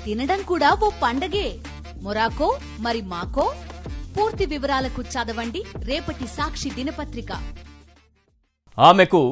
తినడం కూడా ఓ పండగే. మొరాకో మరి మాకో? పూర్తి వివరాలకు చదవండి రేపటి సాక్షి దినపత్రిక. ఆమెకు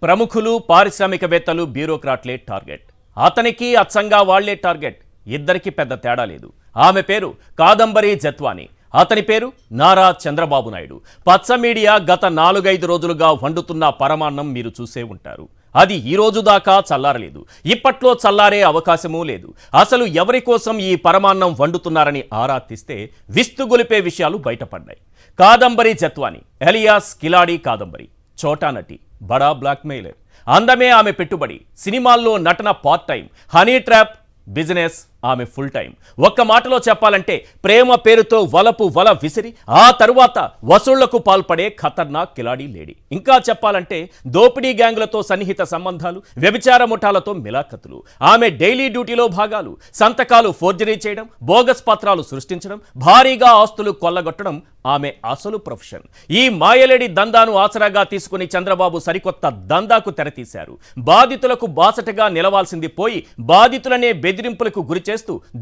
ప్రముఖులు, పారిశ్రామికవేత్తలు, బ్యూరోక్రాట్లే టార్గెట్. అతనికి అచ్చంగా వాళ్లే టార్గెట్. ఇద్దరికి పెద్ద తేడా లేదు. ఆమె పేరు కాదంబరి జత్వాని, అతని పేరు నారా చంద్రబాబు నాయుడు. పచ్చ మీడియా గత 4-5 రోజులుగా వండుతున్న పరమాన్నం మీరు చూసే ఉంటారు. అది ఈ రోజు దాకా చల్లారలేదు. ఇప్పట్లో చల్లారే అవకాశమూ లేదు. అసలు ఎవరి కోసం ఈ పరమాన్నం వండుతున్నారని ఆరా తీస్తే విస్తుగొలిపే విషయాలు బయటపడ్డాయి. కాదంబరి జత్వాని ఎలియాస్ కిలాడి కాదంబరి, చోటా నటి, బడా బ్లాక్మెయిలర్. అందమే ఆమె పెట్టుబడి. సినిమాల్లో నటన part time, honey trap business ఆమె ఫుల్ టైం. ఒక్క మాటలో చెప్పాలంటే ప్రేమ పేరుతో వలపు వల విసిరి ఆ తరువాత వసూళ్లకు పాల్పడే ఖతర్నాక్ కిలాడీ లేడీ. ఇంకా చెప్పాలంటే దోపిడీ గ్యాంగులతో సన్నిహిత సంబంధాలు, వ్యభిచార ముఠాలతో మిలాఖతులు. ఆమె డైలీ డ్యూటీలో భాగాలు, సంతకాలు ఫోర్జరీ చేయడం, బోగస్ పత్రాలు సృష్టించడం, భారీగా ఆస్తులు కొల్లగొట్టడం ఆమె అసలు ప్రొఫెషన్. ఈ మాయలేడి దందాను ఆసరాగా తీసుకుని చంద్రబాబు సరికొత్త దందాకు తెరతీశారు. బాధితులకు బాసటగా నిలవాల్సింది పోయి బాధితులనే బెదిరింపులకు గురిచేస్తూ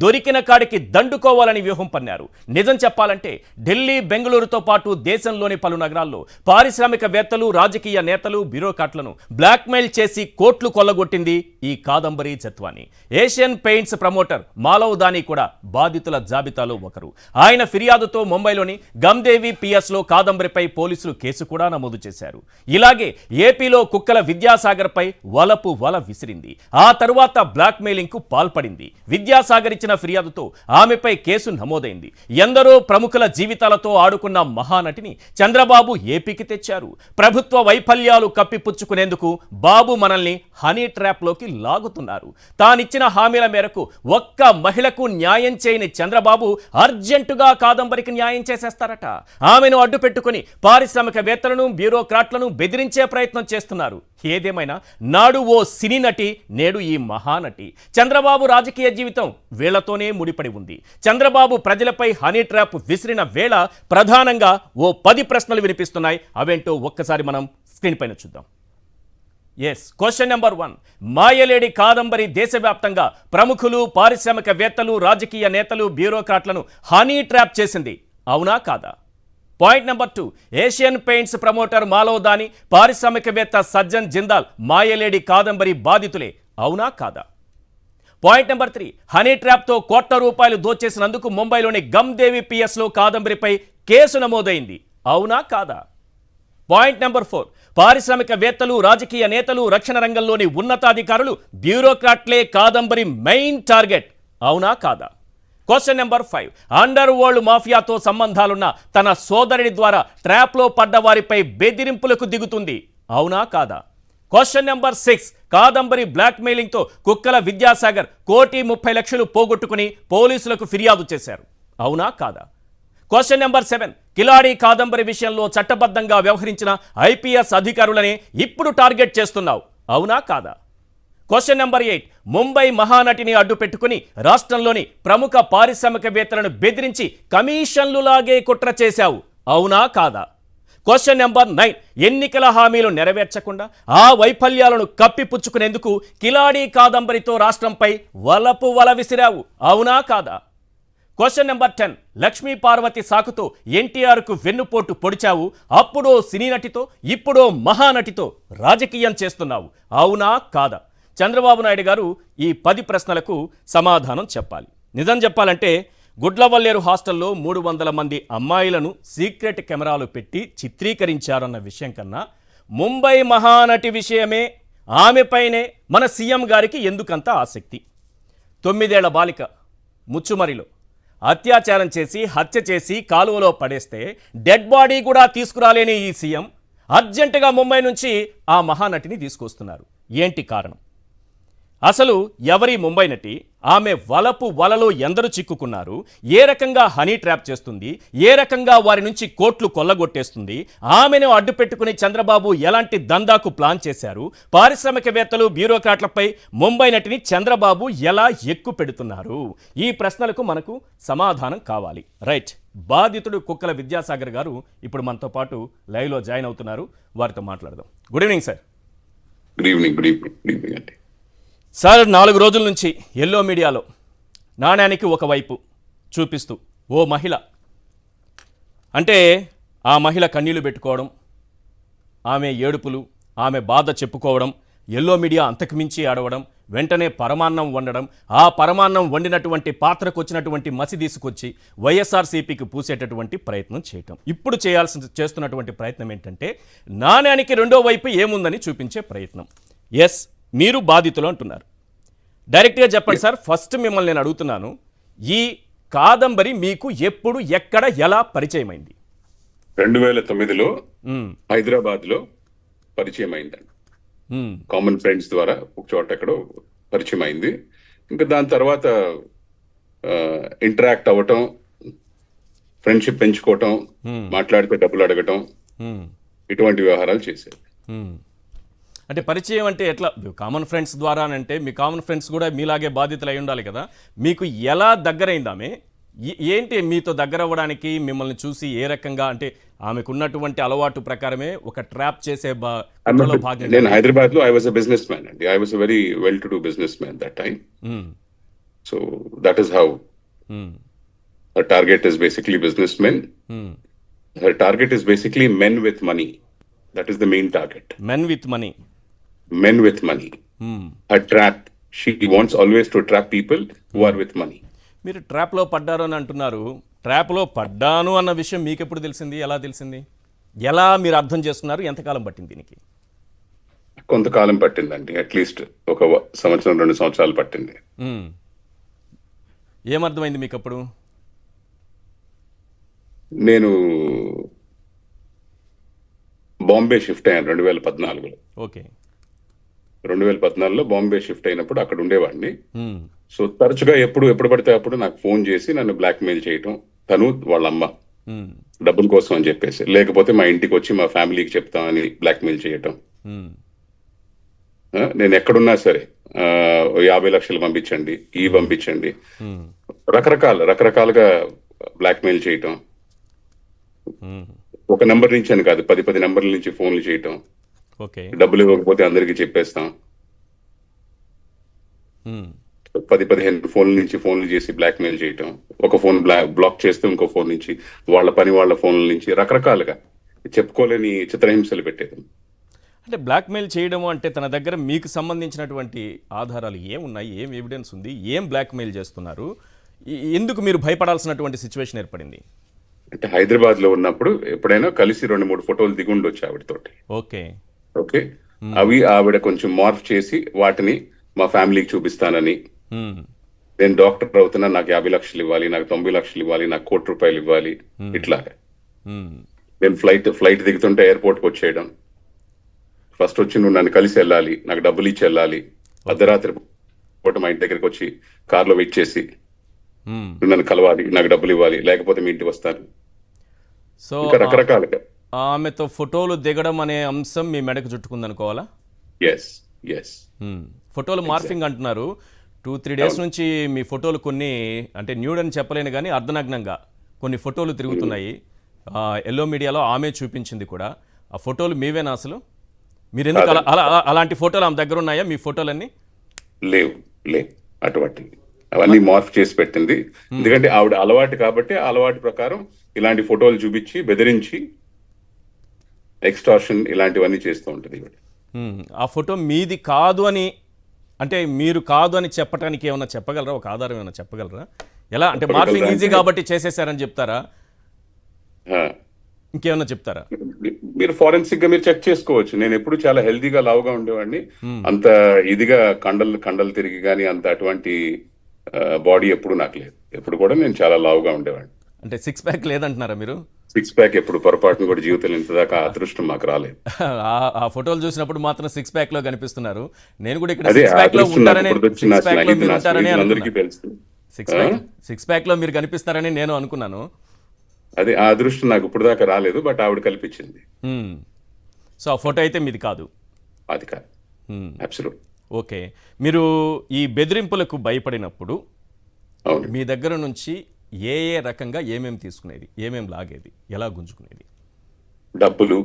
దొరికిన కాడికి దండుకోవాలని వ్యూహం పన్నారు. నిజం చెప్పాలంటే ఢిల్లీ, బెంగళూరుతో పాటు దేశంలోని పలు నగరాల్లో పారిశ్రామికవేత్తలు, రాజకీయ నేతలు, బ్యూరోక్రాట్లను బ్లాక్మెయిల్ చేసి కోట్లు కొల్లగొట్టింది ఈ Kadambari Jatwani. Asian Paints promoter Malav Dani కూడా బాధితుల జాబితాలో ఒకరు. ఆయన ఫిర్యాదుతో ముంబైలోని గమ్దేవి పిఎస్లో కాదంబరిపై పోలీసులు కేసు కూడా నమోదు చేశారు. ఇలాగే ఏపీలో కుక్కల విద్యాసాగర్పై వలపు వల విసిరింది. ఆ తరువాత బ్లాక్మెయిలింగ్ కు పాల్పడింది. విద్యాసాగర్ ఇచ్చిన ఫిర్యాదుతో ఆమెపై కేసు నమోదైంది. ఎందరో ప్రముఖుల జీవితాలతో ఆడుకున్న మహానటిని చంద్రబాబు ఏపీకి తెచ్చారు. ప్రభుత్వ వైఫల్యాలు కప్పిపుచ్చుకునేందుకు బాబు మనల్ని హనీ ట్రాప్లోకి లాగుతున్నారు. తానిచ్చిన హామీల మేరకు ఒక్క మహిళకు న్యాయం చేయని చంద్రబాబు అర్జెంటుగా కాదంబరికి న్యాయం చేసేస్తారట. ఆమెను అడ్డు పెట్టుకుని పారిశ్రామికవేత్తలను, బ్యూరోక్రాట్లను బెదిరించే ప్రయత్నం చేస్తున్నారు. ఏదేమైనా నాడు ఓ సినీ నటి, నేడు ఈ మహానటి. చంద్రబాబు రాజకీయ జీవితం వీళ్లతోనే ముడిపడి ఉంది. చంద్రబాబు ప్రజలపై హనీ ట్రాప్ విసిరిన వేళ ప్రధానంగా ఓ 10 ప్రశ్నలు వినిపిస్తున్నాయి. అవేంటో ఒక్కసారి మనం స్క్రీన్ పైన చూద్దాం. Question number 1. మాయలేడి కాదంబరి దేశవ్యాప్తంగా ప్రముఖులు, పారిశ్రామికవేత్తలు, రాజకీయ నేతలు, బ్యూరోక్రాట్లను హనీ ట్రాప్ చేసింది. అవునా కాదా? Point number 2. Asian Paints promoter Malav Dani, పారిశ్రామికవేత్త సజ్జన్ జిందాల్ మాయలేడి కాదంబరి బాధితులే. అవునా కాదా? Point number 3. హనీ ట్రాప్తో కోట్ల రూపాయలు దోచేసినందుకు ముంబైలోని గమ్దేవి పిఎస్లో కాదంబరిపై కేసు నమోదైంది. అవునా కాదా? Point number 4. పారిశ్రామికవేత్తలు, రాజకీయ నేతలు, రక్షణ రంగంలోని ఉన్నతాధికారులు, బ్యూరోక్రాట్లే కాదంబరి మెయిన్ టార్గెట్. అవునా కాదా? Question number 5. అండర్ వరల్డ్ మాఫియాతో సంబంధాలున్న తన సోదరుడి ద్వారా ట్రాప్లో పడ్డ వారిపై బెదిరింపులకు దిగుతుంది. అవునా కాదా? Question number 6. కాదంబరి బ్లాక్మెయిలింగ్తో కుక్కల విద్యాసాగర్ 1,30,00,000 పోగొట్టుకుని పోలీసులకు ఫిర్యాదు చేశారు. అవునా కాదా? Question number 7. కిలాడి కాదంబరి విషయంలో చట్టబద్ధంగా వ్యవహరించిన ఐపీఎస్ అధికారులనే ఇప్పుడు టార్గెట్ చేస్తున్నావు. అవునా కాదా? Question number 8. ముంబై మహానటిని అడ్డు పెట్టుకుని రాష్ట్రంలోని ప్రముఖ పారిశ్రామికవేత్తలను బెదిరించి కమిషన్లు లాగే కుట్ర చేశావు. అవునా కాదా? Question number 9. ఎన్నికల హామీలు నెరవేర్చకుండా ఆ వైఫల్యాలను కప్పిపుచ్చుకునేందుకు కిలాడి కాదంబరితో రాష్ట్రంపై వలపు వల విసిరావు. అవునా కాదా? Question number 10. లక్ష్మీ పార్వతి సాకుతో ఎన్టీఆర్కు వెన్నుపోటు పొడిచావు. అప్పుడో సినీ నటితో, ఇప్పుడో మహానటితో రాజకీయం చేస్తున్నావు. అవునా కాదా? చంద్రబాబు నాయుడు గారు ఈ 10 ప్రశ్నలకు సమాధానం చెప్పాలి. నిజం చెప్పాలంటే గుడ్లవల్లేరు హాస్టల్లో 300 మంది అమ్మాయిలను సీక్రెట్ కెమెరాలు పెట్టి చిత్రీకరించారన్న విషయం కన్నా ముంబై మహానటి విషయమే, ఆమెపైనే మన సీఎం గారికి ఎందుకంత ఆసక్తి? 9 ఏళ్ల బాలిక ముచ్చుమరిలో అత్యాచారం చేసి, హత్య చేసి కాలువలో పడేస్తే డెడ్ బాడీ కూడా తీసుకురాలేని ఈ సీఎం అర్జెంటుగా ముంబై నుంచి ఆ మహానటిని తీసుకొస్తున్నారు. ఏంటి కారణం? అసలు ఎవరి ముంబై నటి? ఆమె వలపు వలలో ఎందరు చిక్కుకున్నారు? ఏ రకంగా హనీ ట్రాప్ చేస్తుంది? ఏ రకంగా వారి నుంచి కోట్లు కొల్లగొట్టేస్తుంది? ఆమెను అడ్డు పెట్టుకుని చంద్రబాబు ఎలాంటి దందాకు ప్లాన్ చేశారు? పారిశ్రామికవేత్తలు, బ్యూరోక్రాట్లపై ముంబై నటిని చంద్రబాబు ఎలా ఎక్కువ పెడుతున్నారు? ఈ ప్రశ్నలకు మనకు సమాధానం కావాలి. రైట్, బాధితుడు కుక్కల విద్యాసాగర్ గారు ఇప్పుడు మనతో పాటు లైవ్లో జాయిన్ అవుతున్నారు. వారితో మాట్లాడదాం. Good evening sir. Good evening. Good evening అండి. సార్, 4 రోజుల నుంచి ఎల్లో మీడియాలో నాణ్యానికి ఒకవైపు చూపిస్తూ ఓ మహిళ అంటే ఆ మహిళ కన్నీళ్లు పెట్టుకోవడం, ఆమె ఏడుపులు, ఆమె బాధ చెప్పుకోవడం, ఎల్లో మీడియా అంతకుమించి ఆడవడం, వెంటనే పరమాన్నం వండడం, ఆ పరమాన్నం వండినటువంటి పాత్రకు వచ్చినటువంటి మసి తీసుకొచ్చి వైఎస్ఆర్సీపీకి పూసేటటువంటి ప్రయత్నం చేయటం. ఇప్పుడు చేస్తున్నటువంటి ప్రయత్నం ఏంటంటే నాణ్యానికి రెండో వైపు ఏముందని చూపించే ప్రయత్నం. ఎస్, మీరు బాధితులు అంటున్నారు. డైరెక్ట్గా చెప్పండి సార్. ఫస్ట్ మిమ్మల్ని నేను అడుగుతున్నాను, ఈ కాదంబరి మీకు ఎప్పుడు, ఎక్కడ, ఎలా పరిచయమైంది? 2009లో హైదరాబాద్ లో పరిచయం అయిందండి. కామన్ ఫ్రెండ్స్ ద్వారా ఒక చోట ఎక్కడో పరిచయం అయింది. ఇంకా దాని తర్వాత ఇంటరాక్ట్ అవ్వటం, ఫ్రెండ్షిప్ పెంచుకోవటం, మాట్లాడితే డబ్బులు అడగటం, ఇటువంటి వ్యవహారాలు చేశారు. అంటే పరిచయం అంటే ఎట్లా? కామన్ ఫ్రెండ్స్ ద్వారా అంటే మీ కామన్ ఫ్రెండ్స్ కూడా మీలాగే బాధితులు అయి ఉండాలి కదా. మీకు ఎలా దగ్గరైంది ఆమె? ఏంటి మీతో దగ్గర అవ్వడానికి మిమ్మల్ని చూసి ఏ రకంగా, అంటే ఆమెకు ఉన్నటువంటి అలవాటు ప్రకారమే ఒక ట్రాప్ చేసే భాగంగా? నేను హైదరాబాద్ లో I was a businessman అండి. I was a very well to do businessman that time. So that is how her target is basically businessmen. Her target is basically men with money. That is the main target. Men with money. Men with money. Her trap. She wants always to trap people who are with money. మీరు ట్రాప్లో పడ్డారు అని అంటున్నారు. ట్రాప్లో పడ్డాను అన్న విషయం మీకు ఎప్పుడు తెలిసింది? ఎలా తెలిసింది? ఎలా మీరు అర్థం చేసుకున్నారు? ఎంతకాలం పట్టింది దీనికి? కొంతకాలం పట్టిందండి. అట్లీస్ట్ ఒక సంవత్సరం 2 సంవత్సరాలు పట్టింది. ఏమర్థమైంది మీకు అప్పుడు? నేను బాంబే షిఫ్ట్ అయ్యాను 2014లో. ఓకే. 2014లో బాంబే షిఫ్ట్ అయినప్పుడు అక్కడ ఉండేవాడిని. సో తరచుగా ఎప్పుడు పడితే అప్పుడు నాకు ఫోన్ చేసి నన్ను బ్లాక్మెయిల్ చేయటం, తను వాళ్ళ అమ్మ డబ్బుల కోసం అని చెప్పేసి, లేకపోతే మా ఇంటికి వచ్చి మా ఫ్యామిలీకి చెప్తామని బ్లాక్మెయిల్ చేయటం. నేను ఎక్కడున్నా సరే 50 లక్షలు పంపించండి, పంపించండి, రకరకాలుగా బ్లాక్మెయిల్ చేయటం. ఒక నెంబర్ నుంచి అని కాదు, 10 నెంబర్ల నుంచి ఫోన్లు చేయటం. డబ్బులు ఇవ్వకపోతే అందరికి చెప్పేస్తాం. 10-15 ఫోన్ల నుంచి ఫోన్లు చేసి బ్లాక్మెయిల్ చేయటం. ఒక ఫోన్ బ్లాక్ చేస్తే ఇంకో ఫోన్ నుంచి వాళ్ళ ఫోన్ల నుంచి రకరకాలుగా చెప్పుకోలేని చిత్రహింసలు పెట్టేది. అంటే బ్లాక్మెయిల్ చేయడము అంటే తన దగ్గర మీకు సంబంధించినటువంటి ఆధారాలు ఏమున్నాయి? ఏం ఎవిడెన్స్ ఉంది? ఏం బ్లాక్మెయిల్ చేస్తున్నారు? ఎందుకు మీరు భయపడాల్సినటువంటి సిచ్యువేషన్ ఏర్పడింది? అంటే హైదరాబాద్ లో ఉన్నప్పుడు ఎప్పుడైనా కలిసి 2-3 ఫోటోలు దిగుండొచ్చు ఆవిడతోటి. ఓకే. అవి ఆవిడ కొంచెం మార్ఫ్ చేసి వాటిని మా ఫ్యామిలీకి చూపిస్తానని, నేను డాక్టర్ అవుతున్నా, నాకు 50 లక్షలు ఇవ్వాలి, నాకు 90 లక్షలు ఇవ్వాలి, నాకు ₹1 కోటి ఇవ్వాలి, ఇట్లాగా. నేను ఫ్లైట్ దిగుతుంటే ఎయిర్పోర్ట్కి వచ్చేయడం. ఫస్ట్ వచ్చి నువ్వు నన్ను కలిసి వెళ్ళాలి, నాకు డబ్బులు ఇచ్చి వెళ్ళాలి, అర్ధరాత్రి పూట మా ఇంటి దగ్గరికి వచ్చి కార్లో వెయిట్ చేసి నువ్వు నన్ను కలవాలి, నాకు డబ్బులు ఇవ్వాలి, లేకపోతే మీ ఇంటికి వస్తాను. సో రకరకాలుగా ఆమెతో ఫోటోలు దిగడం అనే అంశం మీ మెడకు చుట్టుకుంది అనుకోవాలా? ఎస్. ఫోటోలు మార్ఫింగ్ అంటున్నారు. 2-3 డేస్ నుంచి మీ ఫోటోలు కొన్ని, అంటే న్యూడ్ అని చెప్పలేను కానీ అర్ధనగ్నంగా కొన్ని ఫోటోలు తిరుగుతున్నాయి. ఎల్లో మీడియాలో ఆమె చూపించింది కూడా. ఆ ఫోటోలు మీవేనా అసలు? మీరు ఎందుకు అలాంటి ఫోటోలు ఆమె దగ్గర ఉన్నాయా? మీ ఫోటోలన్నీ లేవు. అటువంటి అవన్నీ మార్ఫ్ చేసి పెట్టింది. ఎందుకంటే ఆవిడ అలవాటు కాబట్టి ఆ అలవాటు ప్రకారం ఇలాంటి ఫోటోలు చూపించి బెదిరించి ఎక్స్టార్షన్ ఇలాంటివన్నీ చేస్తూ ఉంటుంది. ఆ ఫోటో మీది కాదు అని, అంటే మీరు కాదు అని చెప్పడానికి ఏమైనా చెప్పగలరా? ఒక ఆధారం ఏమైనా చెప్పగలరా? ఎలా అంటే మార్ఫింగ్ ఈజీ కాబట్టి చేసేసారని చెప్తారా? ఇంకేమన్నా చెప్తారా? మీరు ఫారెన్సిక్ గా మీరు చెక్ చేసుకోవచ్చు. నేను ఎప్పుడు చాలా హెల్దీగా లావుగా ఉండేవాడిని. అంత ఇదిగా కండలు తిరిగి కానీ అంత అటువంటి బాడీ ఎప్పుడు నాకు లేదు. ఎప్పుడు కూడా నేను చాలా లావుగా ఉండేవాడిని. అంటే 6 ప్యాక్ లేదంటున్నారా మీరు? 6 ప్యాక్ ఎప్పుడు పొరపాటును కూడా జీవితంలో ఇంతదాకా అదృష్టం మాకు రాలేదు. ఆ ఫోటోలు చూసినప్పుడు మాత్రం 6 ప్యాక్ లో కనిపిస్తున్నారు. నేను కూడా ఇక్కడ 6 ప్యాక్ లో ఉంటారని, 6 ప్యాక్ లో మీరు ఉంటారని అందరికీ తెలుసు. 6 ప్యాక్ లో మీరు కనిపిస్తారని నేను అనుకున్నాను. అదే ఆ అదృష్టం నాకు ఇప్పుడు దాకా రాలేదు, బట్ ఆవిడ కల్పించింది. సో ఆ ఫోటో అయితే మీది కాదు? అది కాదు. అబ్సల్యూట్. ఓకే. మీరు ఈ బెదిరింపులకు భయపడినప్పుడు మీ దగ్గర నుంచి ఏ రకంగా ఏమేమి తీసుకునేది, ఏమేమి లాగేది, ఎలా గుంజుకునేది? డబ్బులు,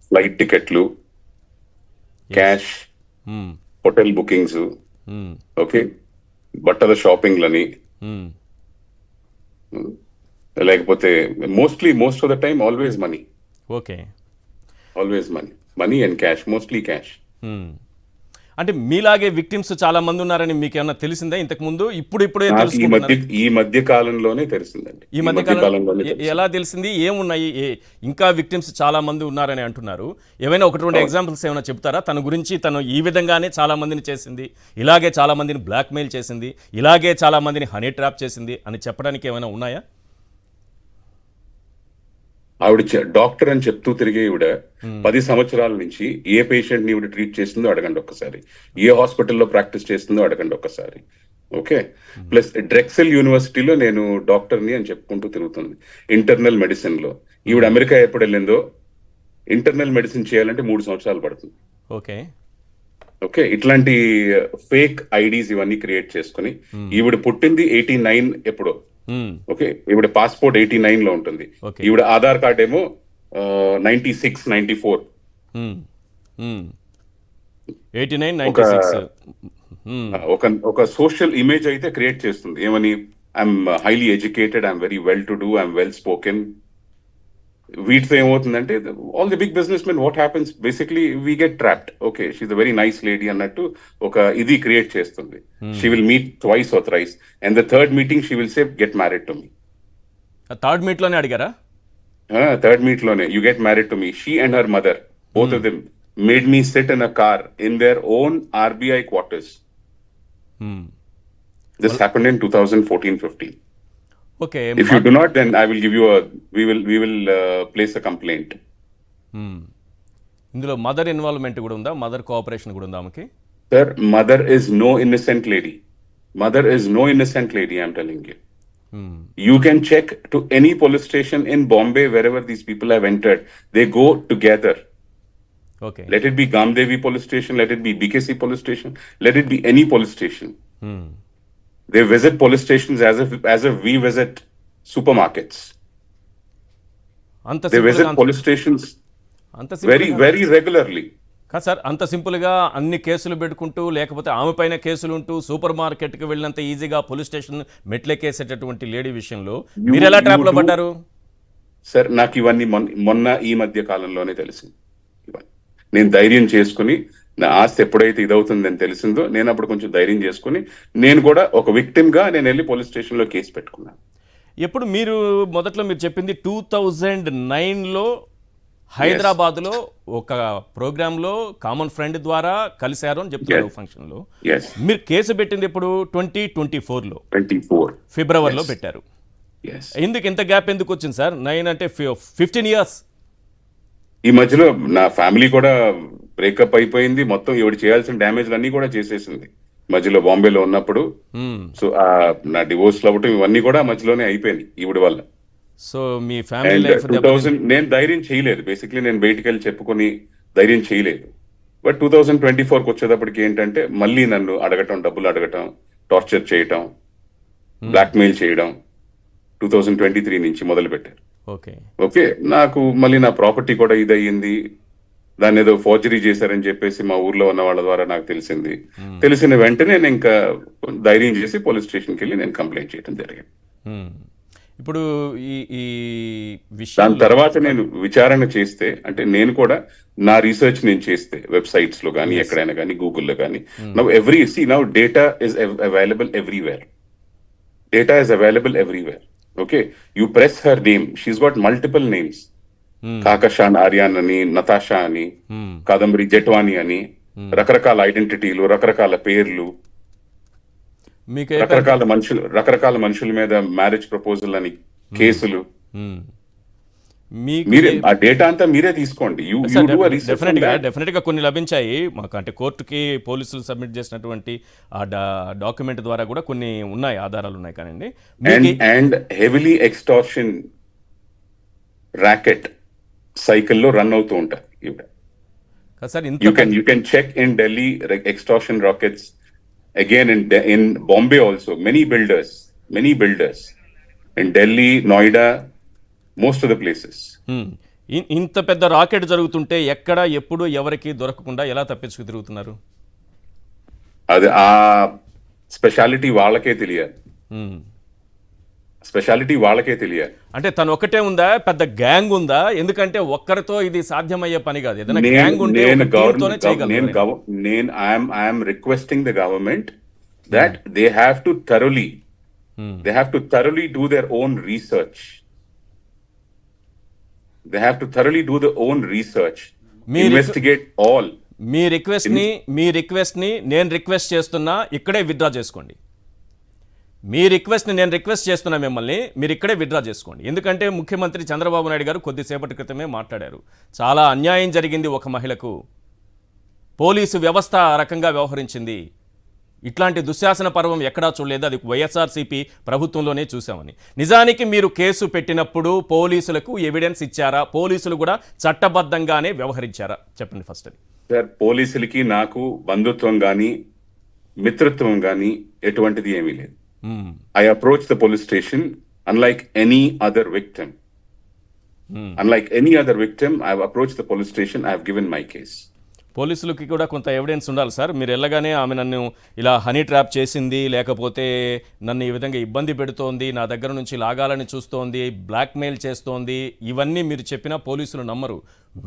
ఫ్లైట్ టికెట్లు, క్యాష్, హోటల్ బుకింగ్స్, ఓకే, బట్టల షాపింగ్లని, మ్మ్. లేకపోతే most of the time always money, okay. Always money and cash, mostly cash. మ్మ్. అంటే మీలాగే విక్టిమ్స్ చాలా మంది ఉన్నారని మీకు ఏమన్నా తెలిసిందా ఇంతకు ముందు? ఇప్పుడే నాకు తెలుసుకుంటున్నారు? ఈ మధ్య కాలంలోనే తెలిసిందండి. ఈ మధ్య కాలంలోనే ఎలా తెలిసింది? ఏమున్నాయి? ఇంకా విక్టిమ్స్ చాలా మంది ఉన్నారని అంటున్నారు. ఏమైనా ఒకటి రెండు ఎగ్జాంపుల్స్ ఏమైనా చెప్తారా? తన గురించి తను ఈ విధంగానే చాలా మందిని చేసింది, ఇలాగే చాలా మందిని బ్లాక్మెయిల్ చేసింది, ఇలాగే చాలా మందిని హనీ ట్రాప్ చేసింది అని చెప్పడానికి ఏమైనా ఉన్నాయా? ఆవిడ డాక్టర్ అని చెప్తూ తిరిగే ఈవిడ 10 సంవత్సరాల నుంచి ఏ పేషెంట్ ని ఈవిడ ట్రీట్ చేస్తుందో అడగండి ఒక్కసారి, ఏ హాస్పిటల్లో ప్రాక్టీస్ చేస్తుందో అడగండి ఒక్కసారి. ఓకే. ప్లస్ డ్రెక్సెల్ యూనివర్సిటీలో నేను డాక్టర్ని అని చెప్పుకుంటూ తిరుగుతుంది ఇంటర్నల్ మెడిసిన్ లో. ఈవిడ అమెరికా ఎప్పుడు వెళ్ళిందో ఇంటర్నల్ మెడిసిన్ చేయాలంటే 3 సంవత్సరాలు పడుతుంది. ఓకే. ఓకే. ఇట్లాంటి ఫేక్ ఐడీస్ ఇవన్నీ క్రియేట్ చేసుకుని ఈవిడ పుట్టింది 89 ఎప్పుడో. ఓకే. ఈవిడ పాస్పోర్ట్ 89 లో ఉంటుంది, ఈవిడ ఆధార్ కార్డ్ ఏమో 96, 94. 89, 96. ఒక సోషల్ ఇమేజ్ అయితే క్రియేట్ చేస్తుంది. ఏమని? I'm highly educated, I'm very well to do, I'm well spoken. వీటితో ఏమవుతుందంటే all the big business men what happens basically we get trapped. Okay, she's a very nice lady అన్నట్టు ఒక ఇది create చేస్తుంది. She will meet twice or thrice and the third meeting she will say get married to me. Third meet లోనే అడిగారా? Third meet లోనే you get married to me. She and her mother both of them made me SIT in a car in their own RBI quarters. This happened in 2014-15. Okay. If you do not, then I will give you we will place a complaint. ఇందులో mother involvement కూడా ఉందా? Mother cooperation కూడా ఉందా ఆమెకి? Sir, mother is no innocent lady. Mother is no innocent lady, I'm telling you. You can check to any police station in Bombay, wherever these people have entered. They go together. Okay. Let it be Gamdevi police station, let it be BKC police station, let it be any police station. They visit police stations as if we visit supermarkets. They visit police stations very regularly. కాదు sir, అంత సింపుల్గా అన్ని కేసులు పెట్టుకుంటూ లేకపోతే ఆమె పైన కేసులు ఉంటూ సూపర్ మార్కెట్కి వెళ్ళినంత ఈజీగా పోలీస్ స్టేషన్ మెట్లెక్కేసేటటువంటి లేడీ విషయంలో మీరు ఎలా ట్రాప్లో పడ్డారు? సార్, నాకు ఇవన్నీ మొన్న ఈ మధ్య కాలంలోనే తెలిసింది. నేను ధైర్యం చేసుకుని నా ఆస్తి ఎప్పుడైతే ఇదవుతుందని తెలిసిందో నేను అప్పుడు కొంచెం ధైర్యం చేసుకుని నేను కూడా ఒక విక్టిమ్ గా నేను వెళ్ళి పోలీస్ స్టేషన్ లో కేసు పెట్టుకున్నాను. ఎప్పుడు మీరు మొదట్లో మీరు చెప్పింది 2009లో హైదరాబాద్ లో ఒక ప్రోగ్రామ్ లో కామన్ ఫ్రెండ్ ద్వారా కలిశారు అని చెప్తున్నారు ఫంక్షన్ లో. మీరు కేసు పెట్టింది ఎప్పుడు? 2024లో ఫిబ్రవరిలో పెట్టారు. ఎందుకు ఇంత గ్యాప్ ఎందుకు వచ్చింది సార్? 9 అంటే 15 ఇయర్స్. ఈ మధ్యలో నా ఫ్యామిలీ కూడా బ్రేకప్ అయిపోయింది, మొత్తం ఈవిడ చేయాల్సిన డ్యామేజ్ అన్ని కూడా చేసేసింది మధ్యలో బాంబేలో ఉన్నప్పుడు. సో నా డివోర్స్ అవ్వటం ఇవన్నీ కూడా మధ్యలోనే అయిపోయినాయి ఈవిడ వల్ల. సో మీ ఫ్యామిలీ లైఫ్ 2000 నేను ధైర్యం చేయలేదు, బేసిక్లీ నేను బయటికి వెళ్ళి చెప్పుకొని ధైర్యం చేయలేదు. బట్ 2024కి వచ్చేటప్పటికి ఏంటంటే మళ్ళీ నన్ను అడగటం, డబ్బులు అడగటం, టార్చర్ చేయటం, బ్లాక్మెయిల్ చేయడం 2023 నుంచి మొదలు పెట్టారు. ఓకే, నాకు మళ్ళీ నా ప్రాపర్టీ కూడా ఇదయ్యింది. దాన్ని ఏదో ఫోర్జరీ చేశారని చెప్పేసి మా ఊర్లో ఉన్న వాళ్ళ ద్వారా నాకు తెలిసింది. తెలిసిన వెంటనే నేను ఇంకా ధైర్యం చేసి పోలీస్ స్టేషన్కి వెళ్ళి నేను కంప్లైంట్ చేయడం జరిగింది. ఇప్పుడు ఈ దాని తర్వాత నేను విచారణ చేస్తే, అంటే నేను కూడా నా రీసెర్చ్ నేను చేస్తే వెబ్సైట్స్ లో కానీ ఎక్కడైనా కానీ గూగుల్లో కానీ now data is available everywhere. Data is available everywhere. Okay, you press her name. She's got multiple names. Kakashan Aryan ani, Natasha ani, Kadambari Jetwani ani, రకరకాల ఐడెంటిటీలు, రకరకాల పేర్లు, రకరకాల మనుషుల మీద మ్యారేజ్ ప్రపోజల్ అని కేసులు. మీరే ఆ డేటా అంతా మీరే తీసుకోండి. డెఫినెట్ గా కొన్ని లభించాయి మాకు, అంటే కోర్టుకి పోలీసులు సబ్మిట్ చేసినటువంటి ఆ డాక్యుమెంట్ ద్వారా కూడా కొన్ని ఉన్నాయి, ఆధారాలు ఉన్నాయి. కానండి అండ్ హెవీలీ ఎక్స్టార్షన్ ర్యాకెట్ సైకిల్లో రన్ అవుతూ ఉంటారు. You can check in Delhi extortion rackets, again in Bombay also many builders in Delhi, Noida, most of the places. ఇంత పెద్ద రాకెట్ జరుగుతుంటే ఎక్కడ ఎప్పుడు ఎవరికి దొరకకుండా ఎలా తప్పించుకు తిరుగుతున్నారు? అది స్పెషాలిటీ వాళ్ళకే తెలియాలి. మ్మ్. స్పెషాలిటీ వాళ్ళకే తెలియాలి. అంటే తను ఒకటే ఉందా, పెద్ద గ్యాంగ్ ఉందా? ఎందుకంటే ఒక్కరితో ఇది సాధ్యమయ్యే పని కాదు. ఏదైనా గ్యాంగ్ ఉంటే ఒక టీంతోనే చేయగలరు. I'm requesting the government that they have to thoroughly do their own research. They have to thoroughly do their own research, investigate all. Me request ని నేను రిక్వెస్ట్ చేస్తున్నా, ఇక్కడే విత్డ్రా చేసుకోండి. మీ రిక్వెస్ట్ ని నేను రిక్వెస్ట్ చేస్తున్నా మిమ్మల్ని, మీరు ఇక్కడే విత్డ్రా చేసుకోండి. ఎందుకంటే ముఖ్యమంత్రి చంద్రబాబు నాయుడు గారు కొద్దిసేపటి క్రితమే మాట్లాడారు. చాలా అన్యాయం జరిగింది ఒక మహిళకు, పోలీసు వ్యవస్థ ఆ రకంగా వ్యవహరించింది, ఇట్లాంటి దుశ్శాసన పర్వం ఎక్కడా చూడలేదు, అది వైఎస్ఆర్సీపీ ప్రభుత్వంలోనే చూసామని. నిజానికి మీరు కేసు పెట్టినప్పుడు పోలీసులకు ఎవిడెన్స్ ఇచ్చారా? పోలీసులు కూడా చట్టబద్ధంగానే వ్యవహరించారా? చెప్పండి ఫస్ట్ అది. సార్, పోలీసులకి నాకు బంధుత్వం గానీ మిత్రత్వం గానీ ఎటువంటిది ఏమీ లేదు. I approach the police station unlike any other victim. I have approach the police station. I have given my case. పోలీసులకి కూడా కొంత ఎవిడెన్స్ ఉండాలి సార్. మీరు వెళ్ళగానే ఆమె నన్ను ఇలా హనీ ట్రాప్ చేసింది, లేకపోతే నన్ను ఈ విధంగా ఇబ్బంది పెడుతోంది, నా దగ్గర నుంచి లాగాలని చూస్తోంది, బ్లాక్మెయిల్ చేస్తోంది, ఇవన్నీ మీరు చెప్పినా పోలీసులు నమ్మరు.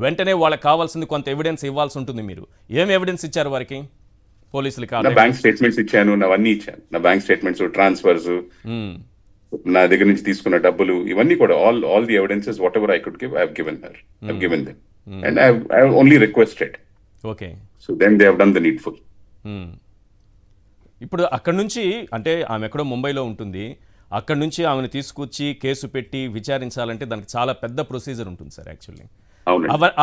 వెంటనే వాళ్ళకి కావాల్సింది కొంత ఎవిడెన్స్ ఇవ్వాల్సి ఉంటుంది. మీరు ఏం ఎవిడెన్స్ ఇచ్చారు వారికి? పోలీసులకి నా బ్యాంక్ స్టేట్మెంట్స్ ఇచ్చాను, అవన్నీ ఇచ్చాను. నా బ్యాంక్ స్టేట్మెంట్స్, ట్రాన్స్ఫర్స్, నా దగ్గర నుంచి తీసుకున్న డబ్బులు, ఇవన్నీ కూడా all the evidences whatever I could give, I have given her. I have given them and I have only requested. Okay. So then they have done the needful. ఇప్పుడు అక్కడ నుంచి, అంటే ఆమె ఎక్కడో ముంబైలో ఉంటుంది, అక్కడ నుంచి ఆమెను తీసుకొచ్చి కేసు పెట్టి విచారించాలంటే దానికి చాలా పెద్ద ప్రొసీజర్ ఉంటుంది సార్. యాక్చువల్లీ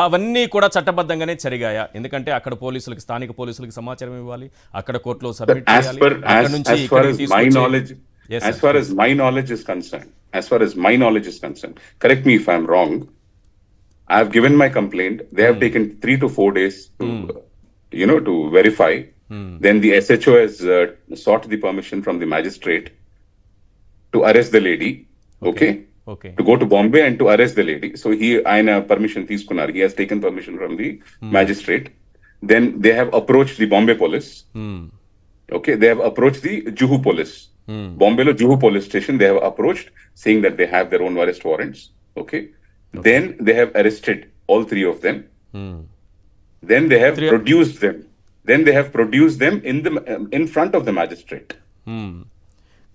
అవన్నీ కూడా చట్టబద్ధంగానే జరిగాయా? ఎందుకంటే అక్కడ పోలీసులకి, స్థానిక పోలీసులకి సమాచారం ఇవ్వాలి, అక్కడ కోర్టులో సబ్మిట్ చేయాలి. As far as my knowledge is concerned, correct me if I'm wrong, I have given my complaint. They have taken 3 to 4 days to verify. Then the SHO has sought the permission from the magistrate to arrest the lady. Okay. To go to Bombay and to arrest the lady. So ఆయన permission తీసుకున్నారు. He has taken permission from the magistrate. Then they have approached the Bombay police. Okay. They have approached the Juhu police. Bombay lo Juhu police station they have approached, saying that they have their own arrest warrants. Okay. Then they have arrested all 3 of them. Then they have produced them. In front of the magistrate.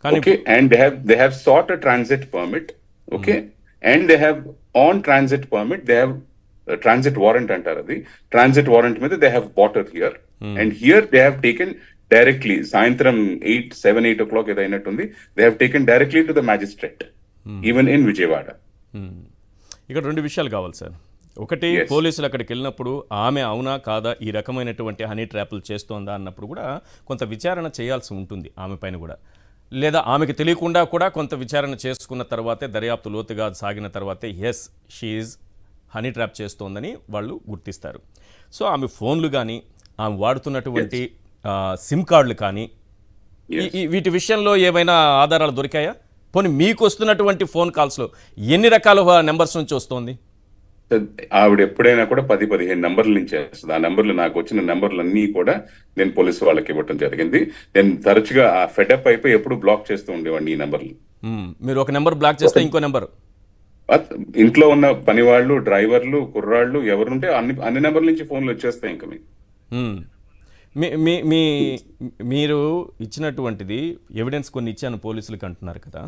Okay. And they have sought a transit permit. Okay. And they have on transit permit, they have a transit warrant antaru adi. Transit warrant మీద they have bought her here. And here they have taken directly సాయంత్రం 7-8 o'clock ఏదైనట్టుంది. They have taken directly to the magistrate, even in Vijayawada. ఇక్కడ 2 విషయాలు కావాలి sir. ఒకటి, పోలీసులు అక్కడికి వెళ్ళినప్పుడు ఆమె అవునా కాదా, ఈ రకమైనటువంటి హనీ ట్రాప్లు చేస్తోందా అన్నప్పుడు కూడా కొంత విచారణ చేయాల్సి ఉంటుంది ఆమె పైన కూడా. లేదా ఆమెకు తెలియకుండా కూడా కొంత విచారణ చేసుకున్న తర్వాతే, దర్యాప్తు లోతుగా సాగిన తర్వాతే ఎస్ షీఈజ్ హనీ ట్రాప్ చేస్తోందని వాళ్ళు గుర్తిస్తారు. సో ఆమె ఫోన్లు కానీ, ఆమె వాడుతున్నటువంటి సిమ్ కార్డులు కానీ, వీటి విషయంలో ఏమైనా ఆధారాలు దొరికాయా? పోనీ మీకు వస్తున్నటువంటి ఫోన్ కాల్స్లో ఎన్ని రకాల నెంబర్స్ నుంచి వస్తుంది? ఆవిడ ఎప్పుడైనా కూడా 10-15 నెంబర్ల నుంచి వస్తుంది. ఆ నెంబర్లు, నాకు వచ్చిన నెంబర్లు అన్నీ కూడా నేను పోలీసు వాళ్ళకి ఇవ్వటం జరిగింది. నేను తరచుగా ఆ ఫెడప్ అయిపోయి ఎప్పుడు బ్లాక్ చేస్తూ ఉండేవాడిని ఈ నెంబర్లు. మీరు ఒక నెంబర్ బ్లాక్ చేస్తే ఇంకో నెంబర్, ఇంట్లో ఉన్న పని వాళ్ళు, డ్రైవర్లు, కుర్రాళ్ళు ఎవరుంటే అన్ని నెంబర్ల నుంచి ఫోన్లు వచ్చేస్తాయి. ఇంకా మీరు ఇచ్చినటువంటిది ఎవిడెన్స్ కొన్ని ఇచ్చాను పోలీసులకు అంటున్నారు కదా.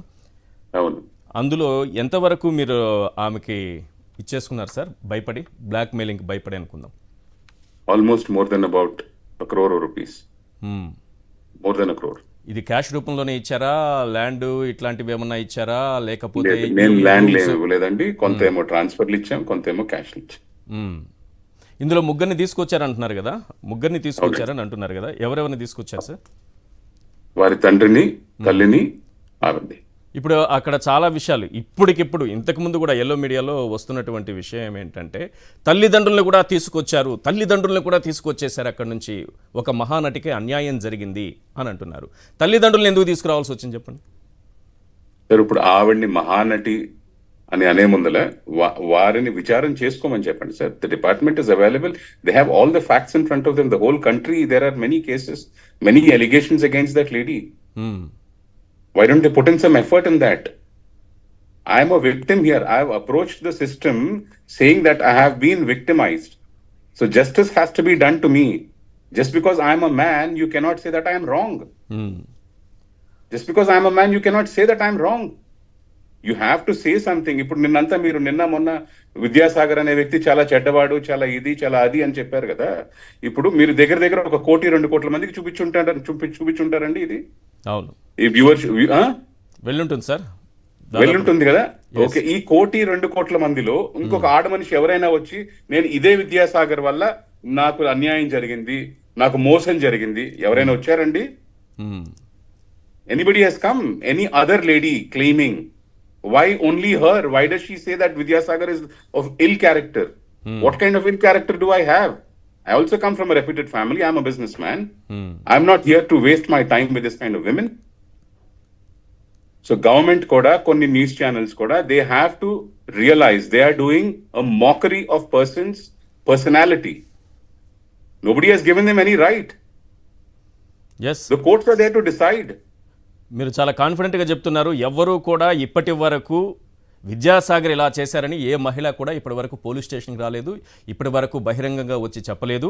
అవును. అందులో ఎంతవరకు మీరు ఆమెకి ఇచ్చేసుకున్నారు సార్? భయపడి, బ్లాక్ మెయిలింగ్ భయపడి అనుకుందాం. Almost more than about 1 crore rupees. More than 1 crore. ఇది క్యాష్ రూపంలోనే ఇచ్చారా? ల్యాండ్ ఇట్లాంటివి ఏమన్నా ఇచ్చారా? లేకపోతే నేను ల్యాండ్ ఇవ్వలేదండి. కొంత ఏమో ట్రాన్స్ఫర్లు ఇచ్చాం, కొంత ఏమో క్యాష్ ఇచ్చాం. ఇందులో ముగ్గురిని తీసుకొచ్చారంటున్నారు కదా, ముగ్గురిని తీసుకొచ్చారని అంటున్నారు కదా, ఎవరెవరిని తీసుకొచ్చారు సార్? వారి తండ్రిని, తల్లిని, ఆవిడ్ని. ఇప్పుడు అక్కడ చాలా విషయాలు ఇప్పటికిప్పుడు, ఇంతకుముందు కూడా ఎల్లో మీడియాలో వస్తున్నటువంటి విషయం ఏంటంటే, తల్లిదండ్రులను కూడా తీసుకొచ్చేసారు అక్కడ నుంచి, ఒక మహానటికి అన్యాయం జరిగింది అని అంటున్నారు. తల్లిదండ్రులను ఎందుకు తీసుకురావాల్సి వచ్చింది చెప్పండి? సార్, ఇప్పుడు ఆవిడ్ని మహానటి అని అనే ముందల వారిని విచారం చేసుకోమని చెప్పండి sir. The department is available, they have all the facts in front of them. The whole country there are many cases, many allegations against that lady. Why don't they put in some effort in that? I am a victim here. I have approached the system saying that I have been victimized. So justice has to be done to me. Just because I am a man, you cannot say that I am wrong. Just because I am a man, you cannot say that I am wrong. You have to say something. ఇప్పుడు నిన్నంతా మీరు నిన్న మొన్న విద్యాసాగర్ అనే వ్యక్తి చాలా చెడ్డవాడు, చాలా ఇది, చాలా అది అని చెప్పారు కదా. ఇప్పుడు మీరు దగ్గర దగ్గర 1 కోటి 2 కోట్ల మందికి చూపించుంటారండి ఇది. అవును, ఈ వ్యూవర్స్ వెళ్ళుంటుంది సార్, వెళ్ళుంటుంది కదా. ఓకే, ఈ 1 కోటి 2 కోట్ల మందిలో ఇంకొక ఆడ మనిషి ఎవరైనా వచ్చి నేను ఇదే విద్యాసాగర్ వల్ల నాకు అన్యాయం జరిగింది, నాకు మోసం జరిగింది, ఎవరైనా వచ్చారండి? Anybody has come? Any other lady claiming? Why only her? Why does she say that Vidyasagar is of ill character? What kind of ill character do I have? I also come from a reputed family. I'm a businessman. I'm not here to waste my time with this kind of women. So government koda, konni news channels koda, they have to realize they are doing a mockery of person's personality. Nobody has given them any right. Yes. The courts are there to decide. మీరు చాలా కాన్ఫిడెంట్గా చెప్తున్నారు. ఎవ్వరూ కూడా ఇప్పటి వరకు విద్యాసాగర్ ఇలా చేశారని ఏ మహిళ కూడా ఇప్పటి వరకు పోలీస్ స్టేషన్కి రాలేదు, ఇప్పటి వరకు బహిరంగంగా వచ్చి చెప్పలేదు.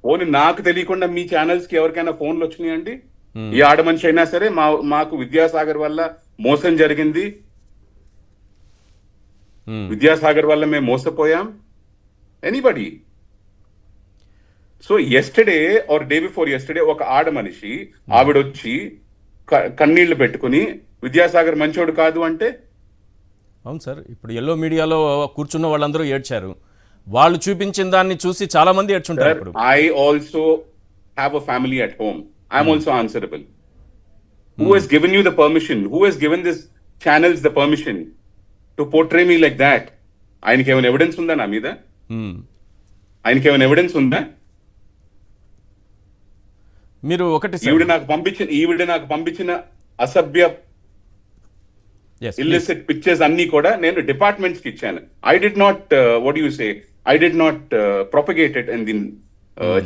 పోనీ నాకు తెలియకుండా మీ ఛానల్స్ కి ఎవరికైనా ఫోన్లు వచ్చినాయండి? ఈ ఆడ మనిషి అయినా సరే మాకు విద్యాసాగర్ వల్ల మోసం జరిగింది, విద్యాసాగర్ వల్ల మేము మోసపోయాం, anybody? So yesterday or day before yesterday ఒక ఆడ మనిషి ఆవిడొచ్చి కన్నీళ్లు పెట్టుకుని విద్యాసాగర్ మంచోడు కాదు అంటే? అవును సార్, ఇప్పుడు ఎల్లో మీడియాలో కూర్చున్న వాళ్ళందరూ ఏడ్చారు. వాళ్ళు చూపించిన దాన్ని చూసి చాలా మంది ఏడ్చుంటారు. ఇప్పుడు I also have a family at home. I'm also answerable. Who has given you the permission? Who has given this channels the permission to portray me like that? ఆయనకి ఏమైనా ఎవిడెన్స్ ఉందా నా మీద? ఆయనకి ఏమైనా ఎవిడెన్స్ ఉందా? మీరు ఒకటి ఈవిడ నాకు పంపించిన అసభ్య ఇల్లిసిట్ పిక్చర్స్ అన్ని కూడా నేను డిపార్ట్మెంట్స్ కి ఇచ్చాను. I did not what you say I did not propagate it in the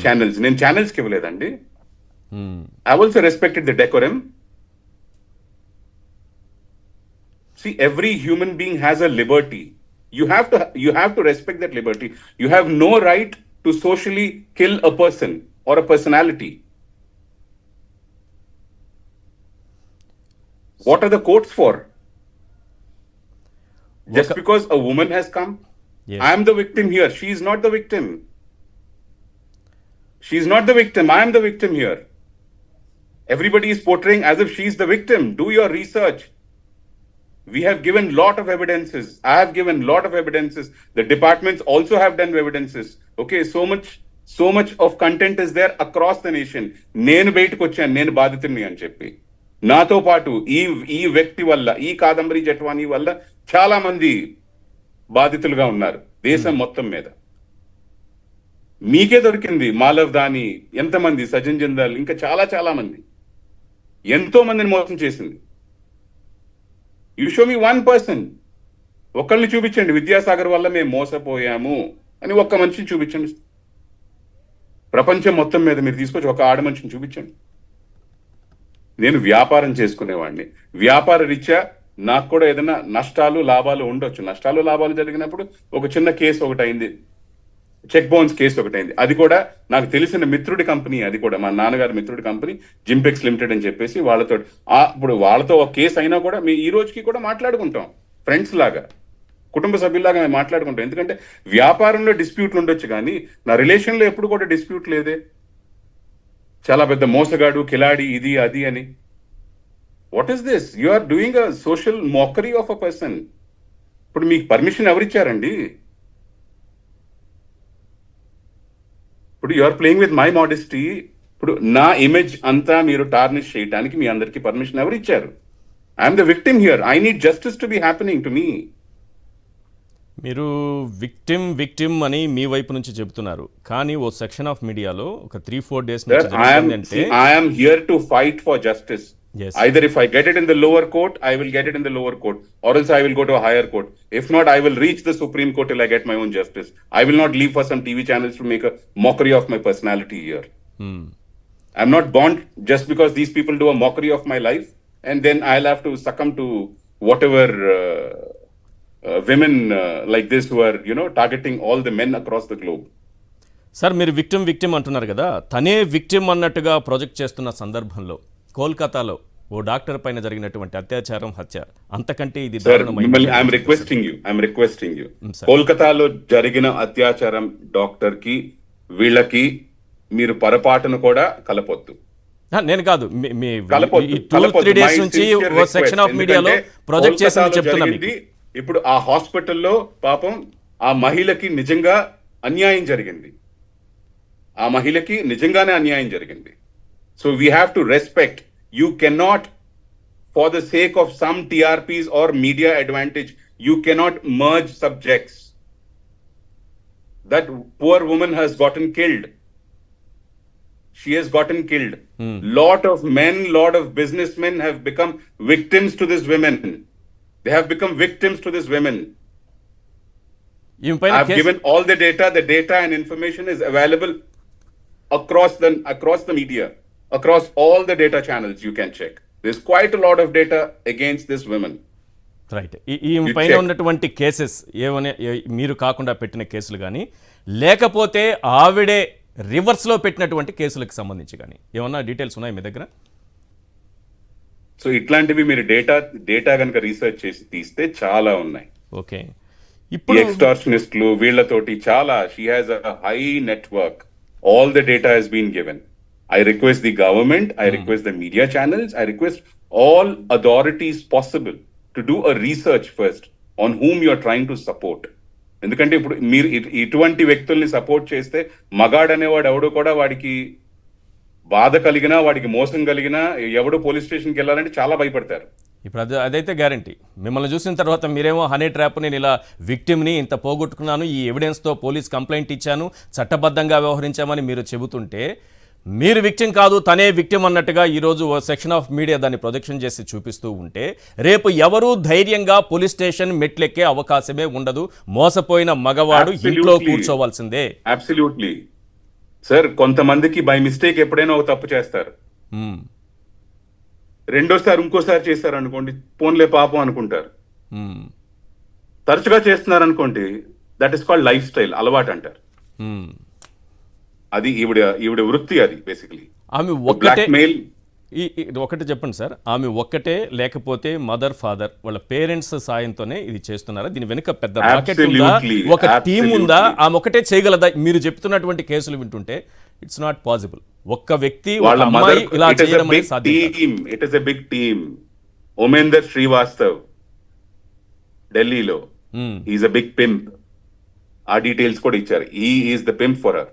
channels. నేను ఛానల్స్ కి ఇవ్వలేదండి. I also respected the decorum. See, every human being has a liberty. You have to respect that liberty. You have no right to socially kill a person or a personality. What are the courts for? Just because a woman has come? Yes. I am the victim here. She is not the victim. She is not the victim. I am the victim here. Everybody is portraying as if she is the victim. Do your research. We have given lot of evidences. I have given lot of evidences. The departments also have done evidences. Okay, so much of content is there across the nation. నేను బయటకు వచ్చాను, నేను బాధితుడిని అని చెప్పి. నాతో పాటు ఈ వ్యక్తి వల్ల, ఈ కాదంబరి జట్వానీ వల్ల చాలా మంది బాధితులుగా ఉన్నారు దేశం మొత్తం మీద. మీకే దొరికింది మాలవ్ దాని, ఎంతమంది సజన్ జిందాల్, ఇంకా చాలా చాలా మంది, ఎంతో మందిని మోసం చేసింది. You show me 1 person. ఒకళ్ళని చూపించండి విద్యాసాగర్ వల్ల మేము మోసపోయాము అని ఒక్క మనిషిని చూపించండి. ప్రపంచం మొత్తం మీద మీరు తీసుకొచ్చి ఒక ఆడ మనిషిని చూపించండి. నేను వ్యాపారం చేసుకునేవాడిని. వ్యాపార రీత్యా నాకు కూడా ఏదైనా నష్టాలు లాభాలు ఉండొచ్చు. నష్టాలు లాభాలు జరిగినప్పుడు ఒక చిన్న కేసు ఒకటి అయింది, చెక్ బౌన్స్ కేసు ఒకటి అయింది. అది కూడా నాకు తెలిసిన మిత్రుడి కంపెనీ, అది కూడా మా నాన్నగారి మిత్రుడి కంపెనీ జింపెక్స్ లిమిటెడ్ అని చెప్పేసి వాళ్ళతో ఇప్పుడు వాళ్ళతో ఒక కేసు అయినా కూడా మేము ఈ రోజుకి కూడా మాట్లాడుకుంటాం. ఫ్రెండ్స్ లాగా, కుటుంబ సభ్యుల్లాగా మేము మాట్లాడుకుంటాం. ఎందుకంటే వ్యాపారంలో డిస్ప్యూట్లు ఉండొచ్చు కానీ నా రిలేషన్లో ఎప్పుడు కూడా డిస్ప్యూట్ లేదే. చాలా పెద్ద మోసగాడు, కిలాడి, ఇది అది అని. What is this? You are doing a social mockery of a person. ఇప్పుడు మీకు పర్మిషన్ ఎవరిచ్చారండి? ఇప్పుడు you are playing with my modesty. ఇప్పుడు నా ఇమేజ్ అంతా మీరు టార్నిష్ చేయడానికి మీ అందరికీ పర్మిషన్ ఎవరిచ్చారు? I'm the victim here. I need justice to be happening to me. మీరు విక్టిమ్ అని మీ వైపు నుంచి చెబుతున్నారు, కానీ ఓ సెక్షన్ ఆఫ్ మీడియాలో ఒక 3-4 days నుంచి I am here to fight for justice. Yes. Either if I get it in the lower court, I will get it in the lower court, or else I will go to a higher court. If not, I will reach the Supreme Court till I get my own justice. I will not leave for some TV channels to make a mockery of my personality here. I'm not born just because these people do a mockery of my life, and then I'll have to succumb to whatever women like this who are, targeting all the men across the globe. Sir మీరు victim అంటున్నారు కదా, తనే victim అన్నట్టుగా project చేస్తున్న సందర్భంలో కోల్కతాలో ఓ doctor పైన జరిగినటువంటి అత్యాచారం, హత్య అంతకంటే ఇది ఐఎమ్ రిక్వెస్టింగ్ యూ కోల్కతాలో జరిగిన అత్యాచారం డాక్టర్ కి వీళ్ళకి మీరు పొరపాటును కూడా కలపొద్దు. నేను కాదు, మీ 2-3 డేస్ నుంచి ఓ సెక్షన్ ఆఫ్ మీడియాలో ప్రొజెక్ట్ చేసింది చెప్తున్నా మీకు. ఇప్పుడు ఆ హాస్పిటల్లో పాపం ఆ మహిళకి నిజంగా అన్యాయం జరిగింది. ఆ మహిళకి నిజంగానే అన్యాయం జరిగింది. So we have to respect. You cannot, for the sake of some TRPs or media advantage, you cannot merge subjects. That poor woman has gotten killed. She has gotten killed. Lot of men, lot of businessmen have become victims to this women. They have become victims to this women. I have given all the data. The data and information is available across the media, across all the data channels. You can check. There's quite a lot of data against this woman. Right. ఈ పైన ఉన్నటువంటి cases ఏమైనా మీరు కాకుండా పెట్టిన కేసులు కానీ, లేకపోతే ఆవిడే రివర్స్లో పెట్టినటువంటి కేసులకు సంబంధించి కానీ ఏమన్నా డీటెయిల్స్ ఉన్నాయి మీ దగ్గర? సో ఇట్లాంటివి మీరు డేటా కనుక రీసెర్చ్ చేసి తీస్తే చాలా ఉన్నాయి. ఓకే. ఇప్పుడు ఎక్స్టార్షనిస్టులు వీళ్ళతోటి చాలా, she has a high network. All the data has been given. I request the government, I request the media channels, I request all authorities possible to do a research first on whom you are trying to support. ఎందుకంటే ఇప్పుడు మీరు ఇటువంటి వ్యక్తుల్ని support చేస్తే మగాడనేవాడు ఎవడు కూడా వాడికి బాధ కలిగినా, వాడికి మోసం కలిగినా, ఎవడు పోలీస్ స్టేషన్కి వెళ్ళాలంటే చాలా భయపడతారు. ఇప్పుడు అదైతే గ్యారంటీ. మిమ్మల్ని చూసిన తర్వాత మీరేమో హనీ ట్రాప్, నేను ఇలా విక్టిమ్ని ఇంత పోగొట్టుకున్నాను, ఈ ఎవిడెన్స్తో పోలీస్ కంప్లైంట్ ఇచ్చాను, చట్టబద్ధంగా వ్యవహరించామని మీరు చెబుతుంటే, మీరు విక్టిమ్ కాదు తనే విక్టిమ్ అన్నట్టుగా ఈరోజు ఓ సెక్షన్ ఆఫ్ మీడియా దాన్ని ప్రొజెక్షన్ చేసి చూపిస్తూ ఉంటే, రేపు ఎవరూ ధైర్యంగా పోలీస్ స్టేషన్ మెట్లెక్కే అవకాశమే ఉండదు. మోసపోయిన మగవాడు ఇంట్లో కూర్చోవాల్సిందే. Absolutely sir. కొంతమందికి బై మిస్టేక్ ఎప్పుడైనా ఒక తప్పు చేస్తారు, రెండోసారి ఇంకోసారి చేస్తారు అనుకోండి, పోన్లే పాపం అనుకుంటారు. తరచుగా చేస్తున్నారు అనుకోండి, that is called life style, అలవాటు అంటారు. అది ఈవిడ వృత్తి. అది బేసికలీ ఆమె ఒకటే చెప్పండి సార్, ఆమె ఒక్కటే లేకపోతే మదర్, ఫాదర్ వాళ్ళ పేరెంట్స్ సాయంతోనే ఇది చేస్తున్నారా? దీని వెనుక పెద్ద రాకెట్ ఉందా, ఒక టీం ఉందా? ఆమె ఒకటే చేయగలదా? మీరు చెప్తున్నటువంటి కేసులు వింటుంటే ఇట్స్ నాట్ పాసిబుల్. ఒక్క వ్యక్తి, ఒక అమ్మాయి ఇలా చేయడం అనేది సాధ్యం. It is a big team. Omendar Srivastav ఢిల్లీలో, ఈజ్ అ బిగ్ పింప్. ఆ డీటెయిల్స్ కూడా ఇచ్చారు. He is the pimp for her.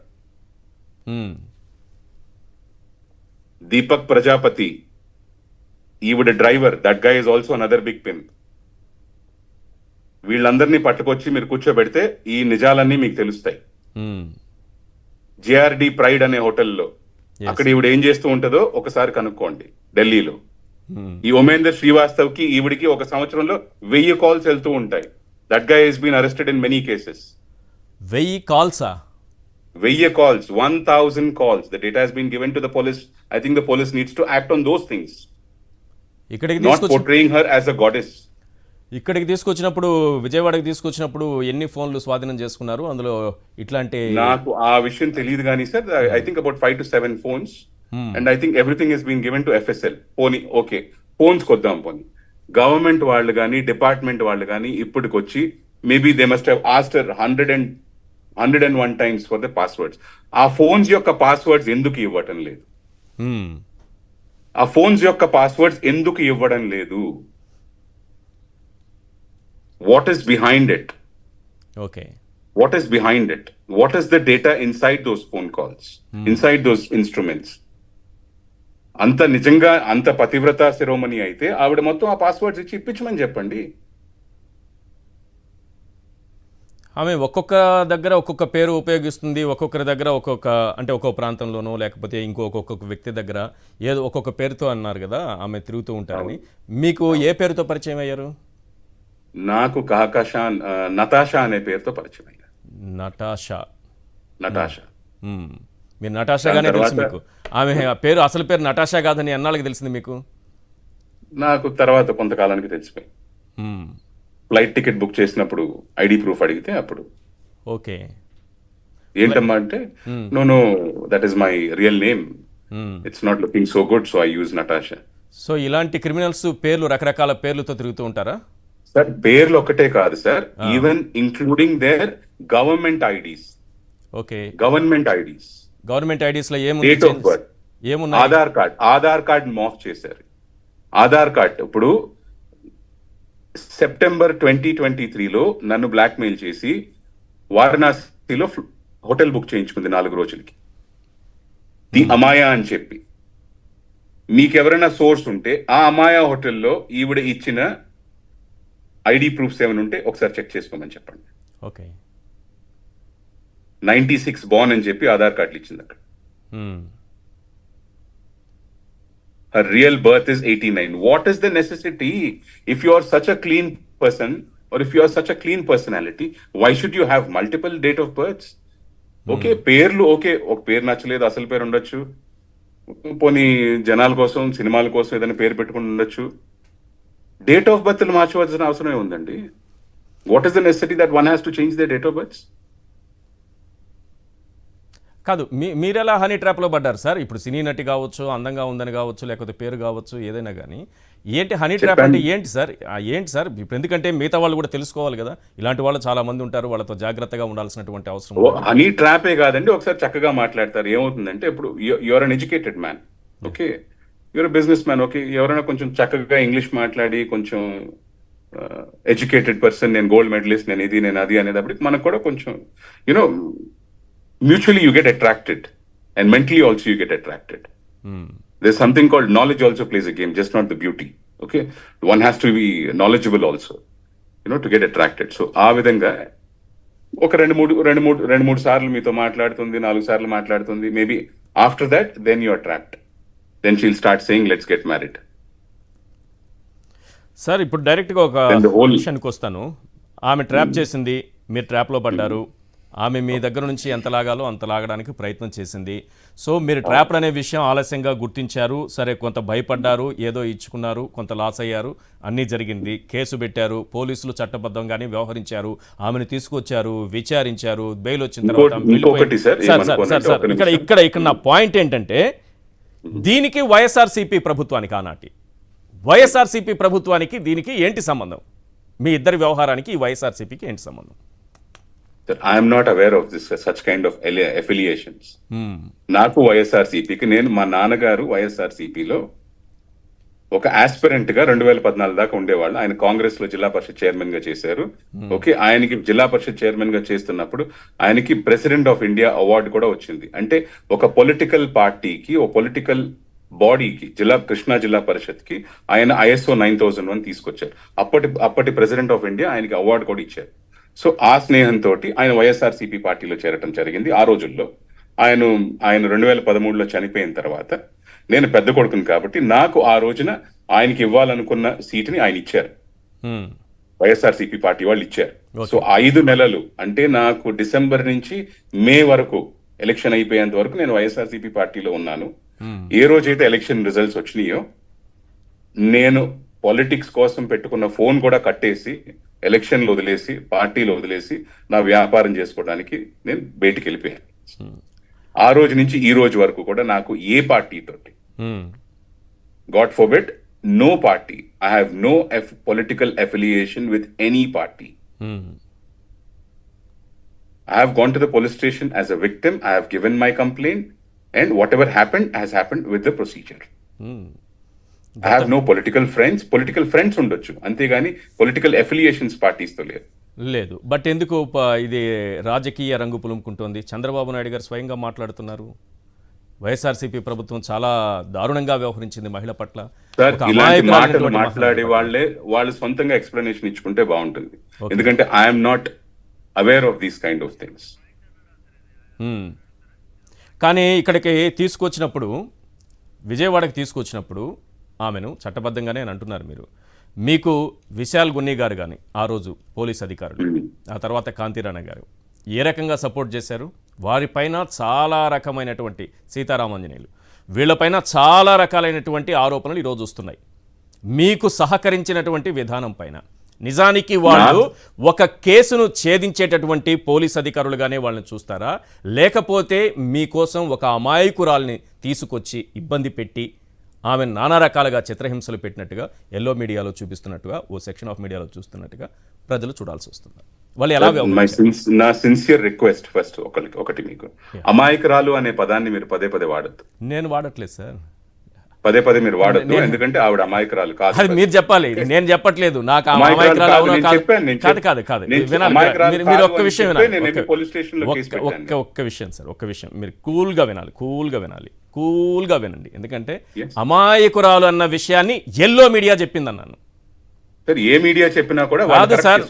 Deepak Prajapati, ఈవిడ driver, that guy is also another big pimp. వీళ్ళందరినీ పట్టుకొచ్చి మీరు కూర్చోబెడితే ఈ నిజాలన్నీ మీకు తెలుస్తాయి. JRD ప్రైడ్ అనే హోటల్లో, అక్కడ ఈవిడ ఏం చేస్తూ ఉంటుందో ఒకసారి కనుక్కోండి. ఢిల్లీలో ఈ ఓమేందర్ శ్రీవాస్తవ్ కి ఈవిడికి ఒక సంవత్సరంలో 1000 కాల్స్ వెళ్తూ ఉంటాయి. That guy has been arrested in many cases. 1000 కాల్సా? 1000 calls, 1000 calls. The data has been given to the police. I think the police needs to act on those things. Not portraying her as a goddess. ఇక్కడికి తీసుకొచ్చినప్పుడు, విజయవాడకి తీసుకొచ్చినప్పుడు ఎన్ని ఫోన్లు స్వాధీనం చేసుకున్నారు? అందులో ఇట్లాంటి నాకు ఆ విషయం తెలియదు కానీ sir, I think about 5 to 7 phones. And I think everything has been given to FSL. పోనీ ఓకే, ఫోన్స్ కొద్దాం పోనీ. గవర్నమెంట్ వాళ్ళు కానీ, డిపార్ట్మెంట్ వాళ్ళు కానీ ఇప్పటికొచ్చి maybe they must have asked her 101 times for the passwords. ఆ ఫోన్స్ యొక్క పాస్వర్డ్స్ ఎందుకు ఇవ్వటం లేదు? ఆ ఫోన్స్ యొక్క పాస్వర్డ్స్ ఎందుకు ఇవ్వడం లేదు? What is behind it? Okay, what is behind it? What is the data inside those phone calls, inside those instruments? అంత నిజంగా అంత పతివ్రత శిరోమణి అయితే ఆవిడ మొత్తం ఆ పాస్వర్డ్స్ ఇచ్చి ఇప్పించమని చెప్పండి. ఆమె ఒక్కొక్క దగ్గర ఒక్కొక్క పేరు ఉపయోగిస్తుంది, ఒక్కొక్కరి దగ్గర ఒక్కొక్క అంటే ఒక్కొక్క ప్రాంతంలోనో లేకపోతే ఒక్కొక్క వ్యక్తి దగ్గర ఏదో ఒక్కొక్క పేరుతో అన్నారు కదా ఆమె తిరుగుతూ ఉంటారని. మీకు ఏ పేరుతో పరిచయం అయ్యారు? నాకు నతాషా అనే పేరుతో పరిచయం అయ్యారు. నటాషా. మ్మ్. మీరు నటాషాగానే తెలుసు మీకు. ఆమె పేరు అసలు పేరు నటాషా కాదని ఎన్నాళ్ళకి తెలిసింది మీకు? నాకు తర్వాత కొంతకాలానికి తెలిసిపోయి మ్మ్. ఫ్లైట్ టికెట్ బుక్ చేసినప్పుడు ఐడి ప్రూఫ్ అడిగితే అప్పుడు ఓకే ఏంటమ్మా అంటే no that is my real name, it's not looking so good, so I use Natasha. సో ఇలాంటి క్రిమినల్స్ పేర్లు రకరకాల పేర్లతో తిరుగుతూ ఉంటారా సార్? పేర్లు ఒకటే కాదు sir, even including their government IDs. Okay, government IDs, government IDs లో date of birth, Aadhaar card morph చేశారు. ఆధార్ కార్డ్ ఇప్పుడు సెప్టెంబర్ 2023లో నన్ను బ్లాక్మెయిల్ చేసి వారణాసిలో హోటల్ బుక్ చేయించుకుంది 4 రోజులకి, ది అమాయా అని చెప్పి. మీకెవరైనా సోర్స్ ఉంటే ఆ అమాయా హోటల్లో ఈవిడ ఇచ్చిన ఐడి ప్రూఫ్స్ ఏమైనా ఉంటే ఒకసారి చెక్ చేసుకోమని చెప్పండి. ఓకే, 96 బాన్ అని చెప్పి ఆధార్ కార్డులు ఇచ్చింది అక్కడ. Her real birth is 89. What is the necessity? If you are such a clean person or if you are such a clean personality, why should you have multiple date of births? Okay, పేర్లు okay, ఒక పేరు నచ్చలేదు, అసలు పేరు ఉండొచ్చు, పోనీ జనాల కోసం సినిమాల కోసం ఏదైనా పేరు పెట్టుకుని ఉండొచ్చు. డేట్ ఆఫ్ బర్త్ మార్చవలసిన అవసరమే ఉందండి. What is the necessity that one has to change the date of birth? కాదు, మీరెలా హనీ ట్రాప్లో పడ్డారు సార్? ఇప్పుడు సినీ నటి కావచ్చు, అందంగా ఉందని కావచ్చు, లేకపోతే పేరు కావచ్చు, ఏదైనా కానీ ఏంటి హనీ ట్రాప్ అంటే ఏంటి సార్? ఏంటి సార్ ఇప్పుడు? ఎందుకంటే మిగతా వాళ్ళు కూడా తెలుసుకోవాలి కదా, ఇలాంటి వాళ్ళు చాలా మంది ఉంటారు, వాళ్ళతో జాగ్రత్తగా ఉండాల్సినటువంటి అవసరం. హనీ ట్రాపే కాదండి, ఒకసారి చక్కగా మాట్లాడతారు. ఏమవుతుందంటే ఇప్పుడు your an educated man, okay, your business man, okay, ఎవరైనా కొంచెం చక్కగా ఇంగ్లీష్ మాట్లాడి కొంచెం ఎడ్యుకేటెడ్ పర్సన్, నేను గోల్డ్ మెడలిస్ట్, నేను ఇది నేను అది అనేటప్పటికి మనకు కూడా కొంచెం you know mutually you get attracted and mentally also you get attracted. There's something called knowledge also plays a game, just not the beauty. Okay, one has to be knowledgeable also, to get attracted. So ఆ విధంగా ఒక రెండు మూడు సార్లు మీతో మాట్లాడుతుంది, 4 సార్లు మాట్లాడుతుంది, maybe after that then you are trapped, then she'll start saying let's get married. Sir ఇప్పుడు డైరెక్ట్గా ఒక విషయానికి వస్తాను. ఆమె ట్రాప్ చేసింది, మీరు ట్రాప్లో పడ్డారు, ఆమె మీ దగ్గర నుంచి ఎంత లాగాలో అంత లాగడానికి ప్రయత్నం చేసింది. సో మీరు ట్రాప్ అనే విషయం ఆలస్యంగా గుర్తించారు, సరే కొంత భయపడ్డారు, ఏదో ఇచ్చుకున్నారు, కొంత లాస్ అయ్యారు, అన్నీ జరిగింది. కేసు పెట్టారు, పోలీసులు చట్టబద్ధంగానే వ్యవహరించారు, ఆమెను తీసుకొచ్చారు, విచారించారు, బెయిల్ వచ్చిన తర్వాత ఇక్కడ నా పాయింట్ ఏంటంటే, దీనికి వైఎస్ఆర్సీపీ ప్రభుత్వానికి, ఆనాటి వైఎస్ఆర్సీపీ ప్రభుత్వానికి దీనికి ఏంటి సంబంధం? మీ ఇద్దరి వ్యవహారానికి ఈ వైఎస్ఆర్సీపీకి ఏంటి సంబంధం? I'm not aware of this such kind of affiliations. నాకు వైఎస్ఆర్సీపీకి, నేను మా నాన్నగారు వైఎస్ఆర్సీపీలో ఒక ఆస్పిరెంట్ గా 2014 దాకా ఉండేవాళ్ళు. ఆయన కాంగ్రెస్ లో జిల్లా పరిషత్ చైర్మన్ గా చేశారు. ఓకే, ఆయనకి జిల్లా పరిషత్ చైర్మన్ గా చేస్తున్నప్పుడు ఆయనకి ప్రెసిడెంట్ ఆఫ్ ఇండియా అవార్డు కూడా వచ్చింది. అంటే ఒక పొలిటికల్ పార్టీకి, ఒక పొలిటికల్ బాడీకి, కృష్ణా జిల్లా పరిషత్ కి ఆయన ISO 9001 తీసుకొచ్చారు. అప్పటి ప్రెసిడెంట్ ఆఫ్ ఇండియా ఆయనకి అవార్డు కూడా ఇచ్చారు. సో ఆ స్నేహంతో ఆయన వైఎస్ఆర్సీపీ పార్టీలో చేరటం జరిగింది. ఆ రోజుల్లో ఆయన 2013లో చనిపోయిన తర్వాత నేను పెద్ద కొడుకుని కాబట్టి నాకు ఆ రోజున ఆయనకి ఇవ్వాలనుకున్న సీటుని ఆయన ఇచ్చారు, వైఎస్ఆర్సీపీ పార్టీ వాళ్ళు ఇచ్చారు. సో 5 నెలలు అంటే నాకు డిసెంబర్ నుంచి మే వరకు, ఎలక్షన్ అయిపోయేంత వరకు నేను వైఎస్ఆర్సీపీ పార్టీలో ఉన్నాను. ఏ రోజైతే ఎలక్షన్ రిజల్ట్స్ వచ్చినాయో నేను పాలిటిక్స్ కోసం పెట్టుకున్న ఫోన్ కూడా కట్టేసి, ఎలక్షన్లు వదిలేసి, పార్టీలు వదిలేసి, నా వ్యాపారం చేసుకోవడానికి నేను బయటికి వెళ్ళిపోయాను. ఆ రోజు నుంచి ఈ రోజు వరకు కూడా నాకు ఏ పార్టీతోటి, God forbid, no party, I have no political affiliation with any party. I have gone to the police station as a victim, I have given my complaint, and whatever happened has happened with the procedure. I have no political friends. Political friends ఉండొచ్చు, అంతేగాని political affiliations పార్టీస్తో లేదు. But ఎందుకు ఇది రాజకీయ రంగు పులుముకుంటోంది? చంద్రబాబు నాయుడు గారు స్వయంగా మాట్లాడుతున్నారు, వైఎస్ఆర్సీపీ ప్రభుత్వం చాలా దారుణంగా వ్యవహరించింది మహిళ పట్ల. ఇలాంటి మాట్లాడే వాళ్ళు సొంతంగా ఎక్స్ప్లెనేషన్ ఇచ్చుకుంటే బాగుంటుంది. ఎందుకంటే I'm not aware of these kind of things. కానీ ఇక్కడికి తీసుకొచ్చినప్పుడు, విజయవాడకి తీసుకొచ్చినప్పుడు ఆమెను చట్టబద్ధంగానే అని అంటున్నారు మీరు. మీకు విశాల్ గున్ని గారు కానీ ఆ రోజు పోలీస్ అధికారులు, ఆ తర్వాత కాంతిరాణ గారు ఏ రకంగా సపోర్ట్ చేశారు? వారిపైన చాలా రకమైనటువంటి సీతారామాంజనేయులు వీళ్ళపైన చాలా రకాలైనటువంటి ఆరోపణలు ఈరోజు వస్తున్నాయి. మీకు సహకరించినటువంటి విధానం పైన నిజానికి వాళ్ళు ఒక కేసును ఛేదించేటటువంటి పోలీస్ అధికారులుగానే వాళ్ళని చూస్తారా, లేకపోతే మీకోసం ఒక అమాయకురాల్ని తీసుకొచ్చి ఇబ్బంది పెట్టి ఆమె నానా రకాలుగా చిత్రహింసలు పెట్టినట్టుగా ఎల్లో మీడియాలో చూపిస్తున్నట్టుగా, ఓ సెక్షన్ ఆఫ్ మీడియాలో చూస్తున్నట్టుగా ప్రజలు చూడాల్సి వస్తుంది? వాళ్ళు ఎలా? నా సిన్సియర్ రిక్వెస్ట్ ఫస్ట్ ఒకటి మీకు, అమాయకురాలు అనే పదాన్ని మీరు పదే పదే వాడద్దు. నేను వాడట్లేదు సార్, పదే పదే మీరు వాడద్దు, ఎందుకంటే ఆవిడ అమాయకురాలు కాదు. అది మీరు చెప్పాలి, నేను చెప్పట్లేదు. నాకు అమాయకురాలు కాదు. మీరు ఒక్క విషయం వినాలి, ఒక్క విషయం సార్, ఒక్క విషయం మీరు కూల్గా వినండి. ఎందుకంటే అమాయకురాలు అన్న విషయాన్ని ఎల్లో మీడియా చెప్పింది అన్నాను. ఏ మీడియా చెప్పినా కూడా కాదు సార్,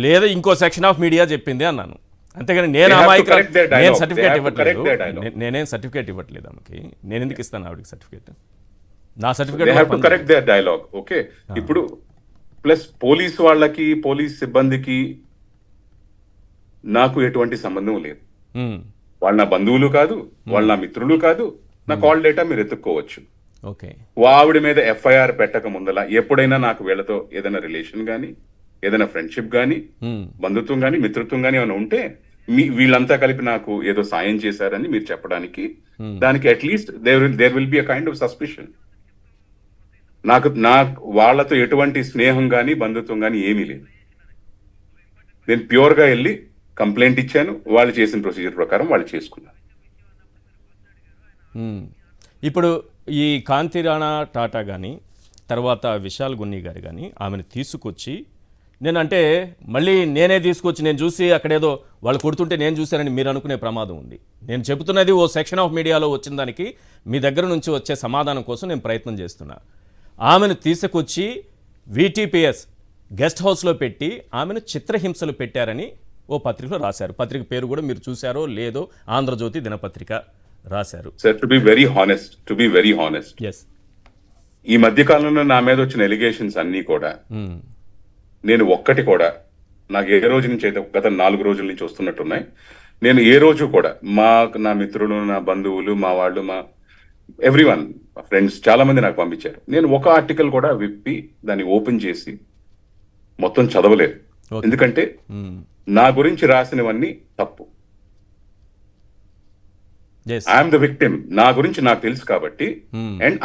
లేదా ఇంకో సెక్షన్ ఆఫ్ మీడియా చెప్పింది అన్నాను. అంతేగాని నేను నేను సర్టిఫికేట్ ఇవ్వట్లేదు, నేనేం సర్టిఫికేట్ ఇవ్వట్లేదు ఆమెకి. నేను ఎందుకు ఇస్తాను ఆవిడకి సర్టిఫికేట్? నా certificate correct their dialogue. Okay, ఇప్పుడు ప్లస్ పోలీస్ వాళ్ళకి, పోలీస్ సిబ్బందికి నాకు ఎటువంటి సంబంధం లేదు. వాళ్ళ నా బంధువులు కాదు, వాళ్ళ నా మిత్రులు కాదు. నా కాల్ డేటా మీరు ఎత్తుక్కోవచ్చు. ఓకే, ఆవిడ మీద ఎఫ్ఐఆర్ పెట్టక ముందల ఎప్పుడైనా నాకు వీళ్ళతో ఏదైనా రిలేషన్ గానీ, ఏదైనా ఫ్రెండ్షిప్ గానీ, బంధుత్వం గానీ, మిత్రత్వం గానీ ఏమైనా ఉంటే వీళ్ళంతా కలిపి నాకు ఏదో సాయం చేశారని మీరు చెప్పడానికి, దానికి at least there will be a kind of suspicion. నాకు వాళ్ళతో ఎటువంటి స్నేహం గానీ, బంధుత్వం గానీ ఏమీ లేదు. నేను ప్యూర్ గా వెళ్ళి కంప్లైంట్ ఇచ్చాను, వాళ్ళు చేసిన ప్రొసీజర్ ప్రకారం వాళ్ళు చేసుకున్నారు. ఇప్పుడు ఈ కాంతిరాణా టాటా కానీ, తర్వాత విశాల్ గున్ని గారు కానీ ఆమెను తీసుకొచ్చి, నేనంటే మళ్ళీ నేనే తీసుకొచ్చి నేను చూసి అక్కడేదో వాళ్ళు కొడుతుంటే నేను చూశానని మీరు అనుకునే ప్రమాదం ఉంది. నేను చెబుతున్నది ఓ సెక్షన్ ఆఫ్ మీడియాలో వచ్చిన దానికి మీ దగ్గర నుంచి వచ్చే సమాధానం కోసం నేను ప్రయత్నం చేస్తున్నా. ఆమెను తీసుకొచ్చి VTPS గెస్ట్ హౌస్లో పెట్టి ఆమెను చిత్రహింసలు పెట్టారని ఓ పత్రికలో రాశారు. పత్రిక పేరు కూడా మీరు చూశారో లేదో, ఆంధ్రజ్యోతి దినపత్రిక రాశారు. Sir, to be very honest, ఈ మధ్య కాలంలో నా మీద వచ్చిన ఎలిగేషన్స్ అన్ని కూడా నేను ఒక్కటి కూడా, నాకు ఏ రోజు నుంచి అయితే గత 4 రోజుల నుంచి వస్తున్నట్టున్నాయి, నేను ఏ రోజు కూడా నా మిత్రులు, నా బంధువులు, మా వాళ్ళు, మా ఎవ్రీవన్, మా ఫ్రెండ్స్ చాలా మంది నాకు పంపించారు. నేను ఒక ఆర్టికల్ కూడా విప్పి దాన్ని ఓపెన్ చేసి మొత్తం చదవలేదు. ఎందుకంటే నా గురించి రాసినవన్నీ తప్పు. ఐఎమ్ ద విక్టిమ్, నా గురించి నాకు తెలుసు కాబట్టి. And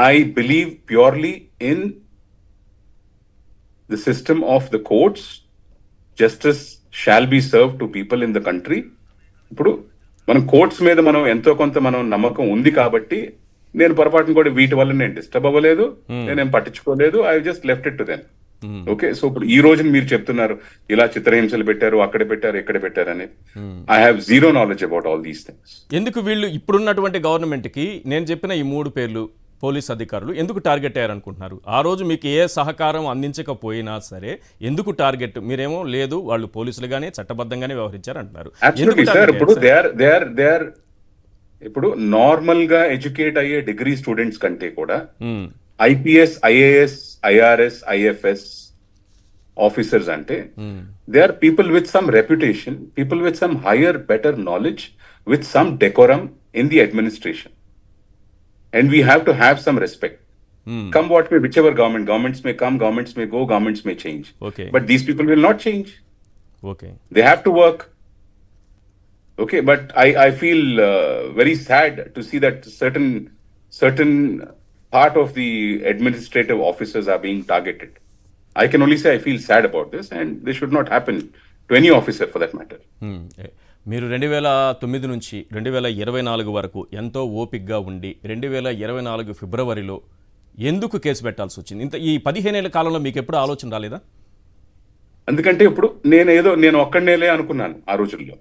I believe purely in the system of the courts. Justice shall be serve to people in the country. ఇప్పుడు మనం కోర్ట్స్ మీద మనం ఎంతో కొంత మనం నమ్మకం ఉంది కాబట్టి నేను పొరపాటును కూడా వీటి వల్ల నేను డిస్టర్బ్ అవ్వలేదు, నేనేం పట్టించుకోలేదు. I just left it to them. Okay, so ఇప్పుడు ఈ రోజు మీరు చెప్తున్నారు ఇలా చిత్రహింసలు పెట్టారు, అక్కడ పెట్టారు, ఇక్కడ పెట్టారు అని. I have zero knowledge about all these things. ఎందుకు వీళ్ళు ఇప్పుడున్నటువంటి గవర్నమెంట్ కి నేను చెప్పిన ఈ 3 పేర్లు పోలీస్ అధికారులు ఎందుకు టార్గెట్ అయ్యారనుకుంటున్నారు? ఆ రోజు మీకు ఏ సహకారం అందించకపోయినా సరే ఎందుకు టార్గెట్? మీరేమో లేదు వాళ్ళు పోలీసులుగానే చట్టబద్ధంగానే వ్యవహరించారు అంటున్నారు. ఇప్పుడు నార్మల్ గా ఎడ్యుకేట్ అయ్యే డిగ్రీ స్టూడెంట్స్ కంటే కూడా IPS, IAS, IRS, IFS officers అంటే they are people with some reputation, people with some higher better knowledge, with some decorum in the administration. And we have to have some respect. Come what may, whichever governments may come, governments may go, governments may change. Okay. But these people will not change. Okay. They have to work. Okay, but I feel very sad to see that certain part of the administrative officers are being targeted. I can only say I feel sad about this, and this should not happen to any officer for that matter. మీరు 2009 నుంచి 2024 వరకు ఎంతో ఓపిక్గా ఉండి 2024 ఫిబ్రవరిలో ఎందుకు case పెట్టాల్సి వచ్చింది? ఇంత ఈ 15 ఏళ్ల కాలంలో మీకు ఎప్పుడు ఆలోచన రాలేదా? ఎందుకంటే ఇప్పుడు నేను ఒక్కడనేలే అనుకున్నాను ఆ రోజుల్లో.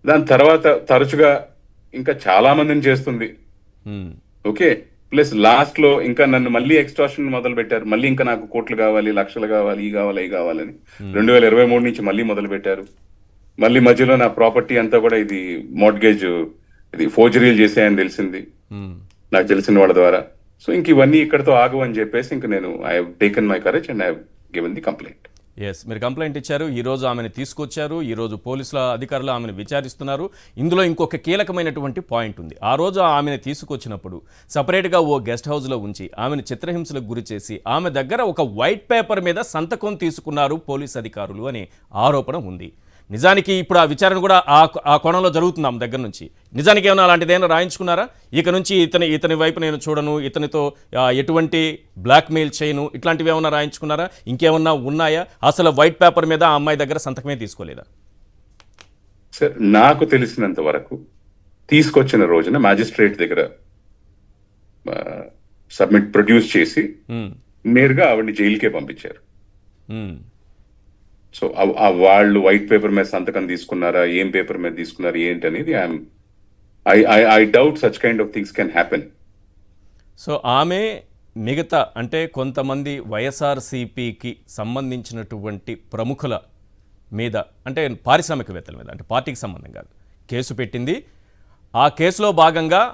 దాని తర్వాత తరచుగా ఇంకా చాలా మందిని చేస్తుంది. ఓకే, ప్లస్ లాస్ట్ లో ఇంకా నన్ను మళ్ళీ ఎక్స్ట్రాషన్ మొదలు పెట్టారు. మళ్ళీ ఇంకా నాకు కోట్లు కావాలి, లక్షలు కావాలి, ఈ కావాలి, ఈ కావాలని 2023 నుంచి మళ్ళీ మొదలు పెట్టారు. మళ్ళీ మధ్యలో నా ప్రాపర్టీ అంతా కూడా ఇది మార్ట్గేజ్, ఇది ఫోర్జరీలు చేసాయని తెలిసింది నాకు తెలిసిన వాళ్ళ ద్వారా. సో ఇంక ఇవన్నీ ఇక్కడతో ఆగు అని చెప్పేసి ఇంక నేను I have taken my courage and I have given the complaint. Yes, మీరు కంప్లైంట్ ఇచ్చారు, ఈరోజు ఆమెను తీసుకొచ్చారు, ఈరోజు పోలీసుల అధికారులు ఆమెను విచారిస్తున్నారు. ఇందులో ఇంకొక కీలకమైనటువంటి పాయింట్ ఉంది. ఆ రోజు ఆమెను తీసుకొచ్చినప్పుడు సపరేట్గా ఓ గెస్ట్ హౌస్లో ఉంచి ఆమెను చిత్రహింసలకు గురి చేసి ఆమె దగ్గర ఒక వైట్ పేపర్ మీద సంతకం తీసుకున్నారు పోలీస్ అధికారులు అనే ఆరోపణ ఉంది. నిజానికి ఇప్పుడు ఆ విచారణ కూడా ఆ కోణంలో జరుగుతుంది ఆమె దగ్గర నుంచి. నిజానికి ఏమైనా అలాంటిది ఏమైనా రాయించుకున్నారా? ఇక నుంచి ఇతని వైపు నేను చూడను, ఇతనితో ఎటువంటి బ్లాక్మెయిల్ చేయను, ఇట్లాంటివి ఏమైనా రాయించుకున్నారా? ఇంకేమన్నా ఉన్నాయా? అసలు వైట్ పేపర్ మీద ఆ అమ్మాయి దగ్గర సంతకమే తీసుకోలేదా? సార్ నాకు తెలిసినంత వరకు తీసుకొచ్చిన రోజున మ్యాజిస్ట్రేట్ దగ్గర సబ్మిట్ ప్రొడ్యూస్ చేసి నేరుగా ఆవిడని జైలుకే పంపించారు. సో వాళ్ళు వైట్ పేపర్ మీద సంతకం తీసుకున్నారా, ఏం పేపర్ మీద తీసుకున్నారా ఏంటి అనేది I doubt such kind of things can happen. So ఆమె మిగతా అంటే కొంతమంది వైఎస్ఆర్సీపీకి సంబంధించినటువంటి ప్రముఖుల మీద, అంటే పారిశ్రామికవేత్తల మీద, అంటే పార్టీకి సంబంధం కాదు, కేసు పెట్టింది. ఆ కేసులో భాగంగా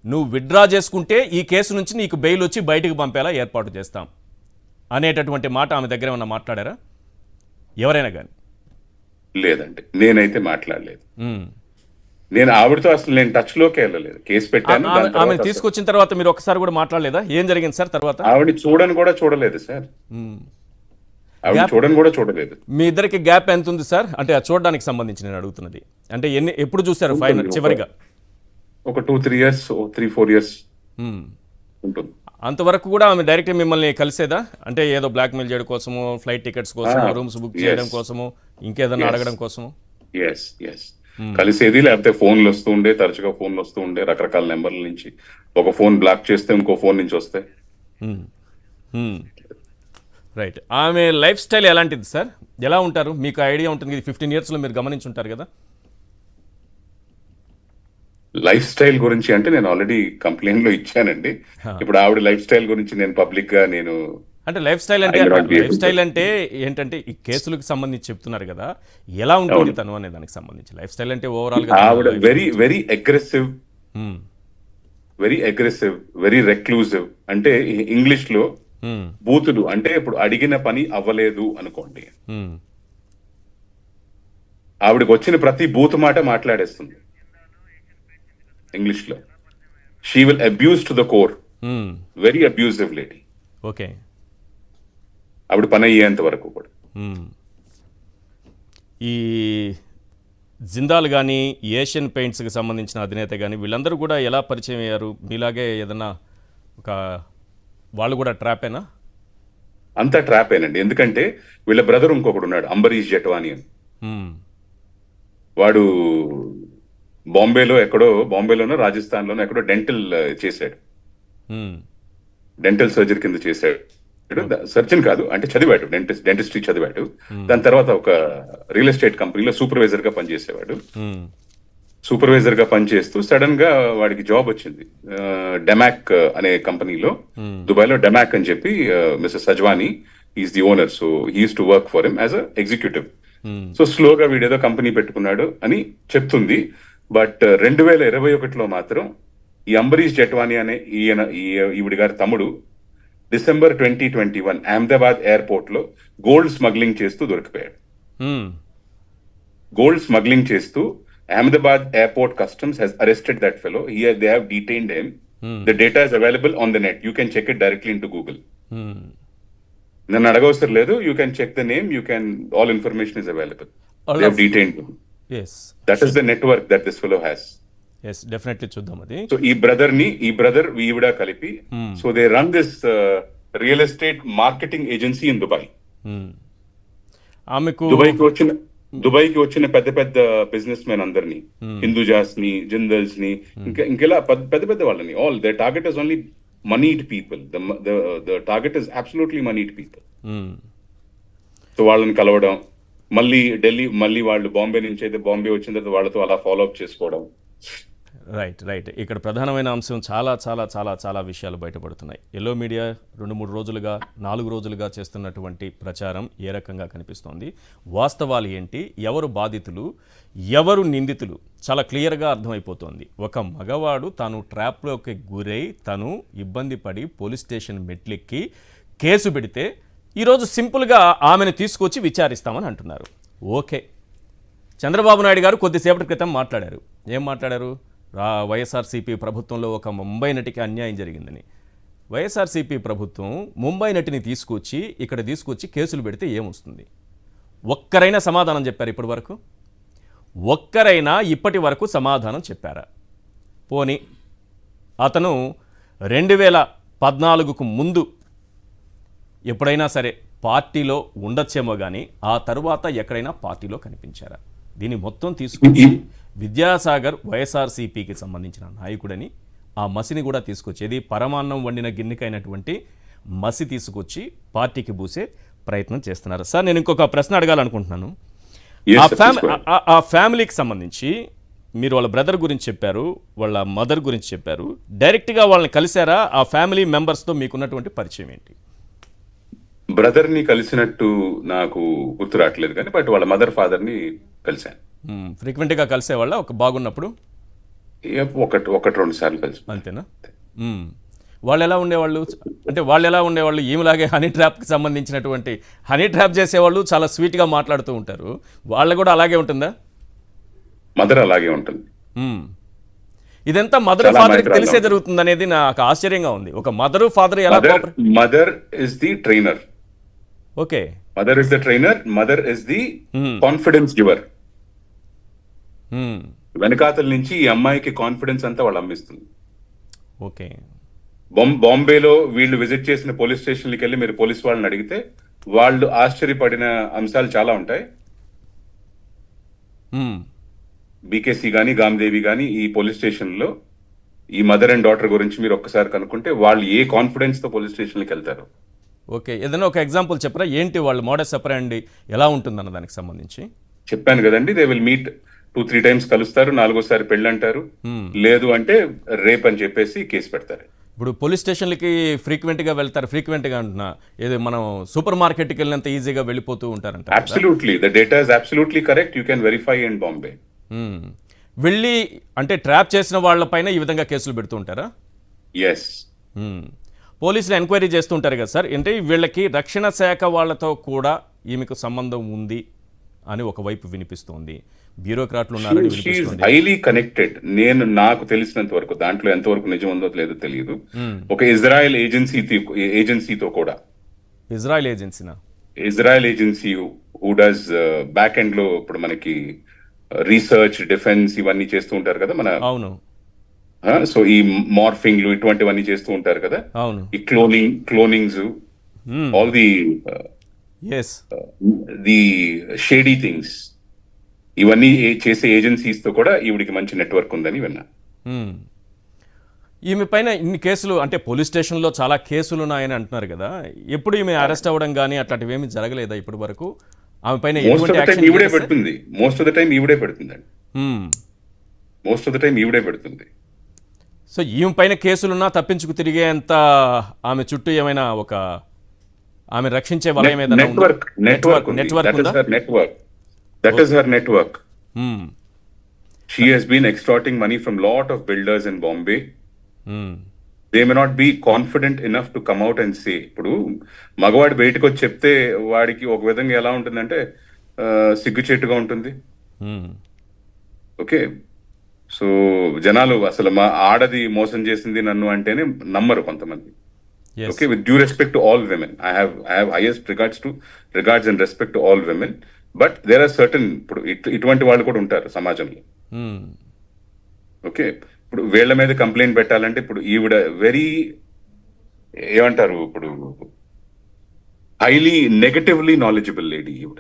నువ్వు విత్డ్రా చేసుకుంటే ఈ కేసు నుంచి నీకు బెయిల్ వచ్చి బయటకు పంపేలా ఏర్పాటు చేస్తాం అనేటటువంటి మాట ఆమె దగ్గర ఏమన్నా మాట్లాడారా ఎవరైనా కానీ? లేదండి, నేనైతే మాట్లాడలేదు. నేను ఆవిడతో అసలు నేను టచ్ లోకి వెళ్ళలేదు. కేసు పెట్టాను, ఆమె తీసుకొచ్చిన తర్వాత మీరు ఒకసారి కూడా మాట్లాడలేదా? ఏం జరిగింది సార్ తర్వాత? ఆవిడ చూడలేదు సార్, ఆవిడ చూడలేదు. మీ ఇద్దరికి గ్యాప్ ఎంత ఉంది సార్? అంటే చూడడానికి సంబంధించి నేను అడుగుతున్నది. అంటే ఎప్పుడు చూసారు ఫైనల్ చివరిగా? ఒక 2-3 ఇయర్స్, 3-4 ఇయర్స్ ఉంటుంది. అంతవరకు కూడా ఆమె డైరెక్ట్ మిమ్మల్ని కలిసేదా? అంటే ఏదో బ్లాక్మెయిల్ చేయడం కోసము, ఫ్లైట్ టికెట్స్ కోసము, రూమ్స్ బుక్ చేయడం కోసము, ఇంకేదన్నా అడగడం కోసము? కలిసేది, లేకపోతే ఫోన్లు వస్తూ ఉండే, తరచుగా ఫోన్లు వస్తూ ఉండే రకరకాల నెంబర్ల నుంచి. ఒక ఫోన్ బ్లాక్ చేస్తే ఇంకో ఫోన్ నుంచి వస్తాయి. రైట్. ఆమె లైఫ్ స్టైల్ ఎలాంటిది సార్? ఎలా ఉంటారు? మీకు ఐడియా ఉంటుంది, 15 ఇయర్స్లో మీరు గమనించుంటారు కదా. లైఫ్ స్టైల్ గురించి అంటే నేను ఆల్రెడీ కంప్లైంట్ లో ఇచ్చానండి. ఇప్పుడు ఆవిడ లైఫ్ స్టైల్ గురించి నేను పబ్లిక్ గా నేను అంటే లైఫ్ స్టైల్ అంటే ఏంటంటే ఈ కేసులకు సంబంధించి చెప్తున్నారు కదా, ఎలా ఉంటుంది తను అనే దానికి సంబంధించి లైఫ్ స్టైల్ అంటే ఓవరాల్ గా ఆవిడ వెరీ అగ్రెసివ్, వెరీ రెక్లూజివ్. అంటే ఇంగ్లీష్ లో బూతులు, అంటే ఇప్పుడు అడిగిన పని అవ్వలేదు అనుకోండి, ఆవిడకి వచ్చిన ప్రతి బూత్ మాట మాట్లాడేస్తుంది ఇంగ్లీష్ లో. She will abuse to the core, very abusive lady. Okay, ఆవిడ పని అయ్యేంత వరకు కూడా. ఈ జిందాల్ కానీ, ఏషియన్ పెయింట్స్కి సంబంధించిన అధినేత కానీ, వీళ్ళందరూ కూడా ఎలా పరిచయం అయ్యారు? మీలాగే ఏదన్నా ఒక వాళ్ళు కూడా ట్రాపేనా? అంతా ట్రాపేనండి. ఎందుకంటే వీళ్ళ బ్రదర్ ఇంకొకడు ఉన్నాడు, అంబరీష్ జట్వాని అని. వాడు బాంబేలోనో రాజస్థాన్లోనో ఎక్కడో డెంటల్ చేశాడు, డెంటల్ సర్జరీ కింద చేశాడు. సర్జన్ కాదు, అంటే చదివాడు, డెంటిస్ట్రీ చదివాడు. దాని తర్వాత ఒక రియల్ ఎస్టేట్ కంపెనీలో సూపర్వైజర్ గా పనిచేసేవాడు. సూపర్వైజర్ గా పనిచేస్తూ సడన్ గా వాడికి జాబ్ వచ్చింది డెమాక్ అనే కంపెనీలో, దుబాయ్ లో. డెమాక్ అని చెప్పి Mister Sajwani is the owner. So he used to work for him as a executive. సో స్లోగా వీడేదో కంపెనీ పెట్టుకున్నాడు అని చెప్తుంది. బట్ 2021లో మాత్రం ఈ అంబరీష్ జట్వాని అనే ఈవిడి గారి తమ్ముడు డిసెంబర్ 2021 అహ్మదాబాద్ ఎయిర్పోర్ట్ లో గోల్డ్ స్మగ్లింగ్ చేస్తూ దొరికిపోయాడు. గోల్డ్ స్మగ్లింగ్ చేస్తూ Ahmedabad airport customs has arrested that fellow. Here they have detained him. The data is available on the net. You can check it directly into Google. నన్ను అడగవసరం లేదు. You can check the name. You can, all information is available. They have detained him. Yes. That is the network that this fellow has. Yes, definitely చూద్దాం అది. So ఈ brother ఈవిడ కలిపి, so they run this real estate marketing agency in Dubai. ఆమెకు దుబాయ్కి వచ్చిన పెద్ద పెద్ద బిజినెస్ మెన్ అందరినీ, హిందూజాస్ ని, జిందల్స్ ని, ఇంకెలా పెద్ద వాళ్ళని, all they target is only moneyed people. The target is absolutely moneyed people. So వాళ్ళని కలవడం, మళ్ళీ వాళ్ళు బాంబే నుంచి అయితే బాంబే వచ్చిన తర్వాత వాళ్ళతో అలా ఫాలో అప్ చేసుకోవడం. రైట్ రైట్ ఇక్కడ ప్రధానమైన అంశం చాలా చాలా చాలా చాలా విషయాలు బయటపడుతున్నాయి. ఎల్లో మీడియా 2-3 రోజులుగా 4 రోజులుగా చేస్తున్నటువంటి ప్రచారం ఏ రకంగా కనిపిస్తోంది, వాస్తవాలు ఏంటి, ఎవరు బాధితులు ఎవరు నిందితులు చాలా క్లియర్గా అర్థమైపోతోంది. ఒక మగవాడు తాను ట్రాప్లోకి గురై తను ఇబ్బంది పడి పోలీస్ స్టేషన్ మెట్లెక్కి కేసు పెడితే ఈరోజు సింపుల్గా ఆమెను తీసుకొచ్చి విచారిస్తామని అంటున్నారు. ఓకే, చంద్రబాబు నాయుడు గారు కొద్దిసేపటి క్రితం మాట్లాడారు. ఏం మాట్లాడారు? వైఎస్ఆర్సీపీ ప్రభుత్వంలో ఒక ముంబై నటికి అన్యాయం జరిగిందని. వైఎస్ఆర్సీపీ ప్రభుత్వం ముంబై నటిని ఇక్కడ తీసుకొచ్చి కేసులు పెడితే ఏమొస్తుంది? ఒక్కరైనా సమాధానం చెప్పారు ఇప్పటి వరకు? ఒక్కరైనా ఇప్పటి వరకు సమాధానం చెప్పారా? పోనీ అతను 2014కు ముందు ఎప్పుడైనా సరే పార్టీలో ఉండొచ్చేమో కానీ ఆ తరువాత ఎక్కడైనా పార్టీలో కనిపించారా? దీన్ని మొత్తం తీసుకొచ్చి విద్యాసాగర్ వైఎస్ఆర్సీపీకి సంబంధించిన నాయకుడని ఆ మసిని కూడా తీసుకొచ్చేది పరమాన్నం వండిన గిన్నెకైనటువంటి మసి తీసుకొచ్చి పార్టీకి పూసే ప్రయత్నం చేస్తున్నారు. సార్, నేను ఇంకొక ప్రశ్న అడగాలనుకుంటున్నాను. ఆ ఫ్యామిలీకి సంబంధించి మీరు వాళ్ళ బ్రదర్ గురించి చెప్పారు, వాళ్ళ మదర్ గురించి చెప్పారు. డైరెక్ట్గా వాళ్ళని కలిశారా? ఆ ఫ్యామిలీ మెంబర్స్తో మీకున్నటువంటి పరిచయం ఏంటి? బ్రదర్ ని కలిసినట్టు నాకు గుర్తు రావట్లేదు కానీ బట్ వాళ్ళ మదర్ ఫాదర్ ని కలిశాను. ఫ్రీక్వెంట్ గా కలిసేవాళ్ళ ఒక బాగున్నప్పుడు? ఒకటి 2 సార్లు కలిసి. అంతేనా? వాళ్ళు ఎలా ఉండేవాళ్ళు? ఈమెలాగే హనీ ట్రాప్కి సంబంధించినటువంటి హనీ ట్రాప్ చేసేవాళ్ళు చాలా స్వీట్గా మాట్లాడుతూ ఉంటారు. వాళ్ళు కూడా అలాగే ఉంటుందా? మదర్ అలాగే ఉంటుంది. ఇదంతా మదర్ ఫాదర్ తెలిసే జరుగుతుంది అనేది నాకు ఆశ్చర్యంగా ఉంది. ఒక మదర్ ఫాదర్ ఎలా? Mother is the trainer. Okay, mother is the trainer, mother is the confidence giver. వెనకాతల నుంచి ఈ అమ్మాయికి కాన్ఫిడెన్స్ అంతా వాళ్ళు అమ్మిస్తుంది. ఓకే, బాంబేలో వీళ్ళు విజిట్ చేసిన పోలీస్ స్టేషన్కి వెళ్ళి మీరు పోలీస్ వాళ్ళని అడిగితే వాళ్ళు ఆశ్చర్యపడిన అంశాలు చాలా ఉంటాయి. బీకేసీ గానీ గాంధేవి గానీ ఈ పోలీస్ స్టేషన్ లో ఈ మదర్ అండ్ డాటర్ గురించి మీరు ఒక్కసారి కనుక్కుంటే వాళ్ళు ఏ కాన్ఫిడెన్స్ తో పోలీస్ స్టేషన్కి వెళ్తారు. ఓకే, ఏదైనా ఒక ఎగ్జాంపుల్ చెప్పరా? ఏంటి వాళ్ళు మోడస్ ఆపరెండి ఎలా ఉంటుందన్న దానికి సంబంధించి? చెప్పాను కదండి, దే విల్ మీట్ 2-3 టైమ్స్ కలుస్తారు, 4వసారి పెళ్ళి అంటారు, లేదు అంటే రేప్ అని చెప్పేసి కేసు పెడతారు. ఇప్పుడు పోలీస్ స్టేషన్లకి ఫ్రీక్వెంట్గా వెళ్తారు. ఫ్రీక్వెంట్గా అంటున్నా, ఏదో మనం సూపర్ మార్కెట్కి వెళ్ళినంత ఈజీగా వెళ్ళిపోతూ ఉంటారంట. Absolutely, the data is absolutely correct. You can verify in Bombay. వెళ్ళి అంటే ట్రాప్ చేసిన వాళ్ళపైన ఈ విధంగా కేసులు పెడుతూ ఉంటారా? ఎస్. పోలీసులు ఎంక్వైరీ చేస్తూ ఉంటారు కదా సార్, అంటే వీళ్ళకి రక్షణ శాఖ వాళ్ళతో కూడా ఈమెకు సంబంధం ఉంది అని ఒకవైపు వినిపిస్తోంది, బ్యూరోక్రాట్లు ఉన్నారని వినిపిస్తుంది. Highly connected. నాకు తెలిసినంత వరకు, దాంట్లో ఎంతవరకు నిజం ఉందో లేదో తెలియదు, ఒక ఇజ్రాయెల్ ఏజెన్సీతో కూడా. ఇజ్రాయెల్ ఏజెన్సీనా? Israel agency who does back end లో ఇప్పుడు మనకి రీసెర్చ్, డిఫెన్స్ ఇవన్నీ చేస్తూ ఉంటారు కదా మన. అవును. సో ఈ మార్ఫింగ్లు ఇటువంటివన్నీ చేస్తూ ఉంటారు కదా. అవును. ఈ క్లోనింగ్స్, ఆల్ ది షేడీ థింగ్స్, ఇవన్నీ చేసే ఏజెన్సీస్ తో కూడా ఈవిడికి మంచి నెట్వర్క్ ఉందని విన్నా. ఈమె పైన ఇన్ని కేసులు, అంటే పోలీస్ స్టేషన్లో చాలా కేసులు ఉన్నాయని అంటున్నారు కదా, ఎప్పుడు ఈమె అరెస్ట్ అవ్వడం కానీ అట్లాంటివి ఏమి జరగలేదా ఇప్పటి వరకు? ఆమె పైన మోస్ట్ ఆఫ్ ద టైం ఈవిడే పెడుతుంది. మోస్ట్ ఆఫ్ ద టైం ఈవిడే పెడుతుంది. సో ఈమె పైన కేసులున్నా తప్పించుకు తిరిగేంత ఆమె చుట్టూ ఏమైనా ఒక ఆమె రక్షించే వలయం ఏదైనా network that is her network. She has been extorting money from lot of builders in Bombay. They may not be confident enough to come out and say. ఇప్పుడు మగవాడు బయటకు వచ్చి చెప్తే వాడికి ఒక విధంగా ఎలా ఉంటుందంటే సిగ్గుచేటుగా ఉంటుంది. ఓకే, సో జనాలు అసలు మా ఆడది మోసం చేసింది నన్ను అంటేనే నమ్మరు కొంతమంది. Okay, with due respect to all women, I have highest regards and respect to all women, but there are certain, ఇప్పుడు ఇటువంటి వాళ్ళు కూడా ఉంటారు సమాజంలో. ఓకే, ఇప్పుడు వీళ్ళ మీద కంప్లైంట్ పెట్టాలంటే ఇప్పుడు ఈవిడ వెరీ ఏమంటారు, ఇప్పుడు హైలీ నెగటివ్లీ నాలెడ్జబుల్ లేడీ ఈవిడ.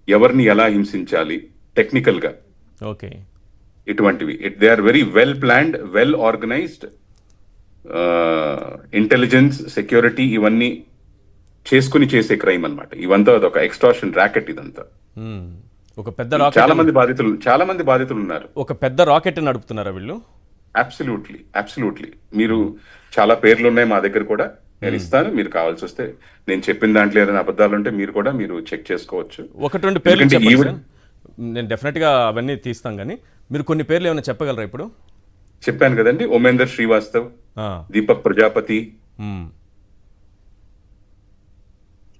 ఎవరిని ఎలా హింసించాలి టెక్నికల్ గా, ఓకే, ఇటువంటివి they are very well planned, well organised. Intelligence, security ఇవన్నీ చేసుకుని చేసే క్రైమ్ అన్నమాట ఇవంతా. అదొక ఎక్స్టార్షన్ ర్యాకెట్ ఇదంతా. ఒక పెద్ద చాలా రాకెట్ మంది బాధితులు ఉన్నారు. ఒక పెద్ద రాకెట్ నడుపుతున్నారా వీళ్ళు? అబ్సల్యూట్లీ మీరు చాలా పేర్లు ఉన్నాయి మా దగ్గర కూడా, నేను ఇస్తాను. మీరు కావాల్సి వస్తే నేను చెప్పిన దాంట్లో ఏదైనా అబద్ధాలు ఉంటే మీరు చెక్ చేసుకోవచ్చు. ఒకటి రెండు పేర్లు చెప్పండి సార్. నేను డెఫినెట్గా అవన్నీ తీస్తాం, కానీ మీరు కొన్ని పేర్లు ఏమైనా చెప్పగలరా ఇప్పుడు? చెప్పాను కదండి, Omendar Srivastav, Deepak Prajapati,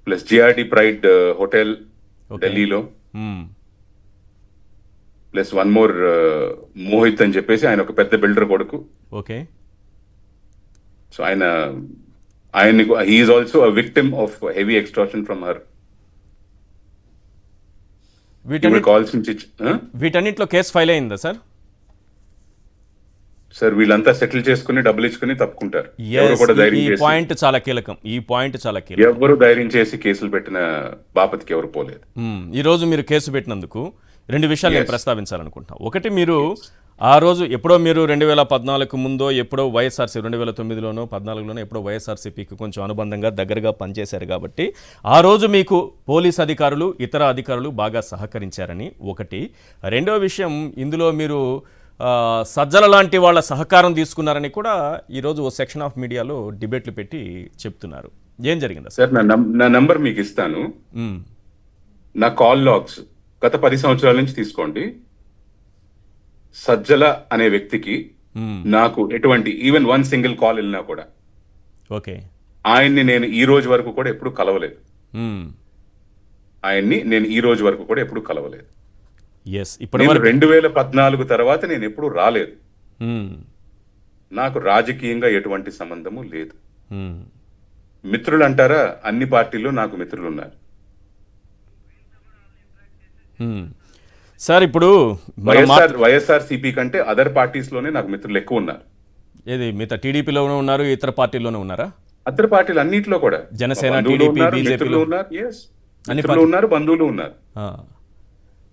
plus GRD Pride hotel ఢిల్లీలో, ప్లస్ వన్ మోర్ మోహిత్ అని చెప్పేసి ఆయన ఒక పెద్ద బిల్డర్ కొడుకు. ఓకే. సో ఆయన he is also a victim of heavy extortion from her. వీటన్నిటిలో కేసు ఫైల్ అయిందా సార్? సార్ వీళ్ళంతా సెటిల్ చేసుకుని డబ్బులు ఇచ్చుకుని తప్పుకుంటారు. ఎవరు కూడా ధైర్యం చేసి, పాయింట్ చాలా కీలకం, ఈ పాయింట్ చాలా కీలకం. ఎవరు ధైర్యం చేసి కేసులు పెట్టిన బాపతికి ఎవరు పోలేదు. ఈ రోజు మీరు కేసు పెట్టినందుకు రెండు విషయాలు నేను ప్రస్తావించాలనుకుంటున్నా. ఒకటి, మీరు ఆ రోజు ఎప్పుడో మీరు 2014 ముందో ఎప్పుడో వైఎస్ఆర్సీ 2009లోనో 14లోనో ఎప్పుడో వైఎస్ఆర్సీపీకి కొంచెం అనుబంధంగా దగ్గరగా పనిచేశారు కాబట్టి ఆ రోజు మీకు పోలీస్ అధికారులు ఇతర అధికారులు బాగా సహకరించారని ఒకటి. రెండో విషయం, ఇందులో మీరు సజ్జల లాంటి వాళ్ళ సహకారం తీసుకున్నారని కూడా ఈరోజు ఓ సెక్షన్ ఆఫ్ మీడియాలో డిబేట్లు పెట్టి చెప్తున్నారు. ఏం జరిగిందా సార్? నా నంబర్ మీకు ఇస్తాను. నా కాల్ లాగ్స్ గత 10 సంవత్సరాల నుంచి తీసుకోండి. సజ్జల అనే వ్యక్తికి నాకు ఎటువంటి ఈవెన్ వన్ సింగిల్ కాల్ వెళ్ళినా కూడా ఓకే, ఆయన్ని నేను ఈ రోజు వరకు కూడా ఎప్పుడు కలవలేదు. ఆయన్ని నేను ఈ రోజు వరకు కూడా ఎప్పుడు కలవలేదు. ఇప్పుడు 2014 తర్వాత నేను ఎప్పుడు రాలేదు. నాకు రాజకీయంగా ఎటువంటి సంబంధము లేదు. మిత్రులు అంటారా, అన్ని పార్టీల్లో నాకు మిత్రులు ఉన్నారు. సార్ ఇప్పుడు వైఎస్ఆర్సీపీ కంటే అదర్ పార్టీస్ లోనే నాకు మిత్రులు ఎక్కువ ఉన్నారు. ఏది మిగతా టీడీపీలోనే ఉన్నారు, ఇతర పార్టీల్లోనే ఉన్నారా? అదర్ పార్టీలు అన్నింటిలో కూడా జనసేన, టీడీపీ, బీజేపీలో ఉన్నారు, బంధువులు ఉన్నారు.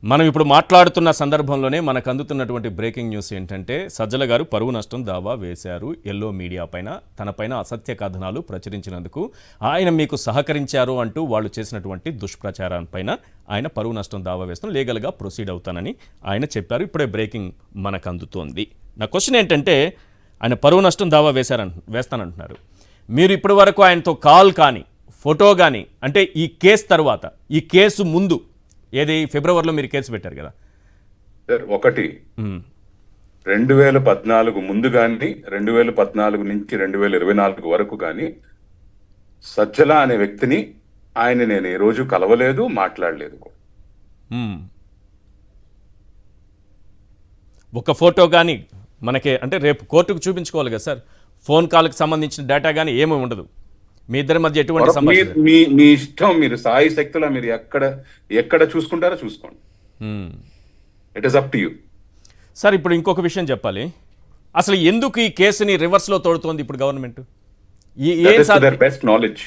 మనం ఇప్పుడు మాట్లాడుతున్న సందర్భంలోనే మనకు అందుతున్నటువంటి బ్రేకింగ్ న్యూస్ ఏంటంటే, సజ్జల గారు పరువు నష్టం దావా వేశారు ఎల్లో మీడియా పైన. తనపైన అసత్య కథనాలు ప్రచురించినందుకు ఆయన మీకు సహకరించారు అంటూ వాళ్ళు చేసినటువంటి దుష్ప్రచారాలపైన ఆయన పరువు నష్టం దావా వేస్తాను, లీగల్గా ప్రొసీడ్ అవుతానని ఆయన చెప్పారు. ఇప్పుడే బ్రేకింగ్ మనకు అందుతోంది. నా క్వశ్చన్ ఏంటంటే, ఆయన పరువు నష్టం దావా వేస్తానంటున్నారు. మీరు ఇప్పటి వరకు ఆయనతో కాల్ కానీ ఫోటో కానీ, అంటే ఈ కేసు తర్వాత, ఈ కేసు ముందు, ఏది ఫిబ్రవరిలో మీరు కేసు పెట్టారు కదా సార్, ఒకటి 2014 ముందు కానీ 2014 నుంచి 2024 వరకు కానీ సజ్జల అనే వ్యక్తిని నేను ఏ రోజు కలవలేదు, మాట్లాడలేదు. ఒక ఫోటో కానీ మనకి, అంటే రేపు కోర్టుకు చూపించుకోవాలి కదా సార్, ఫోన్ కాల్కి సంబంధించిన డేటా కానీ ఏమీ ఉండదు. మీ ఇద్దరి మధ్య ఎటువంటి సంబంధం? మీ ఇష్టం, మీరు సాయి శక్తుల మీరు ఎక్కడ చూసుకుంటారో చూసుకోండి. It is up to you. Sir ఇప్పుడు ఇంకొక విషయం చెప్పాలి, అసలు ఎందుకు ఈ కేసుని రివర్స్ లో తోడుతోంది ఇప్పుడు గవర్నమెంట్? బెస్ట్ నాలెడ్జ్,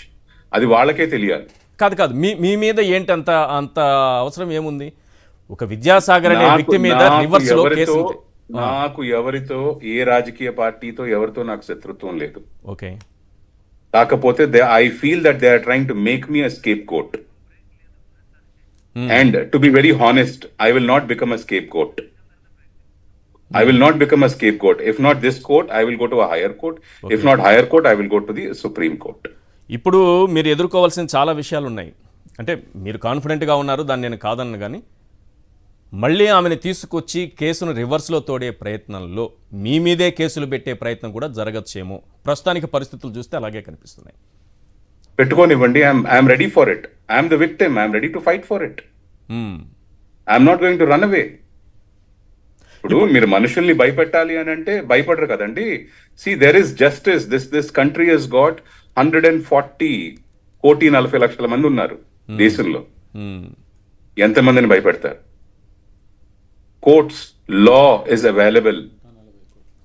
అది వాళ్ళకే తెలియాలి. కాదు, మీ మీద ఏంటి అంత అవసరం ఏముంది? ఒక విద్యాసాగర్ అనే వ్యక్తి మీద రివర్స్ లో కేసు. నాకు ఎవరితో, ఏ రాజకీయ పార్టీతో ఎవరితో నాకు శత్రుత్వం లేదు. ఓకే, కాకపోతే I feel that they are trying to make me a scapegoat. And to be very honest, I will not become a scapegoat. I will not become a scapegoat. If not this court, I will go to a higher court. Okay. If not higher court, I will go to the Supreme Court. ఇప్పుడు మీరు ఎదుర్కోవాల్సిన చాలా విషయాలు ఉన్నాయి. అంటే మీరు కాన్ఫిడెంట్గా ఉన్నారు, దాన్ని నేను కాదన్ను, కానీ మళ్ళీ ఆమెను తీసుకొచ్చి కేసును రివర్స్లో తోడే ప్రయత్నంలో మీ మీదే కేసులు పెట్టే ప్రయత్నం కూడా జరగచ్చేమో. ప్రస్తుతానికి పరిస్థితులు చూస్తే అలాగే కనిపిస్తున్నాయి. పెట్టుకోనివ్వండి. I'm ready for it. I'm the victim. I'm ready to fight for it. I'm not going to run away. ఇప్పుడు మీరు మనుషుల్ని భయపెట్టాలి అని అంటే భయపడరు కదండి. See, there is justice. This country has got 140,40,00,000 మంది ఉన్నారు దేశంలో. ఎంతమందిని భయపెడతారు? Courts, law is available.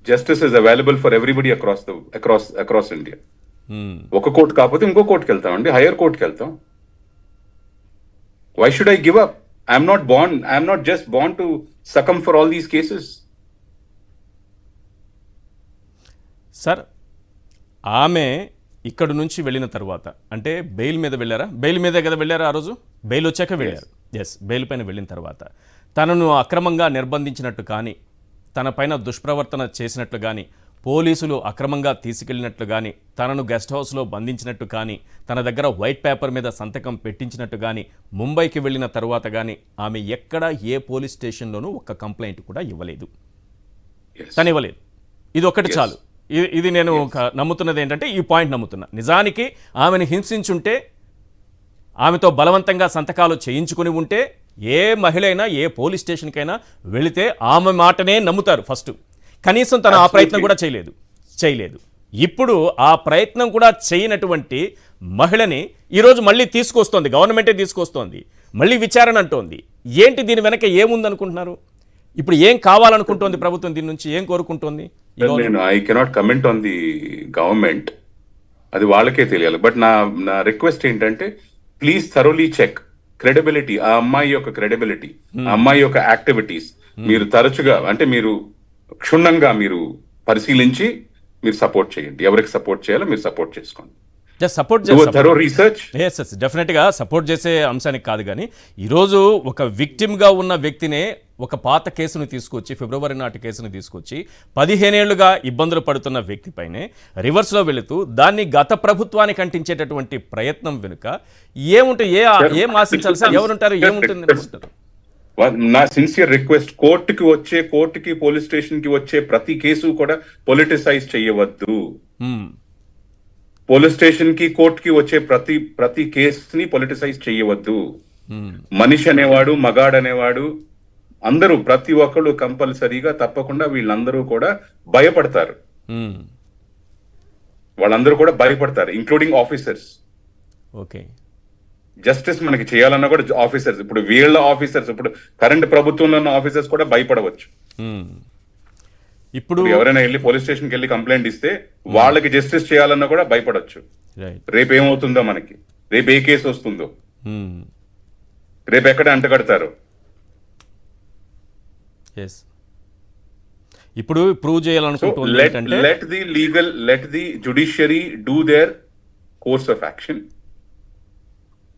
Justice is available for everybody across India. ఒక కోర్టు కాకపోతే ఇంకో కోర్టుకి వెళ్తామండి, హైయర్ కోర్టుకి వెళ్తాం. Why should I give up? I am not just born to succumb for all these cases. Sir, ఆమె ఇక్కడ నుంచి వెళ్ళిన తర్వాత, అంటే బెయిల్ మీద వెళ్ళారా? బెయిల్ మీదే కదా వెళ్ళారా? ఆ రోజు బెయిల్ వచ్చాక వెళ్ళారు. ఎస్, బెయిల్ పైన వెళ్ళిన తర్వాత తనను అక్రమంగా నిర్బంధించినట్టు కానీ, తన పైన దుష్ప్రవర్తన చేసినట్లు కానీ, పోలీసులు అక్రమంగా తీసుకెళ్లినట్లు కానీ, తనను గెస్ట్ హౌస్లో బంధించినట్టు కానీ, తన దగ్గర వైట్ పేపర్ మీద సంతకం పెట్టించినట్టు కానీ, ముంబైకి వెళ్ళిన తరువాత కానీ ఆమె ఎక్కడా ఏ పోలీస్ స్టేషన్లోనూ ఒక్క కంప్లైంట్ కూడా ఇవ్వలేదు. తను ఇవ్వలేదు. ఇది ఒక్కటి చాలు. ఇది నేను నమ్ముతున్నది ఏంటంటే, ఈ పాయింట్ నమ్ముతున్నా. నిజానికి ఆమెను హింసించుంటే, ఆమెతో బలవంతంగా సంతకాలు చేయించుకుని ఉంటే, ఏ మహిళ అయినా ఏ పోలీస్ స్టేషన్కైనా వెళితే ఆమె మాటనే నమ్ముతారు ఫస్ట్. కనీసం తను ఆ ప్రయత్నం కూడా చేయలేదు. ఇప్పుడు ఆ ప్రయత్నం కూడా చేయనటువంటి మహిళని ఈరోజు మళ్ళీ తీసుకొస్తోంది, గవర్నమెంటే తీసుకొస్తోంది, మళ్ళీ విచారణ అంటోంది. ఏంటి దీని వెనక ఏముందనుకుంటున్నారు? ఇప్పుడు ఏం కావాలనుకుంటోంది ప్రభుత్వం? దీని నుంచి ఏం కోరుకుంటోంది? నేను I cannot comment on the government, అది వాళ్ళకే తెలియాలి. బట్ నా రిక్వెస్ట్ ఏంటంటే, ప్లీజ్ థరోలీ చెక్ క్రెడిబిలిటీ, ఆ అమ్మాయి యొక్క క్రెడిబిలిటీ, ఆ అమ్మాయి యొక్క యాక్టివిటీస్ మీరు తరచుగా, అంటే మీరు క్షుణ్ణంగా మీరు పరిశీలించి మీరు సపోర్ట్ చేయండి. ఎవరికి సపోర్ట్ చేయాలో మీరు సపోర్ట్ చేసుకోండి. డెఫినెట్గా సపోర్ట్ చేసే అంశానికి కాదు, కానీ ఈరోజు ఒక విక్టిమ్గా ఉన్న వ్యక్తినే ఒక పాత కేసును తీసుకొచ్చి, ఫిబ్రవరి నాటి కేసును తీసుకొచ్చి 15 ఏళ్లుగా ఇబ్బందులు పడుతున్న వ్యక్తిపైనే రివర్స్లో వెళుతూ దాన్ని గత ప్రభుత్వానికి అంటించేటటువంటి ప్రయత్నం వెనుక ఏముంటుంది? ఏం ఆశించాలి సార్? ఎవరుంటారు? ఏముంటుంది? నా సిన్సియర్ రిక్వెస్ట్, కోర్టుకి పోలీస్ స్టేషన్ కి వచ్చే ప్రతి కేసు కూడా పొలిటిసైజ్ చేయవద్దు. పోలీస్ స్టేషన్ కి కోర్టుకి వచ్చే ప్రతి కేసుని పొలిటిసైజ్ చేయవద్దు. మనిషి అనేవాడు, మగాడు అనేవాడు, అందరూ ప్రతి ఒక్కళ్ళు కంపల్సరీగా తప్పకుండా వీళ్ళందరూ కూడా భయపడతారు. వాళ్ళందరూ కూడా భయపడతారు, ఇంక్లూడింగ్ ఆఫీసర్స్. ఓకే, జస్టిస్ మనకి చేయాలన్నా కూడా ఆఫీసర్స్, ఇప్పుడు వీళ్ళ ఆఫీసర్స్, ఇప్పుడు కరెంట్ ప్రభుత్వంలో ఉన్న ఆఫీసర్స్ కూడా భయపడవచ్చు. ఇప్పుడు ఎవరైనా వెళ్ళి పోలీస్ స్టేషన్కి వెళ్ళి కంప్లైంట్ ఇస్తే వాళ్ళకి జస్టిస్ చేయాలన్నా కూడా భయపడవచ్చు. రేపు ఏమవుతుందో, మనకి రేపు ఏ కేసు వస్తుందో, రేపు ఎక్కడ అంటగడతారు. ఇప్పుడు ప్రూవ్ చేయాలనుకుంటున్నారు. Let the judiciary do their course of action.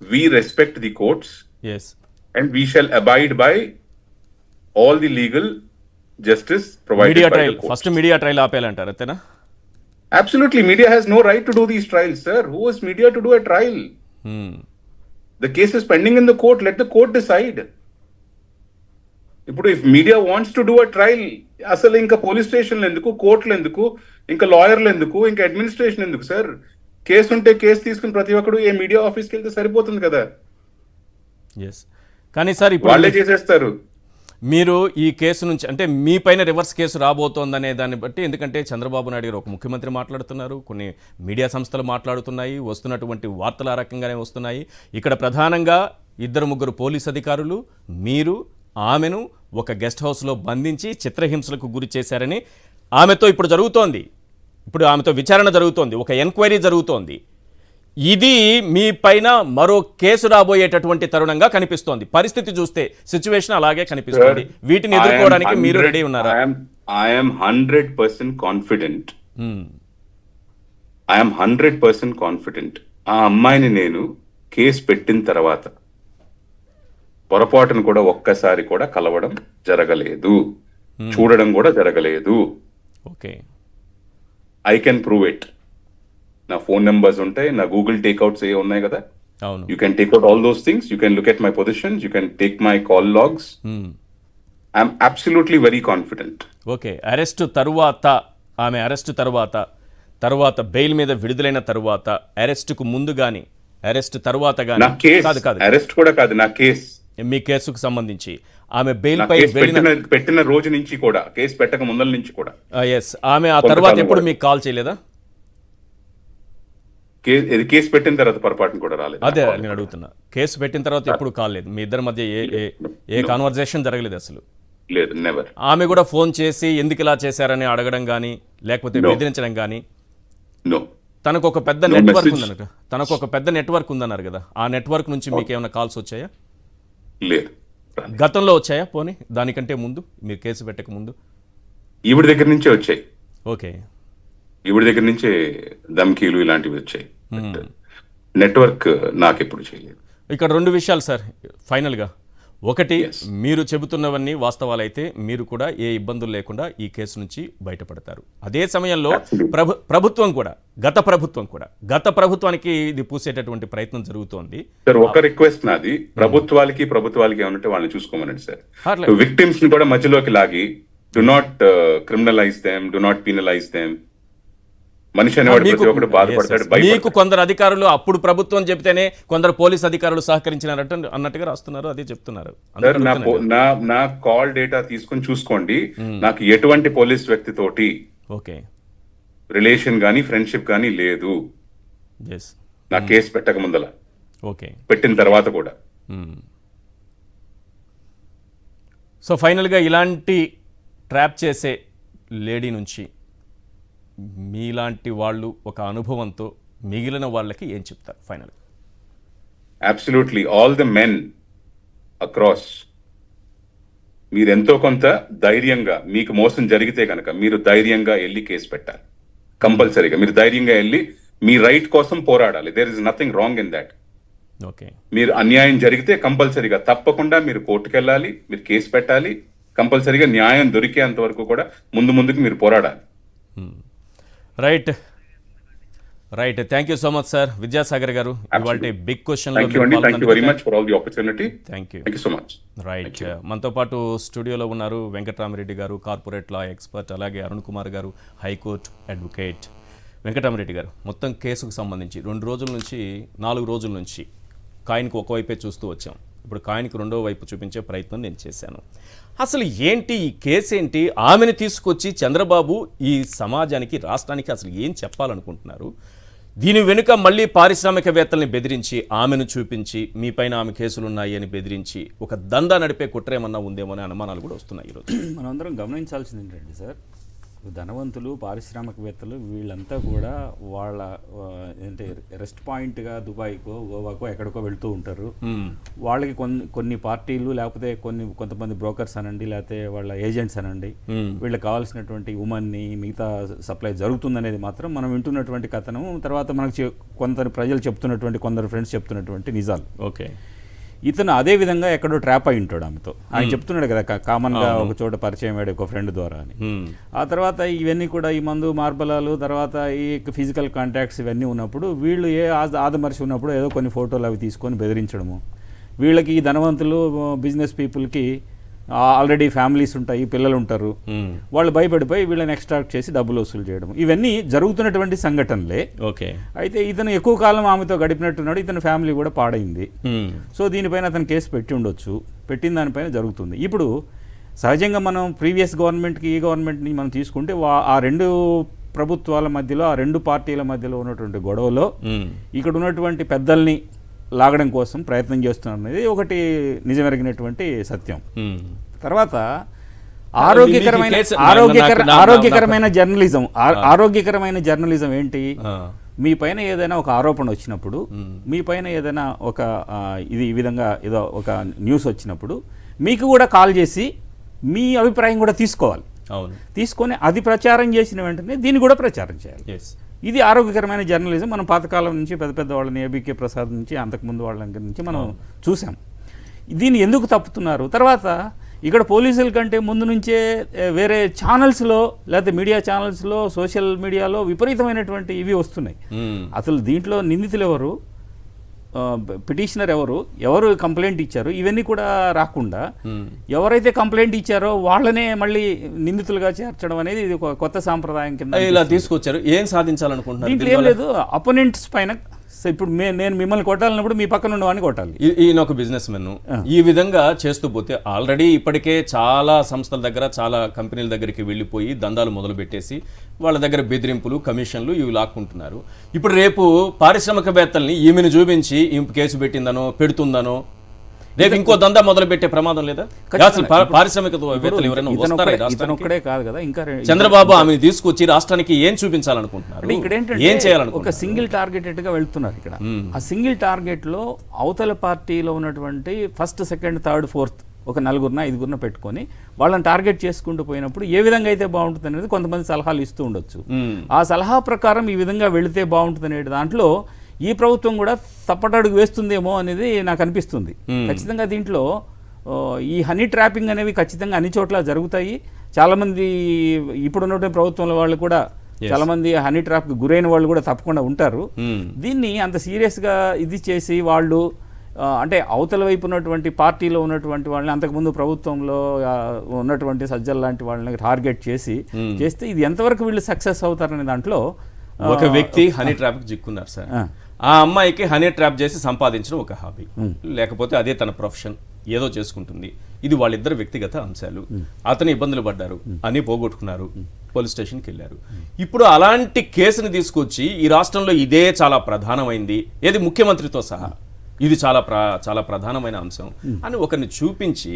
We respect the courts. Yes. And we shall abide by all the legal justice provided media by trial. the courts. First media trial ఆపేయాలంటారు అంతేనా? Absolutely. Media has no right to do these trials, sir. Who is media to do a trial? The case is pending in the court. Let the court decide. ఇప్పుడు if media wants to do a trial, అసలు ఇంకా police స్టేషన్లు ఎందుకు, కోర్టులు ఎందుకు, ఇంకా లాయర్లు ఎందుకు, ఇంకా అడ్మినిస్ట్రేషన్ ఎందుకు సార్? కేసు ఉంటే కేసు తీసుకుని ప్రతి ఒక్కడు ఏ మీడియా ఆఫీస్కి వెళ్తే సరిపోతుంది కదా. కానీ సార్ ఇప్పుడు వాళ్ళే చేసేస్తారు. మీరు ఈ కేసు నుంచి, అంటే మీ పైన రివర్స్ కేసు రాబోతోందనే దాన్ని బట్టి, ఎందుకంటే చంద్రబాబు నాయుడు గారు ఒక ముఖ్యమంత్రి మాట్లాడుతున్నారు, కొన్ని మీడియా సంస్థలు మాట్లాడుతున్నాయి, వస్తున్నటువంటి వార్తలు ఆ రకంగానే వస్తున్నాయి. ఇక్కడ ప్రధానంగా 2-3 పోలీస్ అధికారులు, మీరు ఆమెను ఒక గెస్ట్ హౌస్లో బంధించి చిత్రహింసలకు గురి చేశారని ఆమెతో ఇప్పుడు జరుగుతోంది. ఇప్పుడు ఆమెతో విచారణ జరుగుతోంది, ఒక ఎంక్వైరీ జరుగుతోంది. ఇది మీ పైన మరో కేసు రాబోయేటటువంటి తరుణంగా కనిపిస్తోంది. పరిస్థితి చూస్తే సిచ్యువేషన్ అలాగే కనిపిస్తుంది. వీటిని ఎదుర్కోవడానికి మీరు రెడీ ఉన్నారా? I am 100% confident. I am 100% confident. ఆ అమ్మాయిని నేను కేసు పెట్టిన తర్వాత పొరపాటును కూడా ఒక్కసారి కూడా కలవడం జరగలేదు, చూడడం కూడా జరగలేదు. Okay, I can prove it. నా ఫోన్ నెంబర్స్ ఉంటాయి, నా గూగుల్ టేక్అవుట్స్ ఏ ఉన్నాయి కదా. అవును, you can take out all those things. You can look at my positions. You can take my call logs. I'm absolutely very confident. Okay, arrest తరువాత, ఆమె arrest తర్వాత బెయిల్ మీద విడుదలైన తరువాత, అరెస్ట్కు ముందు కానీ అరెస్ట్ తరువాత కానీ, కాదు అరెస్ట్ కూడా కాదు, నా కేసు, మీ కేసుకు సంబంధించి ఆమె బెయిల్ పై పెట్టిన రోజు నుంచి కూడా, కేసు పెట్టక ముందల నుంచి కూడా. ఆమె ఆ తర్వాత ఎప్పుడు మీకు కాల్ చేయలేదా? కేసు పెట్టిన తర్వాత పొరపాటును కూడా రాలేదు. అదే నేను అడుగుతున్నా, కేసు పెట్టిన తర్వాత ఎప్పుడు కాల్ లేదు? మీ ఇద్దరి మధ్య ఏ కాన్వర్జేషన్ జరగలేదు అసలు? లేదు, నెవర్. ఆమె కూడా ఫోన్ చేసి ఎందుకు ఇలా చేశారని అడగడం కానీ, లేకపోతే బెదిరించడం కానీ? నో. తనకు ఒక పెద్ద నెట్వర్క్ ఉందన్నారు కదా, ఆ నెట్వర్క్ నుంచి మీకు ఏమైనా కాల్స్ వచ్చాయా? లేదు. గతంలో వచ్చాయా? పోనీ దానికంటే ముందు, మీరు కేసు పెట్టక ముందు? ఈవిడ దగ్గర నుంచే వచ్చాయి. ఓకే, ఈవిడ దగ్గర నుంచే ధమ్కీలు ఇలాంటివి వచ్చాయి. నెట్వర్క్ నాకెప్పుడు చేయలేదు. ఇక్కడ 2 విషయాలు సార్ ఫైనల్గా. ఒకటి, మీరు చెబుతున్నవన్నీ వాస్తవాలైతే మీరు కూడా ఏ ఇబ్బందులు లేకుండా ఈ కేసు నుంచి బయటపడతారు. అదే సమయంలో ప్రభుత్వం కూడా గత ప్రభుత్వానికి ఇది పూసేటటువంటి ప్రయత్నం జరుగుతోంది. సార్ ఒక రిక్వెస్ట్ నాది, ప్రభుత్వాలకి ఏమంటే వాళ్ళని చూసుకోమనండి సార్. విక్టిమ్స్ ని కూడా మధ్యలోకి లాగి do not criminalise them, do not penalise them. మనిషి అనేవాడు ప్రతి ఒక్కరు బాధపడతాడు. మీకు కొందరు అధికారులు అప్పుడు ప్రభుత్వం చెప్తేనే కొందరు పోలీస్ అధికారులు సహకరించినారట అన్నట్టుగా రాస్తున్నారు, అదే చెప్తున్నారు. నా కాల్ డేటా తీసుకొని చూసుకోండి. నాకు ఎటువంటి పోలీస్ వ్యక్తితోటి రిలేషన్ గానీ ఫ్రెండ్షిప్ గానీ లేదు. నా కేసు పెట్టక ముందల, పెట్టిన తర్వాత కూడా. సో ఫైనల్గా ఇలాంటి ట్రాప్ చేసే లేడీ నుంచి మీలాంటి వాళ్ళు ఒక అనుభవంతో మిగిలిన వాళ్ళకి ఏం చెప్తారు final? Absolutely all the men across, మీరు ఎంతో కొంత ధైర్యంగా, మీకు మోసం జరిగితే కనుక మీరు ధైర్యంగా వెళ్ళి కేసు పెట్టాలి. కంపల్సరీగా మీరు ధైర్యంగా వెళ్ళి మీ రైట్ కోసం పోరాడాలి. There is nothing wrong in that. మీరు అన్యాయం జరిగితే కంపల్సరీగా తప్పకుండా మీరు కోర్టుకు వెళ్ళాలి, మీరు కేసు పెట్టాలి. కంపల్సరీగా న్యాయం దొరికేంత వరకు కూడా ముందుకు మీరు పోరాడాలి. Right. Thank you so much sir. Vidyasagar గారు, ఇవాళ బిగ్ క్వశ్చన్ రైట్. మనతో పాటు స్టూడియోలో ఉన్నారు వెంకటరామరెడ్డి గారు, కార్పొరేట్ లా ఎక్స్పర్ట్, అలాగే అరుణ్ కుమార్ గారు, హైకోర్టు అడ్వకేట్. వెంకటరామరెడ్డి గారు, మొత్తం కేసుకు సంబంధించి 4 రోజుల నుంచి కాయిన్కి ఒకవైపే చూస్తూ వచ్చాం. ఇప్పుడు కాయిన్కి రెండో వైపు చూపించే ప్రయత్నం నేను చేశాను. అసలు ఏంటి ఈ కేసు ఏంటి? ఆమెను తీసుకొచ్చి చంద్రబాబు ఈ సమాజానికి, రాష్ట్రానికి అసలు ఏం చెప్పాలనుకుంటున్నారు? దీని వెనుక మళ్ళీ పారిశ్రామికవేత్తల్ని బెదిరించి, ఆమెను చూపించి మీ పైన ఆమె కేసులున్నాయి అని బెదిరించి ఒక దందా నడిపే కుట్ర ఏమన్నా ఉందేమో అనే అనుమానాలు కూడా వస్తున్నాయి ఈరోజు. మనందరం గమనించాల్సింది ఏంటంటే సార్, ధనవంతులు, పారిశ్రామికవేత్తలు వీళ్ళంతా కూడా వాళ్ళ అంటే రెస్ట్ పాయింట్గా దుబాయ్కో, గోవాకో, ఎక్కడికో వెళ్తూ ఉంటారు. వాళ్ళకి కొన్ని పార్టీలు, లేకపోతే కొంతమంది బ్రోకర్స్ అనండి, లేకపోతే వాళ్ళ ఏజెంట్స్ అనండి, వీళ్ళకి కావాల్సినటువంటి ఉమన్ని, మిగతా సప్లై జరుగుతుందనేది మాత్రం మనం వింటున్నటువంటి కథనం. తర్వాత మనకు కొందరు ప్రజలు చెప్తున్నటువంటి, కొందరు ఫ్రెండ్స్ చెప్తున్నటువంటి నిజాలు. ఇతను అదే విధంగా ఎక్కడో ట్రాప్ అయి ఉంటాడు ఆమెతో. ఆయన చెప్తున్నాడు కదా, కామన్గా ఒక చోట పరిచయం అయ్యాడు ఒక ఫ్రెండ్ ద్వారా అని. ఆ తర్వాత ఇవన్నీ కూడా ఈ మందు మార్బలాలు, తర్వాత ఈ ఫిజికల్ కాంటాక్ట్స్ ఇవన్నీ ఉన్నప్పుడు వీళ్ళు ఆదమర్చి ఉన్నప్పుడు ఏదో కొన్ని ఫోటోలు అవి తీసుకొని బెదిరించడము. వీళ్ళకి ఈ ధనవంతులు, బిజినెస్ పీపుల్కి ఆల్రెడీ ఫ్యామిలీస్ ఉంటాయి, పిల్లలు ఉంటారు, వాళ్ళు భయపడిపోయి వీళ్ళని ఎక్స్ట్రాక్ట్ చేసి డబ్బులు వసూలు చేయడం, ఇవన్నీ జరుగుతున్నటువంటి సంఘటనలే. అయితే ఇతను ఎక్కువ కాలం ఆమెతో గడిపినట్టున్నాడు, ఇతని ఫ్యామిలీ కూడా పాడైంది. సో దీనిపైన అతను కేసు పెట్టి ఉండొచ్చు, పెట్టిన దానిపైన జరుగుతుంది. ఇప్పుడు సహజంగా మనం ప్రీవియస్ గవర్నమెంట్కి ఈ గవర్నమెంట్ని మనం తీసుకుంటే ఆ 2 ప్రభుత్వాల మధ్యలో, ఆ 2 పార్టీల మధ్యలో ఉన్నటువంటి గొడవలో ఇక్కడ ఉన్నటువంటి పెద్దల్ని లాగడం కోసం ప్రయత్నం చేస్తున్నారు అనేది ఒకటి నిజమెరిగినటువంటి సత్యం. తర్వాత ఆరోగ్యకరమైన జర్నలిజం ఏంటి? మీ పైన ఏదైనా ఒక ఆరోపణ వచ్చినప్పుడు, మీ పైన ఏదైనా ఒక ఈ విధంగా ఏదో ఒక న్యూస్ వచ్చినప్పుడు మీకు కూడా కాల్ చేసి మీ అభిప్రాయం కూడా తీసుకోవాలి. తీసుకొని అది ప్రచారం చేసిన వెంటనే దీన్ని కూడా ప్రచారం చేయాలి. ఇది ఆరోగ్యకరమైన జర్నలిజం. మనం పాతకాలం నుంచి పెద్ద వాళ్ళని, ఏబీకే ప్రసాద్ నుంచి, అంతకుముందు వాళ్ళ దగ్గర నుంచి మనం చూసాం. దీన్ని ఎందుకు తప్పుతున్నారు? తర్వాత ఇక్కడ పోలీసుల కంటే ముందు నుంచే వేరే ఛానల్స్లో, లేకపోతే మీడియా ఛానల్స్లో, సోషల్ మీడియాలో విపరీతమైనటువంటి ఇవి వస్తున్నాయి. అసలు దీంట్లో నిందితులు ఎవరు, పిటిషనర్ ఎవరు కంప్లైంట్ ఇచ్చారు, ఇవన్నీ కూడా రాకుండా ఎవరైతే కంప్లైంట్ ఇచ్చారో వాళ్ళనే మళ్ళీ నిందితులుగా చేర్చడం అనేది ఇది ఒక కొత్త సాంప్రదాయం కింద ఇలా తీసుకొచ్చారు. ఏం సాధించాలనుకుంటున్నారు? దీంట్లో ఏం లేదు, అపోనెంట్స్ పైన. ఇప్పుడు నేను మిమ్మల్ని కొట్టాలన్నప్పుడు మీ పక్కన ఉన్నవాడిని కొట్టాలి. ఈయన ఒక బిజినెస్ మెన్. ఈ విధంగా చేస్తూ పోతే ఆల్రెడీ ఇప్పటికే చాలా సంస్థల దగ్గర, చాలా కంపెనీల దగ్గరికి వెళ్ళిపోయి దందాలు మొదలు పెట్టేసి వాళ్ళ దగ్గర బెదిరింపులు, కమిషన్లు ఇవి లాక్కుంటున్నారు. ఇప్పుడు రేపు పారిశ్రామికవేత్తల్ని ఈమెను చూపించి కేసు పెట్టిందనో, పెడుతుందనో, రేపు ఇంకో దందా మొదలు పెట్టే ప్రమాదం లేదా? పారిశ్రామికవేత్తలు ఎవరైనా ఒక్కడే కాదు కదా, ఇంకా చంద్రబాబు ఆమెను తీసుకొచ్చి రాష్ట్రానికి ఏం చూపించాలనుకుంటున్నారు? ఇక్కడ ఏంటంటే ఏం చేయాలనుకుంటున్నారు? ఒక సింగిల్ టార్గెటెడ్ గా వెళ్తున్నారు. ఇక్కడ ఆ సింగిల్ టార్గెట్ లో అవతల పార్టీలో ఉన్నటువంటి ఫస్ట్, సెకండ్, థర్డ్, ఫోర్త్ ఒక 4-5 పెట్టుకొని వాళ్ళని టార్గెట్ చేసుకుంటూ పోయినప్పుడు ఏ విధంగా అయితే బాగుంటుంది అనేది కొంతమంది సలహాలు ఇస్తూ ఉండొచ్చు. ఆ సలహా ప్రకారం ఈ విధంగా వెళితే బాగుంటుంది అనే దాంట్లో ఈ ప్రభుత్వం కూడా తప్పటడుగు వేస్తుందేమో అనేది నాకు అనిపిస్తుంది. ఖచ్చితంగా దీంట్లో ఈ హనీ ట్రాపింగ్ అనేవి ఖచ్చితంగా అన్ని చోట్ల జరుగుతాయి. చాలామంది ఇప్పుడున్నటువంటి ప్రభుత్వంలో వాళ్ళు కూడా చాలామంది హనీ ట్రాప్కి గురైన వాళ్ళు కూడా తప్పకుండా ఉంటారు. దీన్ని అంత సీరియస్గా ఇది చేసి వాళ్ళు అంటే అవతల వైపు ఉన్నటువంటి పార్టీలో ఉన్నటువంటి వాళ్ళని, అంతకుముందు ప్రభుత్వంలో ఉన్నటువంటి సజ్జల లాంటి వాళ్ళని టార్గెట్ చేస్తే ఇది ఎంతవరకు వీళ్ళు సక్సెస్ అవుతారనే దాంట్లో ఒక వ్యక్తి హనీ ట్రాప్కి చిక్కున్నారు సార్. ఆ అమ్మాయికి హనీ ట్రాప్ చేసి సంపాదించడం ఒక హాబీ, లేకపోతే అదే తన ప్రొఫెషన్, ఏదో చేసుకుంటుంది. ఇది వాళ్ళిద్దరు వ్యక్తిగత అంశాలు. అతను ఇబ్బందులు పడ్డారు, అని పోగొట్టుకున్నారు, పోలీస్ స్టేషన్కి వెళ్ళారు. ఇప్పుడు అలాంటి కేసుని తీసుకొచ్చి ఈ రాష్ట్రంలో ఇదే చాలా ప్రధానమైంది, ఏది ముఖ్యమంత్రితో సహా ఇది చాలా ప్రధానమైన అంశం అని ఒకరిని చూపించి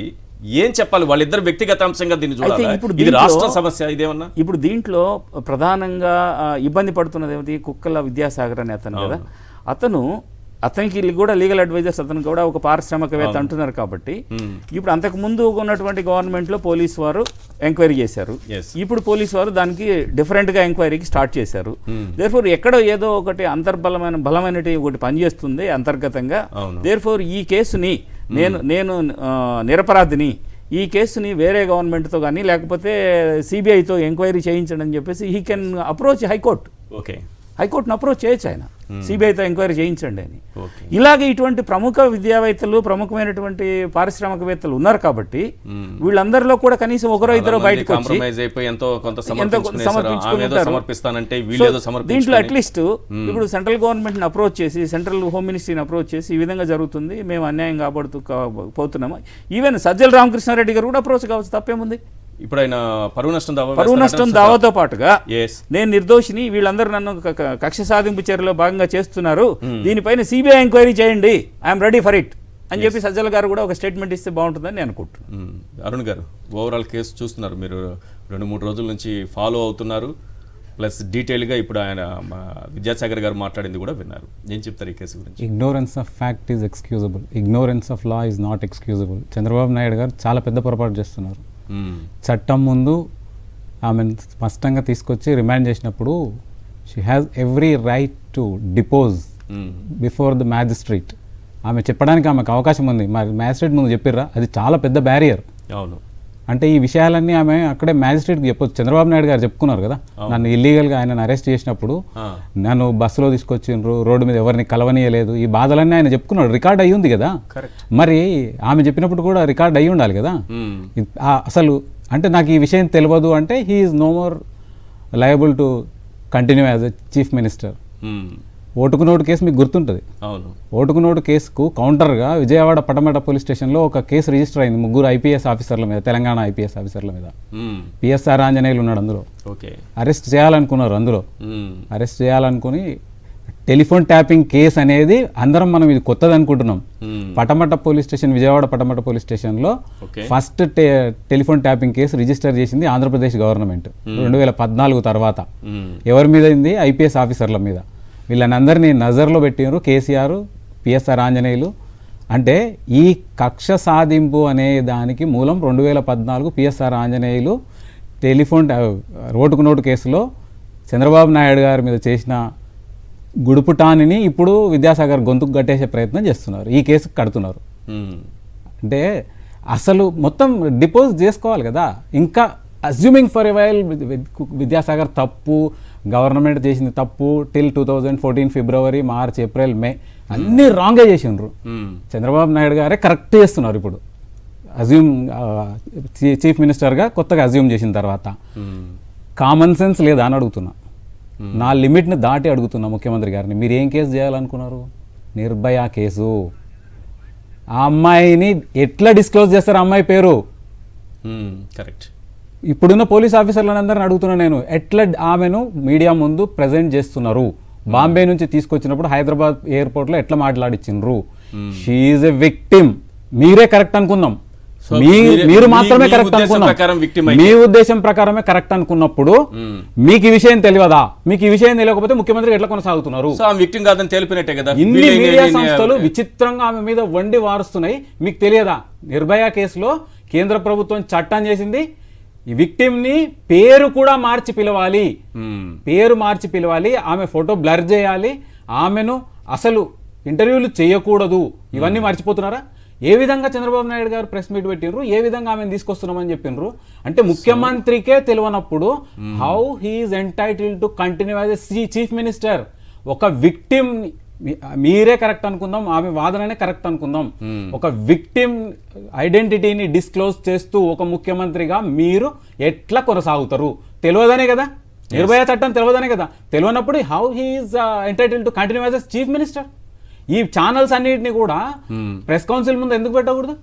ఏం చెప్పాలి? వాళ్ళిద్దరు వ్యక్తిగత అంశంగా దీన్ని చూడాలి. ఇది రాష్ట్ర సమస్య ఇదేమన్నా? ఇప్పుడు దీంట్లో ప్రధానంగా ఇబ్బంది పడుతున్నది ఏమిటి? కుక్కల విద్యాసాగర్ అనే అతను కదా, అతనికి కూడా లీగల్ అడ్వైజర్స్, అతను కూడా ఒక పారిశ్రామికవేత్త అంటున్నారు. కాబట్టి ఇప్పుడు అంతకు ముందు ఉన్నటువంటి గవర్నమెంట్లో పోలీసు వారు ఎంక్వైరీ చేశారు. ఇప్పుడు పోలీసు వారు దానికి డిఫరెంట్గా ఎంక్వైరీకి స్టార్ట్ చేశారు. దేర్ఫోర్ ఎక్కడో ఏదో ఒకటి బలమైనటి ఒకటి పనిచేస్తుంది అంతర్గతంగా. దేర్ఫోర్ ఈ కేసుని నేను నిరపరాధిని, ఈ కేసుని వేరే గవర్నమెంట్తో కానీ లేకపోతే సిబిఐతో ఎంక్వైరీ చేయించండి అని చెప్పేసి హీ కెన్ అప్రోచ్ హైకోర్టు. హైకోర్టును అప్రోచ్ చేయొచ్చు ఆయన, సిబిఐతో ఎంక్వైరీ చేయించండి అని. ఇలాగే ఇటువంటి ప్రముఖ విద్యావేత్తలు, ప్రముఖమైనటువంటి పారిశ్రామికవేత్తలు ఉన్నారు. కాబట్టి వీళ్ళందరిలో కూడా కనీసం ఒకరో ఇద్దరు బయటకు వచ్చి దీంట్లో అట్లీస్ట్ ఇప్పుడు సెంట్రల్ గవర్నమెంట్ ని అప్రోచ్ చేసి, సెంట్రల్ హోమ్ మినిస్ట్రీని అప్రోచ్ చేసి ఈ విధంగా జరుగుతుంది, మేము అన్యాయం పోతున్నాము. ఈవెన్ సజ్జల రామకృష్ణారెడ్డి గారు కూడా అప్రోచ్ కావచ్చు, తప్పేముంది? ఇప్పుడు ఆయన పరువు నష్టం దావాతో పాటుగా నేను నిర్దోషిని, వీళ్ళందరూ నన్ను కక్ష సాధింపు చర్యలో భాగంగా చేస్తున్నారు, దీనిపైన సిబిఐ ఎంక్వైరీ చేయండి, ఐఎమ్ రెడీ ఫర్ ఇట్ అని చెప్పి సజ్జల గారు కూడా ఒక స్టేట్మెంట్ ఇస్తే బాగుంటుందని నేను అనుకుంటున్నాను. అరుణ్ గారు, ఓవరాల్ కేసు చూస్తున్నారు మీరు, 2-3 రోజుల నుంచి ఫాలో అవుతున్నారు, ప్లస్ డీటెయిల్గా ఇప్పుడు ఆయన విద్యాసాగర్ గారు మాట్లాడింది కూడా విన్నారు. ఏం చెప్తారు ఈ కేసు గురించి? Ignorance of fact is excusable, ignorance of law is not excusable. Chandrababu Naidu గారు చాలా పెద్ద పొరపాటు చేస్తున్నారు. చట్టం ముందు ఆమెను స్పష్టంగా తీసుకొచ్చి రిమాండ్ చేసినప్పుడు she has every right to depose before the magistrate. ఆమె చెప్పడానికి ఆమెకు అవకాశం ఉంది, మరి మ్యాజిస్ట్రేట్ ముందు చెప్పిర్రా? అది చాలా పెద్ద బ్యారియర్. అవును, అంటే ఈ విషయాలన్నీ ఆమె అక్కడే మ్యాజిస్ట్రేట్కి చెప్పొచ్చు. చంద్రబాబు నాయుడు గారు చెప్పుకున్నారు కదా, నన్ను ఇల్లీగల్గా ఆయనను అరెస్ట్ చేసినప్పుడు నన్ను బస్సులో తీసుకొచ్చిండ్రు, రోడ్డు మీద ఎవరిని కలవనీయలేదు, ఈ బాధలన్నీ ఆయన చెప్పుకున్నాడు, రికార్డ్ అయ్యి ఉంది కదా. మరి ఆమె చెప్పినప్పుడు కూడా రికార్డ్ అయ్యి ఉండాలి కదా. అసలు అంటే నాకు ఈ విషయం తెలియదు అంటే he is no more liable to continue as a chief minister. ఓటుకు నోటు కేసు మీకు గుర్తుంటుంది. ఓటుకు నోటు కేసుకు కౌంటర్గా విజయవాడ పటమట పోలీస్ స్టేషన్లో ఒక కేసు రిజిస్టర్ అయింది 3 ఐపీఎస్ ఆఫీసర్ల మీద, తెలంగాణ ఐపీఎస్ ఆఫీసర్ల మీద. పిఎస్ఆర్ ఆంజనేయులు ఉన్నాడు అందులో. అరెస్ట్ చేయాలనుకున్నారు, అందులో అరెస్ట్ చేయాలనుకుని టెలిఫోన్ ట్యాపింగ్ కేసు అనేది అందరం మనం ఇది కొత్తది అనుకుంటున్నాం. Patamata police station, Vijayawada Patamata police స్టేషన్లో ఫస్ట్ టెలిఫోన్ ట్యాపింగ్ కేసు రిజిస్టర్ చేసింది ఆంధ్రప్రదేశ్ గవర్నమెంట్ 2014 తర్వాత. ఎవరి మీద అయింది? ఐపీఎస్ ఆఫీసర్ల మీద. వీళ్ళని అందరినీ నజర్లో పెట్టినారు కేసీఆర్, పిఎస్ఆర్ ఆంజనేయులు. అంటే ఈ కక్ష సాధింపు అనే దానికి మూలం 2014 పిఎస్ఆర్ ఆంజనేయులు టెలిఫోన్ ఓటుకు నోటు కేసులో చంద్రబాబు నాయుడు గారి మీద చేసిన గుడుపుటానిని ఇప్పుడు విద్యాసాగర్ గొంతుకు కట్టేసే ప్రయత్నం చేస్తున్నారు, ఈ కేసుకు కడుతున్నారు. అంటే అసలు మొత్తం డిపోజ్ చేసుకోవాలి కదా. ఇంకా assuming for a while Vidyasagar తప్పు, గవర్నమెంట్ చేసింది తప్పు, టిల్ 2014 ఫిబ్రవరి, మార్చ్, ఏప్రిల్, మే అన్నీ రాంగే చేసిండ్రు. చంద్రబాబు నాయుడు గారే కరెక్ట్ చేస్తున్నారు ఇప్పుడు అజ్యూమ్, చీఫ్ మినిస్టర్గా కొత్తగా అజ్యూమ్ చేసిన తర్వాత. కామన్ సెన్స్ లేదా అని అడుగుతున్నా, నా లిమిట్ని దాటి అడుగుతున్నా ముఖ్యమంత్రి గారిని, మీరు ఏం కేసు చేయాలనుకున్నారు? నిర్భయ కేసు. ఆ అమ్మాయిని ఎట్లా డిస్క్లోజ్ చేస్తారు? అమ్మాయి పేరు కరెక్ట్. ఇప్పుడున్న పోలీస్ ఆఫీసర్లను అందరిని అడుగుతున్నా నేను, ఎట్లా ఆమెను మీడియా ముందు ప్రజెంట్ చేస్తున్నారు? బాంబే నుంచి తీసుకొచ్చినప్పుడు హైదరాబాద్ ఎయిర్పోర్ట్లో ఎట్లా మాట్లాడిచ్చిండ్రు? She is a victim. మీరే కరెక్ట్ అనుకుందాం, మీరు మాత్రమే కరెక్ట్ అనుకున్నాం, మీ ఉద్దేశం ప్రకారమే కరెక్ట్ అనుకున్నప్పుడు మీకు ఈ విషయం తెలియదా? మీకు ఈ విషయం తెలియకపోతే ముఖ్యమంత్రి ఎట్లా కొనసాగుతున్నారు? ఇన్ని మీడియా సంస్థలు విచిత్రంగా ఆమె మీద వండి వారుస్తున్నాయి, మీకు తెలియదా? నిర్భయ కేసులో కేంద్ర ప్రభుత్వం చట్టం చేసింది, ఈ విక్టిమ్ని పేరు కూడా మార్చి పిలవాలి, పేరు మార్చి పిలవాలి, ఆమె ఫోటో బ్లర్ చేయాలి, ఆమెను అసలు ఇంటర్వ్యూలు చేయకూడదు, ఇవన్నీ మర్చిపోతున్నారా? ఏ విధంగా చంద్రబాబు నాయుడు గారు ప్రెస్ మీట్ పెట్టినరు, ఏ విధంగా ఆమెను తీసుకొస్తున్నామని చెప్పినరు. అంటే ముఖ్యమంత్రికే తెలియనప్పుడు how he is entitled to continue as a chief minister. ఒక విక్టిమ్, మీరే కరెక్ట్ అనుకుందాం, ఆమె వాదననే కరెక్ట్ అనుకుందాం, ఒక విక్టిమ్ ఐడెంటిటీని డిస్క్లోజ్ చేస్తూ ఒక ముఖ్యమంత్రిగా మీరు ఎట్లా కొనసాగుతారు? తెలియదనే కదా, నిర్భయ చట్టం తెలియదనే కదా. తెలియనప్పుడు how he is entitled to continue as a chief minister. ఈ ఛానల్స్ అన్నిటిని కూడా ప్రెస్ కౌన్సిల్ ముందు ఎందుకు పెట్టకూడదు?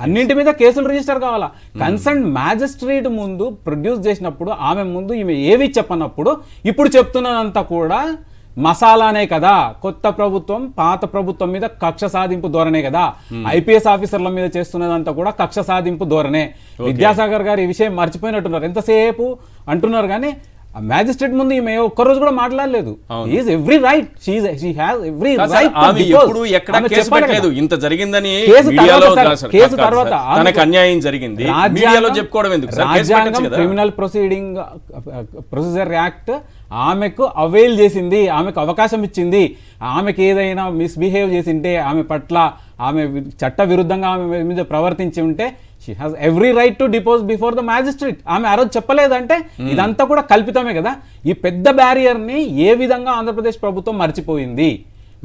అన్నింటి మీద కేసులు రిజిస్టర్ కావాలా? కన్సర్న్ మ్యాజిస్ట్రేట్ ముందు ప్రొడ్యూస్ చేసినప్పుడు, ఆమె ముందు ఈమె ఏవి చెప్పనప్పుడు, ఇప్పుడు చెప్తున్నదంతా కూడా మసాలానే కదా. కొత్త ప్రభుత్వం పాత ప్రభుత్వం మీద కక్ష సాధింపు ధోరణే కదా. ఐపీఎస్ ఆఫీసర్ల మీద చేస్తున్నదంతా కూడా కక్ష సాధింపు ధోరణే. విద్యాసాగర్ గారు ఈ విషయం మర్చిపోయినట్టున్నారు, ఎంతసేపు అంటున్నారు కానీ మ్యాజిస్ట్రేట్ ముందు ఈమె ఒక్కరోజు కూడా మాట్లాడలేదు. Is every right, she has every right. ఎప్పుడు ఎక్కడ కేసు పెట్టలేదు, ఇంత జరిగిందని కేసు తర్వాత తనకు అన్యాయం జరిగింది మీడియాలో చెప్పుకోవడం ఎందుకు? రాజ్యాంగం క్రిమినల్ ప్రొసీజర్ యాక్ట్ ఆమెకు అవైల్ చేసింది, ఆమెకు అవకాశం ఇచ్చింది. ఆమెకు ఏదైనా మిస్బిహేవ్ చేసింటే, ఆమె పట్ల ఆమె చట్ట విరుద్ధంగా ఆమె మీద ప్రవర్తించి ఉంటే she has every right to depose before the magistrate. ఆమె ఆ రోజు చెప్పలేదంటే ఇదంతా కూడా కల్పితమే కదా. ఈ పెద్ద బ్యారియర్ని ఏ విధంగా ఆంధ్రప్రదేశ్ ప్రభుత్వం మర్చిపోయింది?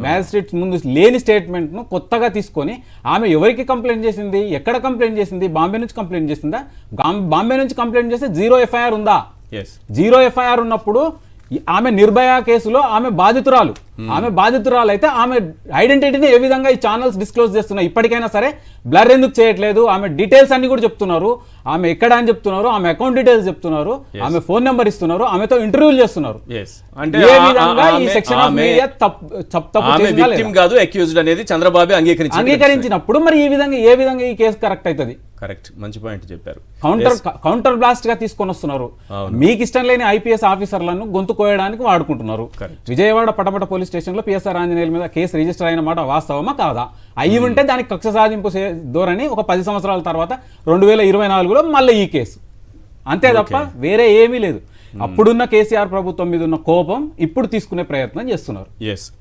మ్యాజిస్ట్రేట్ ముందు లేని స్టేట్మెంట్ను కొత్తగా తీసుకొని ఆమె ఎవరికి కంప్లైంట్ చేసింది, ఎక్కడ కంప్లైంట్ చేసింది? బాంబే నుంచి కంప్లైంట్ చేసిందా? బాంబే నుంచి కంప్లైంట్ చేస్తే 0 ఎఫ్ఐఆర్ ఉందా? 0 ఎఫ్ఐఆర్ ఉన్నప్పుడు ఆమె నిర్భయ కేసులో ఆమె బాధితురాలు. ఆమె బాధితురాలు అయితే ఆమె ఐడెంటిటీని ఏ విధంగా ఈ ఛానల్స్ డిస్క్లోజ్ చేస్తున్నాయి? ఇప్పటికైనా సరే బ్లర్ ఎందుకు చేయట్లేదు? ఆమె డీటెయిల్స్ అన్ని కూడా చెప్తున్నారు, ఆమె ఎక్కడ అని చెప్తున్నారు, ఆమె అకౌంట్ డీటెయిల్స్ చెప్తున్నారు, ఆమె ఫోన్ నెంబర్ ఇస్తున్నారు, ఆమెతో ఇంటర్వ్యూలు చేస్తున్నారు. ఏ విధంగా ఈ సెక్షన్ ఆఫ్ మీడియా చంద్రబాబు అంగీకరించినప్పుడు మరి ఈ విధంగా ఏ విధంగా ఈ కేసు కరెక్ట్ అవుతుంది? కరెక్ట్, మంచి పాయింట్ చెప్పారు. కౌంటర్ బ్లాస్ట్ గా తీసుకొని వస్తున్నారు. మీకు ఇష్టం లేని ఐపీఎస్ ఆఫీసర్లను గొంతు కోయడానికి వాడుకుంటున్నారు. విజయవాడ పటపట పోలీస్ స్టేషన్ లో పిఎస్ఆర్ ఆంజనేయుల మీద కేసు రిజిస్టర్ అయిన మాట వాస్తవమా కాదా? అయ్యి ఉంటే దానికి కక్ష సాధింపు ధోరణి ఒక 10 సంవత్సరాల తర్వాత 2024లో మళ్ళీ ఈ కేసు, అంతే తప్ప వేరే ఏమీ లేదు. అప్పుడున్న కేసీఆర్ ప్రభుత్వం మీద ఉన్న కోపం ఇప్పుడు తీసుకునే ప్రయత్నం చేస్తున్నారు.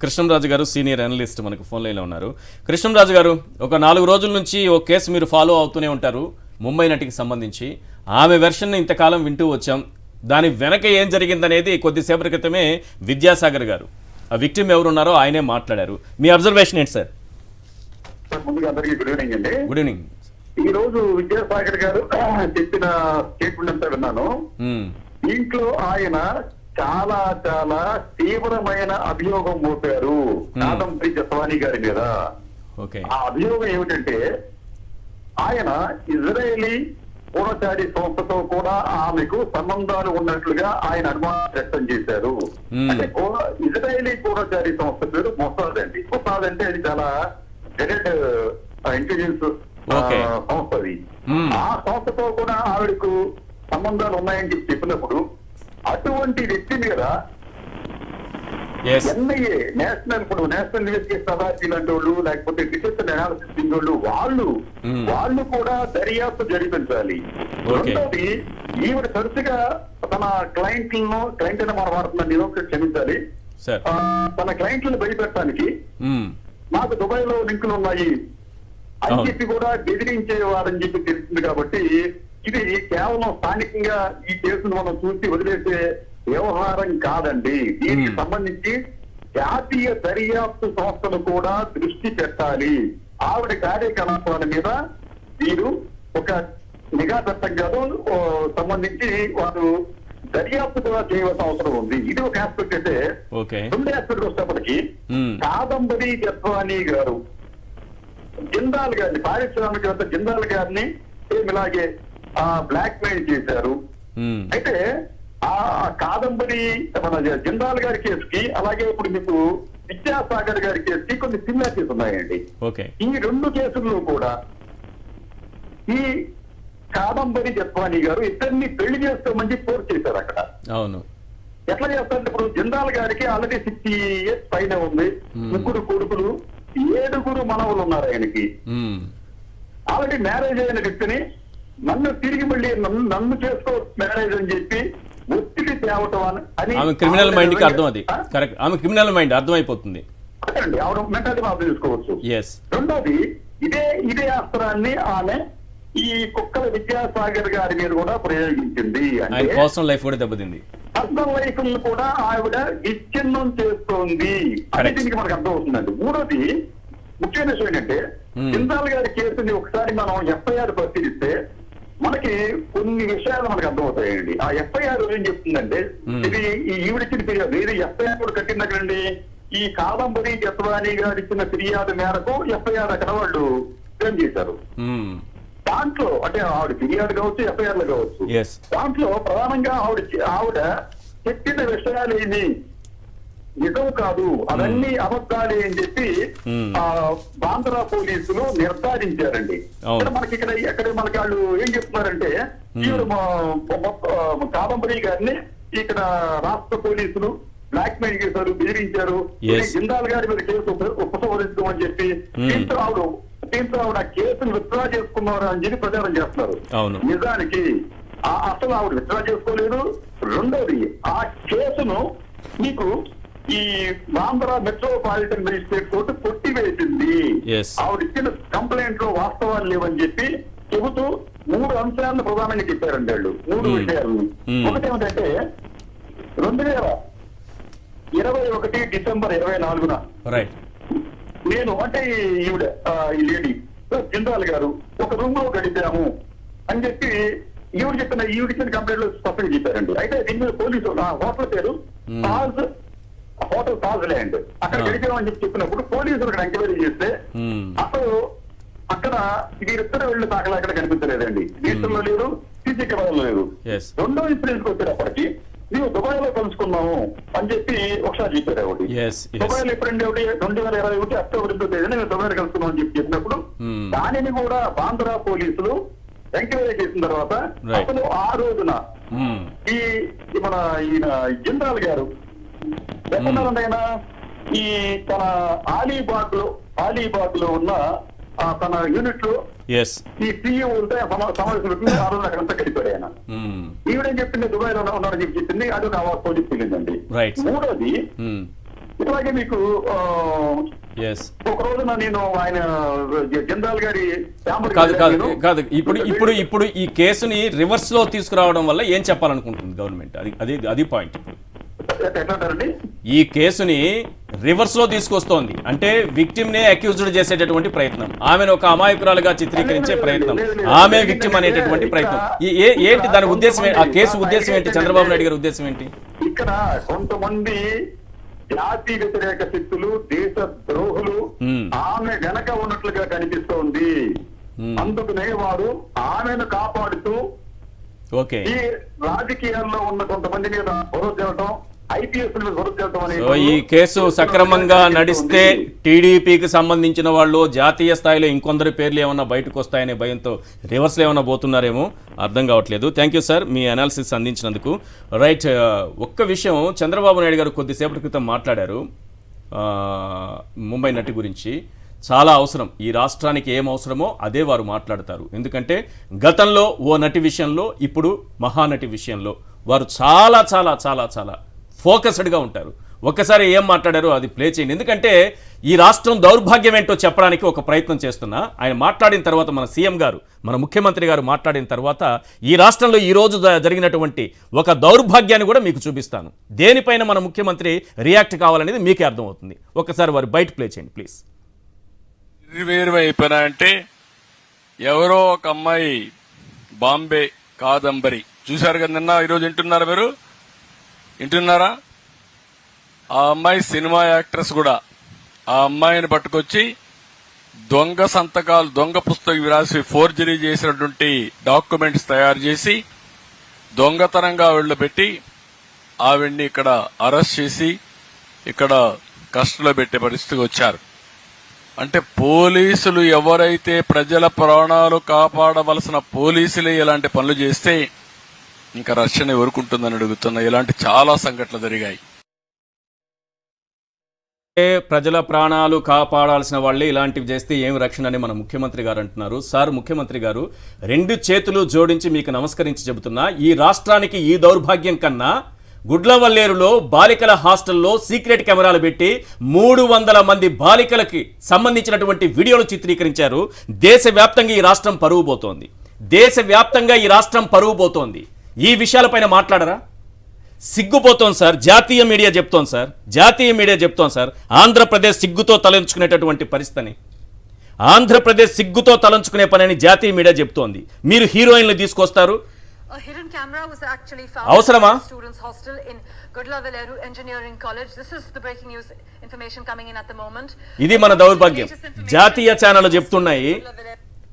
కృష్ణంరాజు గారు సీనియర్ అనలిస్ట్ మనకు ఫోన్ లైన్లో ఉన్నారు. కృష్ణంరాజు గారు, ఒక 4 రోజుల నుంచి ఓ కేసు మీరు ఫాలో అవుతూనే ఉంటారు, ముంబై నటికి సంబంధించి. ఆమె వెర్షన్ ఇంతకాలం వింటూ వచ్చాం, దాని వెనక ఏం జరిగిందనేది కొద్దిసేపటి క్రితమే విద్యాసాగర్ గారు, ఆ విక్టిమ్ ఎవరున్నారో ఆయనే మాట్లాడారు. మీ అబ్జర్వేషన్ ఏంటి సార్? ముందుగా అందరికీ గుడ్ ఈవినింగ్ అండి. Good evening. ఈ రోజు విద్యాసాగర్ గారు చెప్పిన స్టేట్మెంట్ అంతా విన్నాను. దీంట్లో ఆయన చాలా చాలా తీవ్రమైన అభియోగం మోపారు కాదంబరి జత్వానీ గారి మీద. ఆ అభియోగం ఏమిటంటే ఆయన ఇజ్రాయేలీ గూఢచారి సంస్థతో కూడా ఆమెకు సంబంధాలు ఉన్నట్లుగా ఆయన అనుమానం వ్యక్తం చేశారు. అంటే ఇజ్రాయేలీ గూఢచారి సంస్థ పేరు మొసాద్ అండి. మొసాద్ అంటే అది చాలా డైరెక్ట్ ఇంటెలిజెన్స్ సంస్థ. అది ఆ సంస్థతో కూడా ఆవిడకు సంబంధాలు ఉన్నాయని చెప్పినప్పుడు అటువంటి వ్యక్తి మీద ఎన్ఐఏ నేషనల్ ఇన్వెస్టిగేషన్ అథారిటీ లాంటి వాళ్ళు, లేకపోతే డిటెక్షన్ అనాలిసిస్ వాళ్ళు కూడా దర్యాప్తు జరిపించాలి. రెండోది, ఈవిడ తరచుగా తన క్లయింట్ మనం వాడుతున్న నిరోధక క్షమించాలి, తన క్లయింట్లను భయపెట్టడానికి నాకు దుబాయ్ లో లింకులు ఉన్నాయి అని చెప్పి కూడా బెదిరించేవారని చెప్పి తెలిసింది. కాబట్టి ఇది కేవలం స్థానికంగా ఈ కేసును మనం చూసి వదిలేసే వ్యవహారం కాదండి. దీనికి సంబంధించి జాతీయ దర్యాప్తు సంస్థలు కూడా దృష్టి పెట్టాలి. ఆవిడ కార్యకలాపాల మీద వీరు ఒక నిఘా చట్టం కాదు సంబంధించి వారు దర్యాప్తు కూడా చేయవలసిన అవసరం ఉంది. ఇది ఒక ఆస్పెక్ట్ అయితే, రెండు ఆస్పెక్ట్ వచ్చేప్పటికి కాదంబరి జత్వానీ గారు జిందాల్ గారిని, పారిశ్రామికవేత్త జిందాల్ గారిని ఇలాగే బ్లాక్ మెయిల్ చేశారు. అయితే ఆ కాదంబరి మన జిందాల్ గారి కేసుకి, అలాగే ఇప్పుడు మీకు విద్యాసాగర్ గారి కేసుకి కొన్ని సిమిలారిటీస్ ఉన్నాయండి. ఈ 2 కేసుల్లో కూడా ఈ కాదంబరి జత్వానీ గారు ఇద్దరిని పెళ్లి చేసుకోమని ఫోర్స్ చేశారు అక్కడ. అవును, ఎట్లా చేస్తారంటే ఇప్పుడు జిందాల్ గారికి ఆల్రెడీ 60 years పైన ఉంది, 3 కొడుకులు, 7 మనవులు ఉన్నారు ఆయనకి. ఆల్రెడీ మ్యారేజ్ అయిన వ్యక్తిని నన్ను తిరిగి మళ్ళీ నన్ను చేసుకో మ్యారేజ్ అని చెప్పి ఒత్తిడి తేవటం అని ఆమె క్రిమినల్ మైండ్ కి అర్థం, అది కరెక్ట్, ఆమె క్రిమినల్ మైండ్ అర్థమైపోతుంది. ఒకటండి, ఆవిడ మెంటాలిటీ మనం తీసుకోవచ్చు. ఎస్. రెండోది, ఇదే అస్త్రాన్ని ఆమె ఈ కుక్కల విద్యాసాగర్ గారి మీద కూడా ప్రయోగించింది. అంటే పర్సనల్ లైఫ్ కూడా దెబ్బతింది, పర్సనల్ లైఫ్ కూడా ఆవిడ విచ్ఛిన్నం చేస్తోంది అని దీనికి మనకు అర్థం అవుతుందండి. మూడోది ముఖ్యమైన విషయం ఏంటంటే, జిందాల్ గారి కేసుని ఒకసారి మనం ఎఫ్ఐఆర్ పరిశీలిస్తే మనకి కొన్ని విషయాలు మనకు అర్థమవుతాయండి. ఆ ఎఫ్ఐఆర్ ఏం చెప్తుందంటే, ఇది ఈవిడిచ్చిన ఫిర్యాదు, ఇది ఎఫ్ఐఆర్ కూడా కట్టిందండి. ఈ కాదంబరి జత్వానీ గారు ఇచ్చిన ఫిర్యాదు మేరకు ఎఫ్ఐఆర్ అక్కడ వాళ్ళు ఫ్రేమ్ చేశారు. దాంట్లో అంటే ఆవిడ ఫిర్యాదు కావచ్చు, ఎఫ్ఐఆర్ లో కావచ్చు, దాంట్లో ప్రధానంగా ఆవిడ చెప్పిన విషయాలు ఏమి నిజం కాదు, అవన్నీ అబద్ధాలే అని చెప్పి బాంద్రా పోలీసులు నిర్ధారించారండి. మనకి ఇక్కడ మనకి వాళ్ళు ఏం చెప్తున్నారంటే, ఈవిడ కాదంబరి గారిని ఇక్కడ రాష్ట్ర పోలీసులు బ్లాక్ మెయిల్ చేశారు, బెదిరించారు, జిందాల్ గారి మీద కేసు ఉపసంహరించమని చెప్పి దీంతో ఆవిడ కేసును విత్డ్రా చేసుకున్నారు అని చెప్పి ప్రచారం చేస్తున్నారు. నిజానికి అసలు ఆవిడ విత్డ్రా చేసుకోలేదు. రెండోది, ఆ కేసును మీకు ఈ బాంద్రా మెట్రోపాలిటన్ మెజిస్ట్రేట్ కోర్టు కొట్టివేసింది. ఆవిడ ఇచ్చిన కంప్లైంట్ లో వాస్తవాలు లేవని చెప్పి చెబుతూ 3 అంశాలను ప్రధానంగా చెప్పారండి వాళ్ళు. 3 విషయాలను. ఒకటేమిటంటే 2021 డిసెంబర్ 24న నేను అంటే ఈవిడ ఈ లేడీ జిందాల్ గారు ఒక రూమ్ లో గడిపాము అని చెప్పి ఈవిడిచ్చిన కంప్లైంట్ లో స్పష్టంగా చెప్పారండి. అయితే దీని మీద పోలీసు హోటల్ పేరు హోటల్ తాజ్ ల్యాండ్, అక్కడ గడిపామని చెప్పి చెప్పినప్పుడు పోలీసులు అక్కడ ఎంక్వైరీ చేస్తే అసలు అక్కడ వీరిద్దరు వెళ్ళి దాఖలా అక్కడ కనిపించలేదండి. దీంట్లో లేదు, సీసీ కెమెరాలో లేదు. రెండో ఇన్సిడెంట్ వచ్చేటప్పటికి మేము దుబాయ్ లో కలుసుకున్నాము అని చెప్పి ఒకసారి చెప్పారు. ఒకటి దుబాయ్ లో ఎప్పుడండి, 2021 అక్టోబర్ 8వ తేదీన మేము దుబాయ్ లో కలుసుకున్నాం అని చెప్పి చెప్పినప్పుడు దానిని కూడా బాంద్రా పోలీసులు ఎంక్వైరీ చేసిన తర్వాత అసలు ఆ రోజున మన ఈయన జిందాల్ గారు ఎక్కడున్నారైనా ఈ తన అలీబాగ్ లో ఉన్న తన యూనిట్ లో ఈ సీఈఓ ఉంటే సమావేశం పెట్టి ఆ రోజు అక్కడంతా గడిపాడు ఆయన. ఈవిడేం చెప్పింది, దుబాయ్ లో ఉన్నారని చెప్పి చెప్పింది, అది ఒక పోలీసు తెలియదండి. మూడోది, ఇట్లాగే మీకు ఒక రోజున నేను ఆయన జిందాల్ గారి కాదు ఇప్పుడు ఈ కేసుని రివర్స్ లో తీసుకురావడం వల్ల ఏం చెప్పాలనుకుంటుంది గవర్నమెంట్? అది పాయింట్. ఈ కేసుని రివర్స్ లో తీసుకొస్తోంది అంటే విక్టిమ్ నే అక్యూజ్డ్ చేసేటటువంటి ప్రయత్నం, ఆమెను ఒక అమాయకురాలుగా చిత్రీకరించే ప్రయత్నం, ఆమె విక్టిమ్ అనేటటువంటి ప్రయత్నం. ఏంటి దాని ఉద్దేశం? ఆ కేసు ఉద్దేశం ఏంటి? చంద్రబాబు నాయుడు గారి ఉద్దేశం ఏంటి? ఇక్కడ కొంతమంది జాతి వ్యతిరేక శక్తులు, దేశ ద్రోహులు ఆమె వెనక ఉన్నట్లుగా కనిపిస్తోంది. అందుకనే వారు ఆమెను కాపాడుతూ ఈ రాజకీయాల్లో ఉన్న కొంతమంది మీద భరోసా ఈ కేసు సక్రమంగా నడిస్తే టీడీపీకి సంబంధించిన వాళ్ళు జాతీయ స్థాయిలో ఇంకొందరి పేర్లు ఏమన్నా బయటకు వస్తాయనే భయంతో రివర్స్లో ఏమన్నా పోతున్నారేమో అర్థం కావట్లేదు. థ్యాంక్ యూ సార్ మీ అనాలిసిస్ అందించినందుకు. రైట్, ఒక్క విషయం చంద్రబాబు నాయుడు గారు కొద్దిసేపటి క్రితం మాట్లాడారు ముంబై నటి గురించి. చాలా అవసరం, ఈ రాష్ట్రానికి ఏం అవసరమో అదే వారు మాట్లాడతారు. ఎందుకంటే గతంలో ఓ నటి విషయంలో, ఇప్పుడు మహానటి విషయంలో వారు చాలా చాలా చాలా చాలా ఫోకస్డ్గా ఉంటారు. ఒక్కసారి ఏం మాట్లాడారో అది ప్లే చేయండి. ఎందుకంటే ఈ రాష్ట్రం దౌర్భాగ్యం ఏంటో చెప్పడానికి ఒక ప్రయత్నం చేస్తున్నా. ఆయన మాట్లాడిన తర్వాత, మన సీఎం గారు, మన ముఖ్యమంత్రి గారు మాట్లాడిన తర్వాత ఈ రాష్ట్రంలో ఈరోజు జరిగినటువంటి ఒక దౌర్భాగ్యాన్ని కూడా మీకు చూపిస్తాను. దేనిపైన మన ముఖ్యమంత్రి రియాక్ట్ కావాలనేది మీకే అర్థమవుతుంది. ఒక్కసారి వారు బయట ప్లే చేయండి ప్లీజ్. అయిపోయినాయంటే ఎవరో ఒక అమ్మాయి బాంబే కాదంబరి చూశారు కదా నిన్న, ఈరోజు వింటున్నారా? ఆ అమ్మాయి సినిమా యాక్ట్రెస్ కూడా. ఆ అమ్మాయిని పట్టుకొచ్చి దొంగ సంతకాలు, దొంగ పుస్తకం రాసి ఫోర్జరీ చేసినటువంటి డాక్యుమెంట్స్ తయారు చేసి దొంగతనంగా ఆవిడలో పెట్టి ఆవిడ్ని ఇక్కడ అరెస్ట్ చేసి ఇక్కడ కస్టడీలో పెట్టే పరిస్థితికి వచ్చారు. అంటే పోలీసులు ఎవరైతే ప్రజల ప్రాణాలు కాపాడవలసిన పోలీసులే ఇలాంటి పనులు చేస్తే ఇంకా రక్షణ ఎవరుకుంటుందని అడుగుతున్నా. ఇలాంటి చాలా సంఘటనలు జరిగాయి. ప్రజల ప్రాణాలు కాపాడాల్సిన వాళ్ళే ఇలాంటివి చేస్తే ఏం రక్షణ అని మన ముఖ్యమంత్రి గారు అంటున్నారు. సార్ ముఖ్యమంత్రి గారు, 2 చేతులు జోడించి మీకు నమస్కరించి చెబుతున్నా, ఈ రాష్ట్రానికి ఈ దౌర్భాగ్యం కన్నా గుడ్లవల్లేరులో బాలికల హాస్టల్లో సీక్రెట్ కెమెరాలు పెట్టి 300 మంది బాలికలకి సంబంధించినటువంటి వీడియోలు చిత్రీకరించారు. దేశవ్యాప్తంగా ఈ రాష్ట్రం పరువు పోతోంది. దేశవ్యాప్తంగా ఈ రాష్ట్రం పరువు పోతోంది. ఈ విషయాలపైన మాట్లాడరా? సిగ్గుపోతోంది సార్. జాతీయ మీడియా చెప్తోంది సార్. జాతీయ మీడియా చెప్తోంది సార్. ఆంధ్రప్రదేశ్ సిగ్గుతో తలంచుకునేటటువంటి పరిస్థితిని, ఆంధ్రప్రదేశ్ సిగ్గుతో తలంచుకునే పని జాతీయ మీడియా చెప్తోంది. మీరు హీరోయిన్లు తీసుకొస్తారు. A hidden camera was actually found అవసరమా? in the students' hostel in Gudlavaleru Engineering College. This is the breaking news information coming in at the moment. ఇది మన దౌర్భాగ్యం. జాతీయ ఛానల్ చెప్తున్నాయి,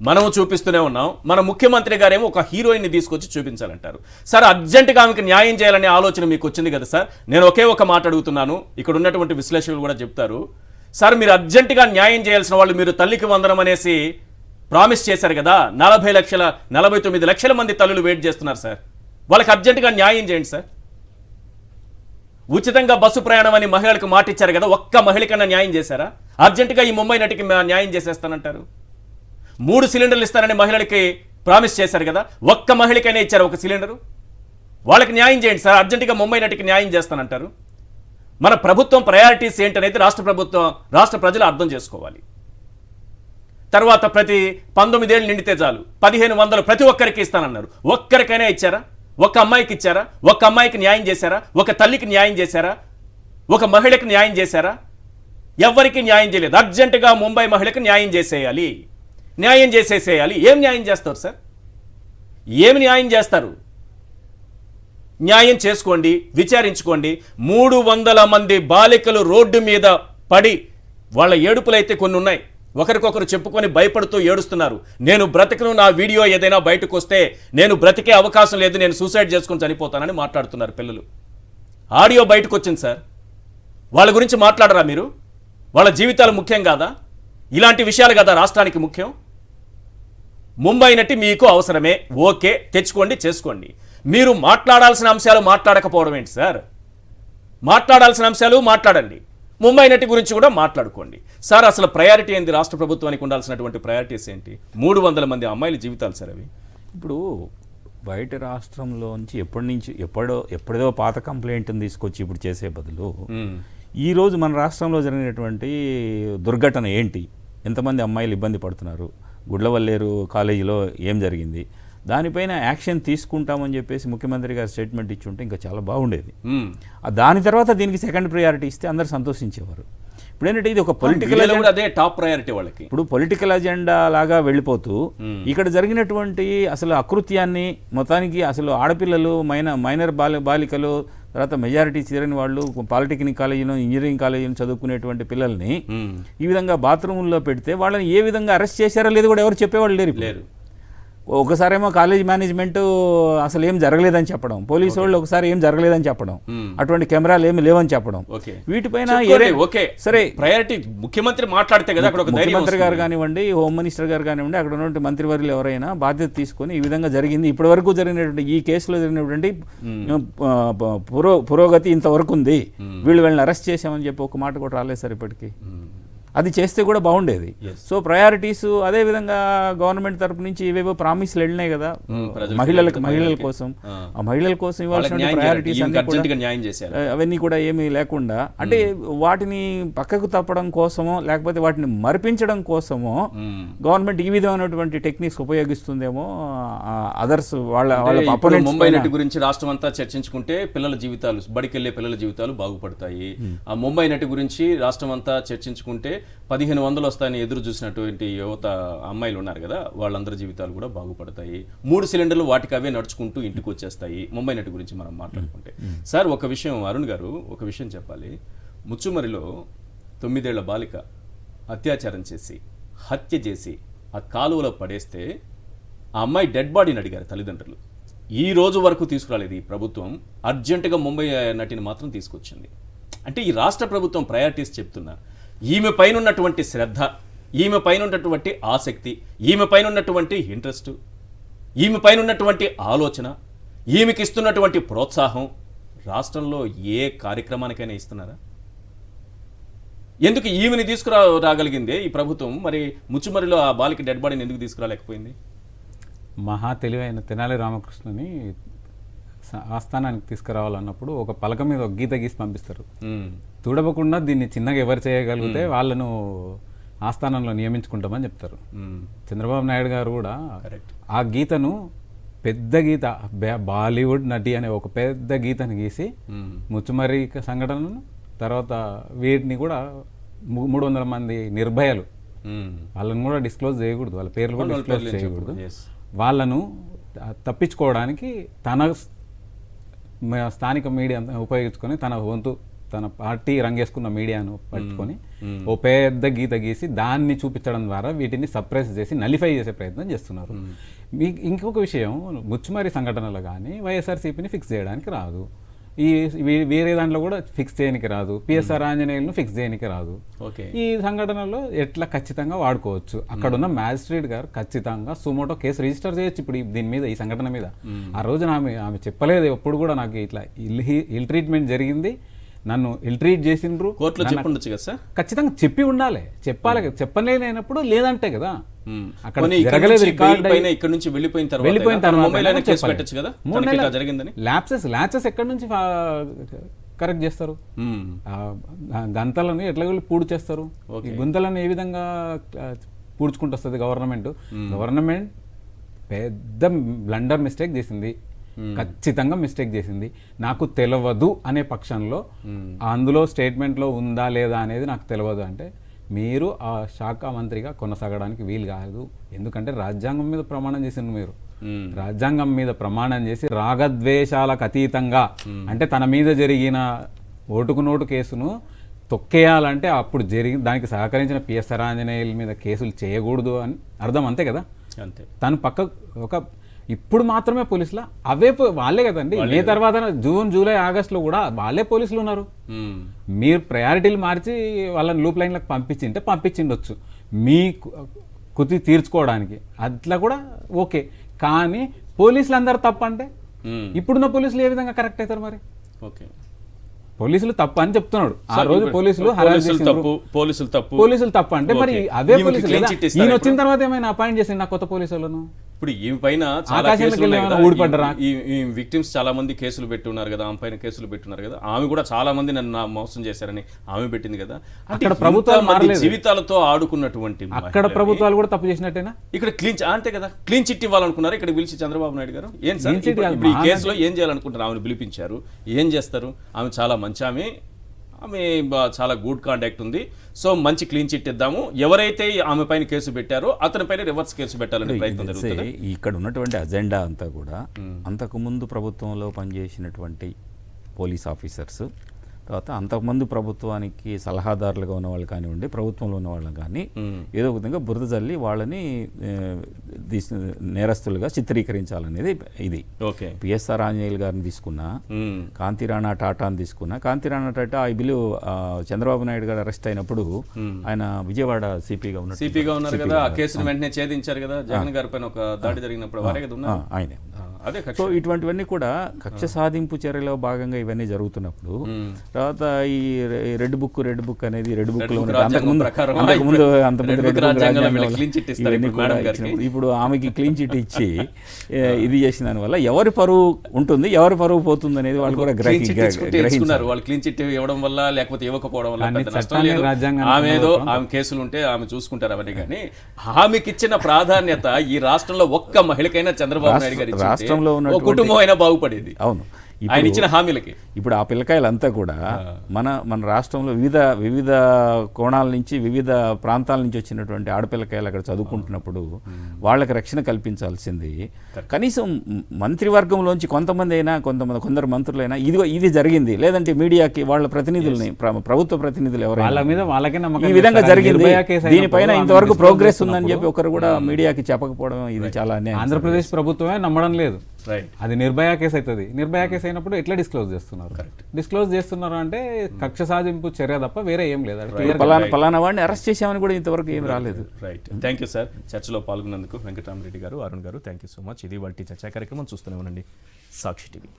మనము చూపిస్తూనే ఉన్నాం. మన ముఖ్యమంత్రి గారేమో ఒక హీరోయిన్ని తీసుకొచ్చి చూపించాలంటారు. సార్, అర్జెంటుగా ఆమెకు న్యాయం చేయాలనే ఆలోచన మీకు వచ్చింది కదా సార్. నేను ఒకే ఒక మాట అడుగుతున్నాను, ఇక్కడ ఉన్నటువంటి విశ్లేషకులు కూడా చెప్తారు. సార్, మీరు అర్జెంటుగా న్యాయం చేయాల్సిన వాళ్ళు, మీరు తల్లికి వందనం అనేసి ప్రామిస్ చేశారు కదా. 49 లక్షల మంది తల్లులు వెయిట్ చేస్తున్నారు సార్. వాళ్ళకి అర్జెంటుగా న్యాయం చేయండి సార్. ఉచితంగా బస్సు ప్రయాణం అని మహిళలకు మాట ఇచ్చారు కదా, ఒక్క మహిళకన్నా న్యాయం చేశారా? అర్జెంటుగా ఈ ముంబై నటికి న్యాయం చేసేస్తానంటారు. 3 సిలిండర్లు ఇస్తారని మహిళలకి ప్రామిస్ చేశారు కదా, ఒక్క మహిళకైనా ఇచ్చారు ఒక సిలిండరు? వాళ్ళకి న్యాయం చేయండి సార్. అర్జెంటుగా ముంబై నటికి న్యాయం చేస్తానంటారు. మన ప్రభుత్వం ప్రయారిటీస్ ఏంటనేది రాష్ట్ర ప్రజలు అర్థం చేసుకోవాలి. తర్వాత ప్రతి 19 ఏళ్ళు నిండితే చాలు 1500 ప్రతి ఒక్కరికి ఇస్తానన్నారు. ఒక్కరికైనా ఇచ్చారా? ఒక అమ్మాయికి ఇచ్చారా? ఒక అమ్మాయికి న్యాయం చేశారా? ఒక తల్లికి న్యాయం చేశారా? ఒక మహిళకి న్యాయం చేశారా? ఎవరికి న్యాయం చేయలేదు. అర్జెంటుగా ముంబై మహిళకు న్యాయం చేసేయాలి, న్యాయం చేసేసేయాలి. ఏం న్యాయం చేస్తారు సార్? ఏమి న్యాయం చేస్తారు? న్యాయం చేసుకోండి, విచారించుకోండి. 300 మంది బాలికలు రోడ్డు మీద పడి, వాళ్ళ ఏడుపులైతే కొన్ని ఉన్నాయి, ఒకరికొకరు చెప్పుకొని భయపడుతూ ఏడుస్తున్నారు. నేను బ్రతకను, నా వీడియో ఏదైనా బయటకు వస్తే నేను బ్రతికే అవకాశం లేదు, నేను సూసైడ్ చేసుకుని చనిపోతానని మాట్లాడుతున్నారు పిల్లలు. ఆడియో బయటకు వచ్చింది సార్. వాళ్ళ గురించి మాట్లాడరా మీరు? వాళ్ళ జీవితాలు ముఖ్యం కాదా? ఇలాంటి విషయాలు కదా రాష్ట్రానికి ముఖ్యం. ముంబై నటి మీకు అవసరమే, ఓకే, తెచ్చుకోండి, చేసుకోండి. మీరు మాట్లాడాల్సిన అంశాలు మాట్లాడకపోవడం ఏంటి సార్? మాట్లాడాల్సిన అంశాలు మాట్లాడండి. ముంబై నటి గురించి కూడా మాట్లాడుకోండి సార్. అసలు ప్రయారిటీ ఏంది? రాష్ట్ర ప్రభుత్వానికి ఉండాల్సినటువంటి ప్రయారిటీస్ ఏంటి? 300 మంది అమ్మాయిల జీవితాలు సార్ అవి. ఇప్పుడు బయట రాష్ట్రంలోంచి ఎప్పుడో పాత కంప్లైంట్ని తీసుకొచ్చి ఇప్పుడు చేసే బదులు ఈరోజు మన రాష్ట్రంలో జరిగినటువంటి దుర్ఘటన ఏంటి, ఎంతమంది అమ్మాయిలు ఇబ్బంది పడుతున్నారు, గుడ్లవల్లేరు కాలేజీలో ఏం జరిగింది, దానిపైన యాక్షన్ తీసుకుంటామని చెప్పేసి ముఖ్యమంత్రి గారు స్టేట్మెంట్ ఇచ్చి ఉంటే ఇంకా చాలా బాగుండేది. దాని తర్వాత దీనికి సెకండ్ ప్రయారిటీ ఇస్తే అందరు సంతోషించేవారు. ఇప్పుడు ఏంటంటే ఇది ఒక పొలిటికల్ అదే టాప్ ప్రయారిటీ వాళ్ళకి. ఇప్పుడు పొలిటికల్ అజెండా లాగా వెళ్ళిపోతూ ఇక్కడ జరిగినటువంటి అసలు అకృత్యాన్ని మొత్తానికి అసలు ఆడపిల్లలు మైనర్ బాలికలు, తర్వాత మెజారిటీ చేరని వాళ్ళు పాలిటెక్నిక్ కాలేజీలో, ఇంజనీరింగ్ కాలేజీలో చదువుకునేటువంటి పిల్లల్ని ఈ విధంగా బాత్రూంలో పెడితే వాళ్ళని ఏ విధంగా అరెస్ట్ చేశారో లేదు కూడా ఎవరు చెప్పేవాళ్ళు లేరు. ఒకసారేమో కాలేజ్ మేనేజ్మెంట్ అసలు ఏం జరగలేదని చెప్పడం, పోలీసు వాళ్ళు ఒకసారి ఏం జరగలేదని చెప్పడం, అటువంటి కెమెరాలు ఏమి లేవని చెప్పడం, వీటిపైన సరే ప్రయారిటీ ముఖ్యమంత్రి మాట్లాడితే కదా, ముఖ్యమంత్రి గారు కానివ్వండి, హోమ్ మినిస్టర్ గారు కానివ్వండి, అక్కడ ఉన్నటువంటి మంత్రివర్యులు ఎవరైనా బాధ్యత తీసుకొని ఈ విధంగా జరిగింది, ఇప్పటి వరకు జరిగినటువంటి ఈ కేసులో జరిగినటువంటి పురోగతి ఇంతవరకు ఉంది, వీళ్ళని అరెస్ట్ చేశామని చెప్పి ఒక మాట కూడా రాలేదు సార్ ఇప్పటికీ. అది చేస్తే కూడా బాగుండేది. సో ప్రయారిటీస్ అదే విధంగా గవర్నమెంట్ తరపు నుంచి ఇవేవో ప్రామిస్లు వెళ్ళినాయి కదా మహిళల కోసం, ఆ మహిళల కోసం ఇవ్వాల్సిన ప్రయారిటీస్ అవన్నీ కూడా ఏమీ లేకుండా, అంటే వాటిని పక్కకు తప్పడం కోసమో లేకపోతే వాటిని మరిపించడం కోసమో గవర్నమెంట్ ఈ విధమైనటువంటి టెక్నిక్స్ ఉపయోగిస్తుందేమో. అదర్స్ వాళ్ళ ముంబై నటి గురించి రాష్ట్రం అంతా చర్చించుకుంటే పిల్లల జీవితాలు, బడికెళ్లే పిల్లల జీవితాలు బాగుపడతాయి. ఆ ముంబై నటి గురించి రాష్ట్రం అంతా చర్చించుకుంటే 1500 వస్తాయని ఎదురు చూసినటువంటి యువత అమ్మాయిలు ఉన్నారు కదా, వాళ్ళందరి జీవితాలు కూడా బాగుపడతాయి. 3 సిలిండర్లు వాటికి అవే నడుచుకుంటూ ఇంటికి వచ్చేస్తాయి. ముంబై నటి గురించి మనం మాట్లాడుకుంటే సార్, ఒక విషయం అరుణ్ గారు, ఒక విషయం చెప్పాలి. ముచ్చుమరిలో 9 ఏళ్ల బాలిక అత్యాచారం చేసి హత్య చేసి ఆ కాలువలో పడేస్తే ఆ అమ్మాయి డెడ్ బాడీని అడిగారు తల్లిదండ్రులు. ఈ రోజు వరకు తీసుకురాలేదు ఈ ప్రభుత్వం. అర్జెంటుగా ముంబై నటిని మాత్రం తీసుకొచ్చింది. అంటే ఈ రాష్ట్ర ప్రభుత్వం ప్రయారిటీస్ చెప్తున్నా, ఈమె పైన ఉన్నటువంటి శ్రద్ధ, ఈమె పైన ఉన్నటువంటి ఆసక్తి, ఈమె పైన ఉన్నటువంటి ఇంట్రెస్ట్, ఈమె పైన ఉన్నటువంటి ఆలోచన, ఈమెకి ఇస్తున్నటువంటి ప్రోత్సాహం రాష్ట్రంలో ఏ కార్యక్రమానికైనా ఇస్తున్నారా? ఎందుకు ఈమెని రాగలిగిందే ఈ ప్రభుత్వం, మరి ముచ్చుమరిలో ఆ బాలిక డెడ్ బాడీని ఎందుకు తీసుకురాలేకపోయింది? మహా తెలివైన తెనాలి రామకృష్ణని ఆస్థానానికి తీసుకురావాలన్నప్పుడు ఒక పలక మీద ఒక గీత గీసి పంపిస్తారు. తుడవకుండా దీన్ని చిన్నగా ఎవరు చేయగలిగితే వాళ్ళను ఆస్థానంలో నియమించుకుంటామని చెప్తారు. చంద్రబాబు నాయుడు గారు కూడా ఆ గీతను పెద్ద గీత, బాలీవుడ్ నటి అనే ఒక పెద్ద గీతను గీసి ముచ్చుమర్రి సంఘటనను, తర్వాత వీటిని కూడా 300 మంది నిర్భయలు వాళ్ళని కూడా డిస్క్లోజ్ చేయకూడదు, వాళ్ళ పేర్లు కూడా డిస్క్లోజ్ చేయకూడదు. వాళ్ళను తప్పించుకోవడానికి తన స్థానిక మీడియా ఉపయోగించుకొని తన వంతు తన పార్టీ రంగేసుకున్న మీడియాను పట్టుకొని ఓ పెద్ద గీత గీసి దాన్ని చూపించడం ద్వారా వీటిని సప్రెస్ చేసి నలిఫై చేసే ప్రయత్నం చేస్తున్నారు. మీకు ఇంకొక విషయం, ముచ్చుమరి సంఘటనలు కానీ వైఎస్ఆర్సీపీని ఫిక్స్ చేయడానికి రాదు, ఈ వేరే దాంట్లో కూడా ఫిక్స్ చేయడానికి రాదు, పిఎస్ఆర్ ఆంజనేయులను ఫిక్స్ చేయడానికి రాదు. ఈ సంఘటనలో ఎట్లా ఖచ్చితంగా వాడుకోవచ్చు, అక్కడున్న మ్యాజిస్ట్రేట్ గారు ఖచ్చితంగా సుమోటో కేసు రిజిస్టర్ చేయొచ్చు ఇప్పుడు దీని మీద, ఈ సంఘటన మీద. ఆ రోజున ఆమె చెప్పలేదు ఎప్పుడు కూడా నాకు ఇట్లా ఇల్ ట్రీట్మెంట్ జరిగింది, నన్ను ఇల్ ట్రీట్ చేసిండ్రు, ఖచ్చితంగా చెప్పి ఉండాలి, చెప్పలేనప్పుడు లేదంటే కదా. అక్కడ జరగలేదు, వెళ్ళిపోయిన ల్యాప్సెస్ ఎక్కడి నుంచి కరెక్ట్ చేస్తారు, గంతలను ఎట్లా పూడి చేస్తారు, ఈ గుంతలను ఏ విధంగా పూడ్చుకుంటూ వస్తుంది గవర్నమెంట్ పెద్ద బ్లండర్ మిస్టేక్ చేసింది, ఖచ్చితంగా మిస్టేక్ చేసింది. నాకు తెలియదు అనే పక్షంలో అందులో స్టేట్మెంట్లో ఉందా లేదా అనేది నాకు తెలియదు అంటే మీరు ఆ శాఖ మంత్రిగా కొనసాగడానికి వీలు కాదు. ఎందుకంటే రాజ్యాంగం మీద ప్రమాణం చేసింది మీరు, రాజ్యాంగం మీద ప్రమాణం చేసి రాగద్వేషాలకు అతీతంగా, అంటే తన మీద జరిగిన ఓటుకు నోటు కేసును తొక్కేయాలంటే అప్పుడు దానికి సహకరించిన పిఎస్ఆర్ ఆంజనేయుల మీద కేసులు చేయకూడదు అని అర్థం, అంతే కదా. తను పక్క ఒక ఇప్పుడు మాత్రమే పోలీసులా అవే వాళ్ళే కదండి, మే తర్వాత జూన్ జూలై ఆగస్టులో కూడా వాళ్ళే పోలీసులు ఉన్నారు. మీరు ప్రయారిటీలు మార్చి వాళ్ళని లూప్ లైన్లకు పంపించిండొచ్చు మీ కుతి తీర్చుకోవడానికి, అట్లా కూడా ఓకే. కానీ పోలీసులు అందరు తప్పంటే ఇప్పుడున్న పోలీసులు ఏ విధంగా కరెక్ట్ అవుతారు మరి? పోలీసులు తప్పు అని చెప్తున్నాడు ఆ రోజు, పోలీసులు తప్పు అంటే మరి అవే పోలీసులు ఈయన వచ్చిన తర్వాత ఏమైనా అపాయింట్ చేసింది నా కొత్త పోలీసులను? ఇప్పుడు ఈమె పైన చాలా విక్టిమ్స్ చాలా మంది కేసులు పెట్టున్నారు కదా, ఆమె పైన కేసులు పెట్టున్నారు కదా, ఆమె కూడా చాలా మంది నన్ను మోసం చేశారని ఆమె పెట్టింది కదా. అక్కడ ప్రభుత్వాలు జీవితాలతో ఆడుకున్నటువంటి అక్కడ ప్రభుత్వాలు కూడా తప్పు చేసినట్టేనా? ఇక్కడ అంతే కదా, క్లీన్ చిట్ ఇవ్వాలనుకున్నారు ఇక్కడ పిలిచి చంద్రబాబు నాయుడు గారు. ఏం సార్ ఇప్పుడు ఈ కేసులో ఏం చేయాలనుకుంటారు? ఆమెను పిలిపించారు, ఏం చేస్తారు? ఆమె చాలా మంచి ఆమె చాలా గుడ్ కాంటాక్ట్ ఉంది, సో మంచి క్లీన్ చిట్ ఇద్దాము, ఎవరైతే ఆమె పైన కేసు పెట్టారో అతని పైన రివర్స్ కేసు పెట్టాలని ప్రయత్నం జరుగుతుంది. ఇక్కడ ఉన్నటువంటి అజెండా అంతా కూడా అంతకుముందు ప్రభుత్వంలో పనిచేసినటువంటి పోలీస్ ఆఫీసర్స్, తర్వాత అంతకుముందు ప్రభుత్వానికి సలహాదారులుగా ఉన్న వాళ్ళు కానివ్వండి, ప్రభుత్వంలో ఉన్న వాళ్ళని కానీ ఏదో ఒక విధంగా బురద జల్లి వాళ్ళని నేరస్తులుగా చిత్రీకరించాలనేది ఇది. పిఎస్ఆర్ ఆంజనేయులు గారిని తీసుకున్నా, కాంతిరాణా టాటాని తీసుకున్నా, కాంతిరాణా టాటా ఐ బిలీవ్ చంద్రబాబు నాయుడు గారు అరెస్ట్ అయినప్పుడు ఆయన విజయవాడ సిపిగా ఉన్నారు కదా, ఆ కేసును వెంటనే ఛేదించారు కదా, జగన్ గారి పైన ఒక దాడి జరిగినప్పుడు ఆయనే. సో ఇటువంటివన్నీ కూడా కక్ష సాధింపు చర్యలో భాగంగా ఇవన్నీ జరుగుతున్నప్పుడు తర్వాత ఈ రెడ్ బుక్ అనేది రెడ్ బుక్ లో ఇప్పుడు ఆమెకి క్లీన్ చిట్ ఇచ్చి ఇది చేసిన దాని వల్ల ఎవరి పరువు ఉంటుంది, ఎవరి పరువు పోతుంది అనేది వాళ్ళు కూడా గ్రహించారు. వాళ్ళు క్లీన్ చిట్ ఇవ్వడం వల్ల లేకపోతే ఇవ్వకపోవడం వల్ల ఆమె కేసులు ఉంటే ఆమె చూసుకుంటారు అవన్నీ. కానీ ఆమెకి ఇచ్చిన ప్రాధాన్యత ఈ రాష్ట్రంలో ఒక్క మహిళకైనా చంద్రబాబు నాయుడు గారు రాష్ట్రంలో ఉన్న కుటుంబం అయినా బాగుపడేది. అవును, ఆయన ఇచ్చిన హామీలకి. ఇప్పుడు ఆ పిల్లకాయలంతా కూడా మన రాష్ట్రంలో వివిధ కోణాల నుంచి వివిధ ప్రాంతాల నుంచి వచ్చినటువంటి ఆడపిల్లకాయలు అక్కడ చదువుకుంటున్నప్పుడు వాళ్ళకి రక్షణ కల్పించాల్సింది కనీసం మంత్రివర్గంలోంచి కొంతమంది అయినా కొందరు మంత్రులైనా ఇది జరిగింది, లేదంటే మీడియాకి వాళ్ళ ప్రతినిధులని ప్రభుత్వ ప్రతినిధులు ఎవరైనా ఈ విధంగా జరిగింది, దీనిపైన ఇంతవరకు ప్రోగ్రెస్ ఉందని చెప్పి ఒకరు కూడా మీడియాకి చెప్పకపోవడం ఇది చాలా అన్యాయం. ఆంధ్రప్రదేశ్ ప్రభుత్వమే నమ్మడం లేదు, అది నిర్భయ కేసు అవుతుంది. నిర్భయ కేసు అయినప్పుడు ఎట్లా డిస్క్లోజ్ చేస్తున్నారు అంటే కక్ష సాధింపు చర్య తప్ప వేరే ఏం లేదు. పలానా వాడిని అరెస్ట్ చేశామని కూడా ఇంతవరకు ఏం రాలేదు. Right, thank you sir. చర్చలో పాల్గొన్నందుకు వెంకటరామరెడ్డి గారు, అరుణ్ గారు, థ్యాంక్ యూ సో మచ్. ఇది వాటి చర్చా కార్యక్రమం చూస్తూనే ఉండండి సాక్షి టీవీ.